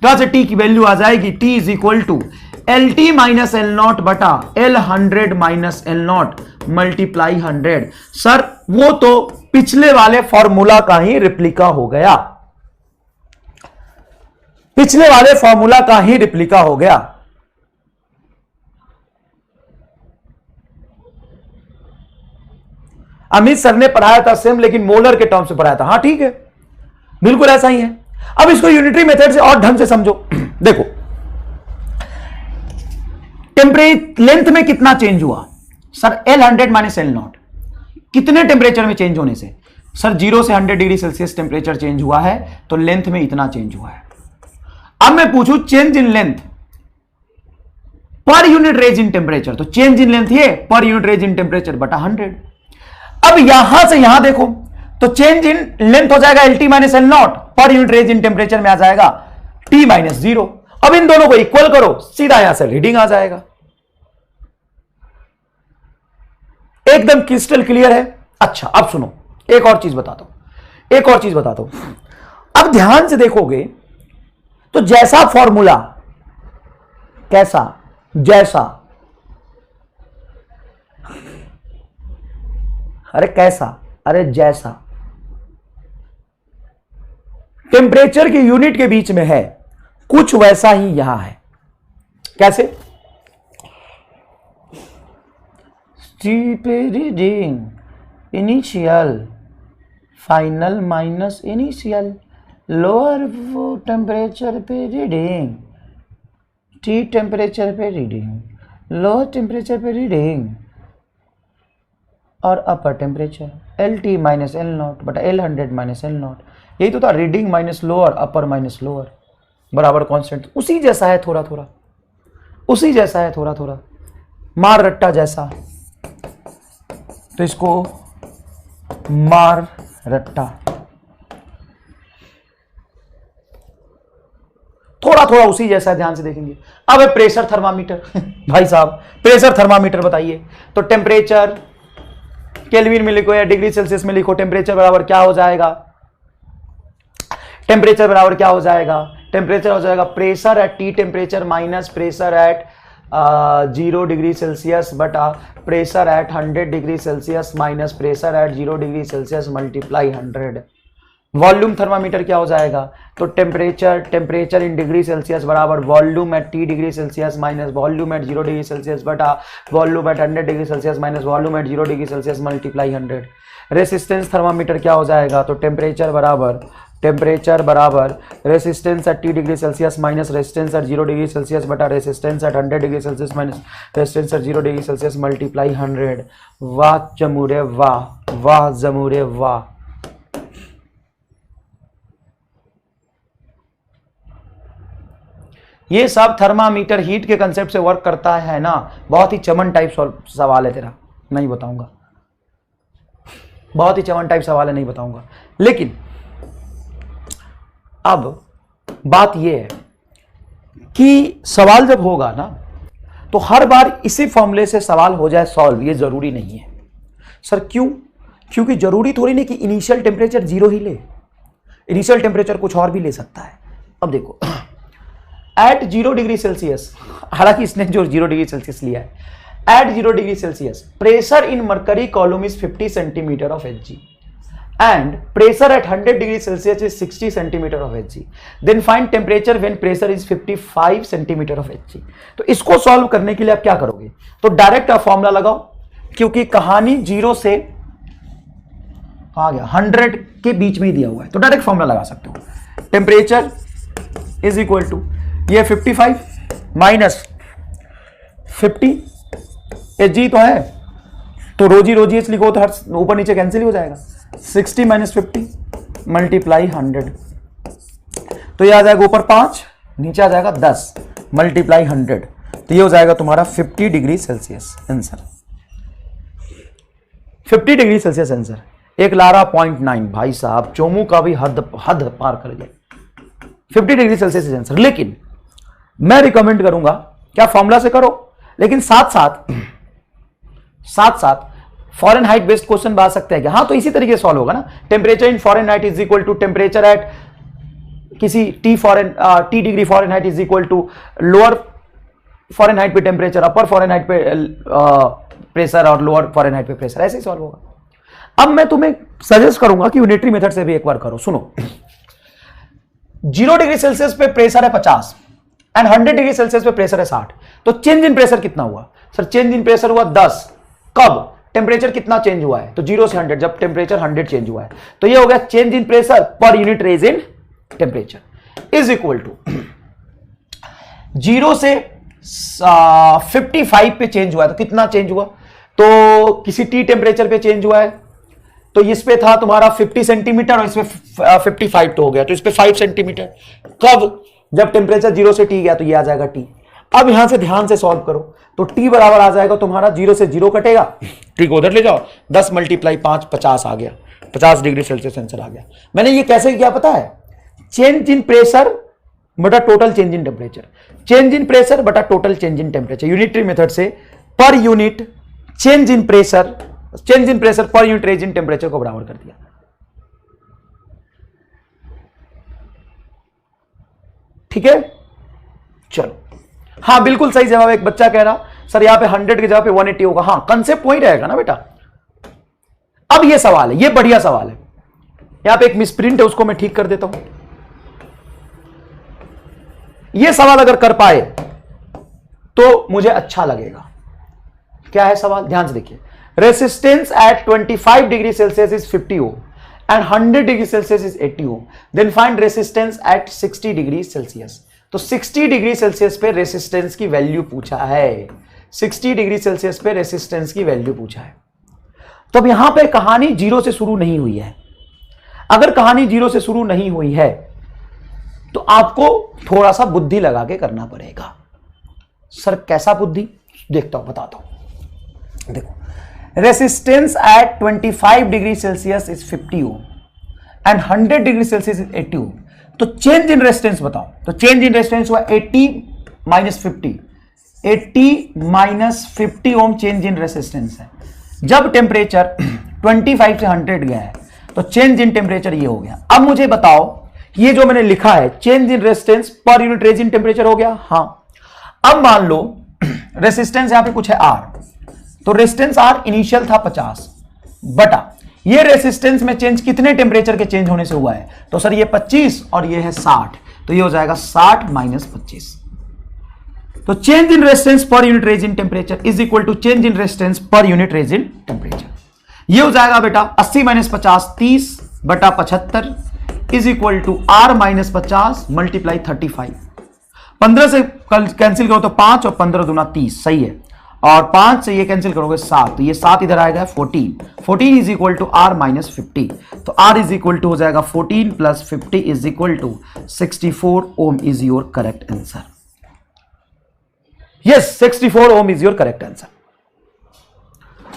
A: तो से T की वैल्यू आ जाएगी T is equal to LT minus L0 बटा L100 minus L0 multiply 100। Sir वो तो पिछले वाले फॉर्मूला का ही रिप्लिका हो गया, पिछले वाले फॉर्मूला का ही रिप्लिका हो गया। अमित सर ने पढ़ाया था सेम, लेकिन मोलर के टर्म से पढ़ाया था। हां ठीक है, बिल्कुल ऐसा ही है। अब इसको यूनिटरी मेथड से और ढंग से समझो। देखो, टेम्परेचर लेंथ में कितना चेंज हुआ? सर L100 माइनस L0 कितने टेम्परेचर में चेंज होने से? सर 0 से 100 डिग्री सेल्सियस टेम्परेचर चेंज हुआ है, तो लेंथ में इतना चेंज हुआ है। अब मैं पूछूं change in length per unit raise in temperature, तो चेंज इन लेंथ ये per unit raise in temperature बटा 100। अब यहां से यहां देखो, तो चेंज इन लेंथ हो जाएगा LT माइनस L0, पर यूनिट रेज इन टेम्परेचर में आ जाएगा T माइनस 0। अब इन दोनों को इक्वल करो, सीधा यहां से रीडिंग आ जाएगा। एकदम क्रिस्टल क्लियर है। अच्छा, अब सुनो, एक और चीज बताता हूं, अब ध्यान से देखोगे तो जैसा फॉर्मूला, कैसा, जैसा, अरे कैसा, अरे जैसा टेम्परेचर की यूनिट के बीच में है, कुछ वैसा ही यहां है। कैसे? Reading initial final minus initial, lower वो टेम्परेचर पे रीडिंग, T टेम्परेचर पे रीडिंग, लोअर टेम्परेचर पे रीडिंग, और अपर टेम्परेचर LT माइनस L0 बटा L100 माइनस L0। यही तो था, रीडिंग माइनस लोअर, अपर माइनस लोअर बराबर कांस्टेंट। उसी जैसा है थोड़ा थोड़ा, उसी जैसा है थोड़ा थोड़ा, मार रट्टा जैसा। तो इसको मार रट्टा, थोड़ा थोड़ा उसी जैसा है, ध्यान से देखेंगे। अब है प्रेशर थर्मामीटर। भाई साहब, प्रेशर थर्मामीटर बताइए। तो टेम्परेचर केल्विन में लिखो या डिग्री सेल्सियस में लिखो। टेम्परेचर बराबर क्या हो जाएगा, टेम्परेचर बराबर क्या हो जाएगा, टेम्परेचर हो जाएगा pressure at T temperature minus pressure at 0 degree Celsius बटा pressure at 100 degree Celsius minus pressure at 0 degree Celsius multiply 100। Volume thermometer क्या हो जाएगा, तो टेम्परेचर इन डिग्री सेल्सियस बराबर volume at T degree Celsius minus volume at 0 degree Celsius बटा volume at 100 degree Celsius minus volume at 0 degree Celsius multiply 100। Resistance thermometer क्या हो जाएगा, तो टेम्परेचर बराबर resistance at T degree Celsius minus resistance at 0 degree Celsius बटा resistance at 100 degree Celsius minus resistance at 0 degree Celsius multiply 100। वाह जमूरे वाह, वाह जमूरे वाह। ये सब थर्मामीटर हीट के कंसेप्ट से वर्क करता है ना। बहुत ही चमन टाइप सवाल है तेरा, नहीं बताऊंगा, बहुत ही चमन टाइप सवाल है, नहीं बताऊंगा। लेकिन अब बात यह है कि सवाल जब होगा ना तो हर बार इसी फॉर्मूले से सवाल हो जाए सॉल्व, ये जरूरी नहीं है। सर क्यों, क्योंकि जरूरी थोड़ी नहीं कि इनिशियल टेम्परेचर 0 ही ले, इनिशियल टेम्परेचर कुछ और भी ले सकता है। अब देखो एट 0 डिग्री सेल्सियस, हालांकि इसने जो 0 डिग्री सेल्सियस लिया है, at 0 degree Celsius pressure in mercury column is 50 centimetre of Hg and pressure at 100 degree Celsius is 60 centimeter of Hg. Then find temperature when pressure is 55 centimeter of Hg. तो इसको solve करने के लिए आप क्या करोगे, तो डायरेक्ट आप फॉर्मूला लगाओ, क्योंकि कहानी 0 से आ गया 100 के बीच में ही दिया हुआ है, तो डायरेक्ट फॉर्मूला लगा सकते हो। टेम्परेचर इज इक्वल टू ये 55 माइनस 50 Hg तो है, तो रोजी रोजी इसलिए लिखो तो हर ऊपर नीचे कैंसिल हो जाएगा। 60 माइनस 50 मल्टीप्लाई 100, तो ये आ जाएगा ऊपर 5 नीचे आ जाएगा 10 मल्टीप्लाई 100, तो ये हो जाएगा तुम्हारा 50 degree Celsius answer. 50 degree Celsius answer. एक लारा 0.9, भाई साहब चोमू का भी हद पार कर गए। 50 डिग्री सेल्सियस आंसर। लेकिन मैं रिकमेंड करूंगा क्या फॉर्मूला से करो, लेकिन साथ साथ फॉरेनहाइट बेस्ड क्वेश्चन बना सकते हैं क्या, हाँ तो इसी तरीके से सॉल्व होगा ना। Temperature in Fahrenheit is equal to temperature at किसी T degree Fahrenheit is equal to lower Fahrenheit पे टेम्परेचर, अपर फॉरेनहाइट पे प्रेशर और लोअर फॉरेनहाइट पे प्रेशर, ऐसे ही सॉल्व होगा। अब मैं तुम्हें सजेस्ट करूंगा कि यूनिटरी मेथड से भी एक बार करो। सुनो, 0 डिग्री सेल्सियस पे प्रेशर है 50 एंड 100 डिग्री सेल्सियस पे प्रेशर है 60, तो चेंज इन प्रेशर कितना हुआ, सर चेंज इन प्रेशर हुआ 10। कब, टेम्परेचर कितना चेंज हुआ है, तो 0 से 100, जब टेम्परेचर 100 चेंज हुआ है, तो ये हो गया change in pressure per unit raise in temperature is equal to 0 से 55 पे चेंज हुआ है, तो कितना चेंज हुआ, तो किसी टी टेम्परेचर पे चेंज हुआ है, तो इस पे था तुम्हारा 50 सेंटीमीटर और इसमें 55 तो हो गया, तो इस पे 5 सेंटीमीटर। कब, जब टेम्परेचर 0 से टी गया, तो ये आ जाएगा टी। अब यहां से ध्यान से सॉल्व करो, तो टी बराबर आ जाएगा तुम्हारा 0 से 0 कटेगा, टी को उधर ले जाओ, 10 मल्टीप्लाई 5 50 आ गया, 50 डिग्री सेल्सियस आंसर आ गया। मैंने ये कैसे किया पता है, चेंज इन प्रेशर बटा total change in temperature, change in pressure बटा total change in temperature, unitary method से per unit change in pressure per unit range in temperature को बराबर कर दिया। ठीक है, चलो, हाँ बिल्कुल सही जवाब। एक बच्चा कह रहा सर यहां पे 100 की जगह पे 180 होगा, हाँ कंसेप्ट वही रहेगा ना बेटा। अब ये सवाल है, ये बढ़िया सवाल है, यहां पे एक मिसप्रिंट है उसको मैं ठीक कर देता हूं। ये सवाल अगर कर पाए तो मुझे अच्छा लगेगा। क्या है सवाल, ध्यान से देखिए। Resistance at 25 degree Celsius is 50 ohm and 100 degree Celsius is 80 ohm, then find resistance at 60 degree Celsius. तो 60 डिग्री सेल्सियस पे रेसिस्टेंस की वैल्यू पूछा है, 60 डिग्री सेल्सियस पे रेसिस्टेंस की वैल्यू पूछा है। तो अब यहां पे कहानी 0 से शुरू नहीं हुई है। अगर कहानी 0 से शुरू नहीं हुई है तो आपको थोड़ा सा बुद्धि लगा के करना पड़ेगा। सर कैसा बुद्धि, देखता हूं, बताता हूं। देखो, resistance at 25 degree Celsius is 50 ohm and 100 degree Celsius is 80 ohm, तो चेंज इन रेजिस्टेंस बताओ। तो चेंज इन रेजिस्टेंस हुआ 80 minus 50, 80 minus 50 ohm change in resistance है। जब टेम्परेचर 25 से 100 गया है तो चेंज इन टेम्परेचर ये हो गया। अब मुझे बताओ ये जो मैंने लिखा है change in resistance per unit range in temperature हो गया। हाँ, अब मान लो रेजिस्टेंस यहां पे कुछ है R, तो रेजिस्टेंस R इनिशियल था 50 बटा ये रेजिस्टेंस में चेंज कितने टेम्परेचर के चेंज होने से हुआ है, तो सर ये 25 और ये है 60, तो ये हो जाएगा 60 माइनस 25। तो change in resistance per unit range in temperature is equal to change in resistance per unit range in temperature. ये हो जाएगा बेटा 80 माइनस 50 30 बटा 75 is equal to R minus 50 multiply 35। 15 से कैंसिल करो तो 5 और 15 दूना 30, सही है। और 5 से ये कैंसिल करोगे 7, तो ये 7 इधर आएगा 14 is equal to R minus 50, तो R इज इक्वल टू हो जाएगा 14 plus 50 is equal to 64 ohm is your correct answer. Yes, 64 ohm is your correct answer.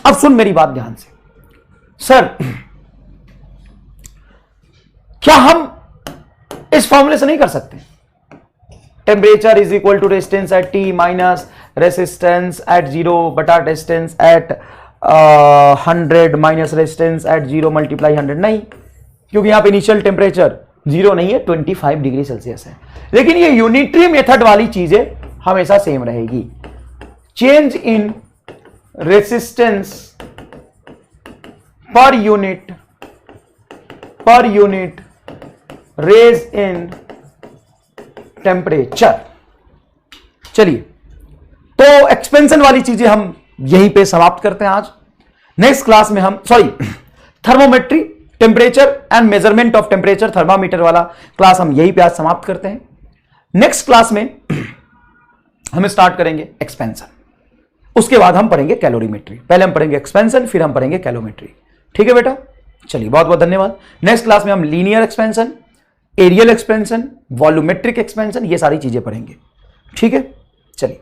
A: अब सुन मेरी बात ध्यान से, सर क्या हम इस फॉर्मूले से नहीं कर सकते? Temperature is equal to resistance at T minus resistance at 0 बटा resistance at 100 minus resistance at 0 multiply 100। नहीं, क्योंकि यहां पे इनिशियल टेम्परेचर 0 नहीं है, 25 डिग्री सेल्सियस है। लेकिन ये यूनिटरी मेथड वाली चीजें हमेशा सेम रहेगी। Change in resistance per unit raise in temperature. चलिए, तो एक्सपेंशन वाली चीजें हम यहीं पे समाप्त करते हैं आज। नेक्स्ट क्लास में हम thermometry, temperature and measurement of temperature, thermometer वाला क्लास हम यहीं पे आज समाप्त करते हैं। नेक्स्ट क्लास में हम स्टार्ट करेंगे एक्सपेंशन, उसके बाद हम पढ़ेंगे कैलोरीमेट्री। पहले हम पढ़ेंगे एक्सपेंशन, फिर हम पढ़ेंगे कैलोरीमेट्री। ठीक है बेटा, चलिए बहुत बहुत धन्यवाद। नेक्स्ट क्लास में हम linear expansion, areal expansion, volumetric expansion, ये सारी चीजें पढ़ेंगे। ठीक है, चलिए।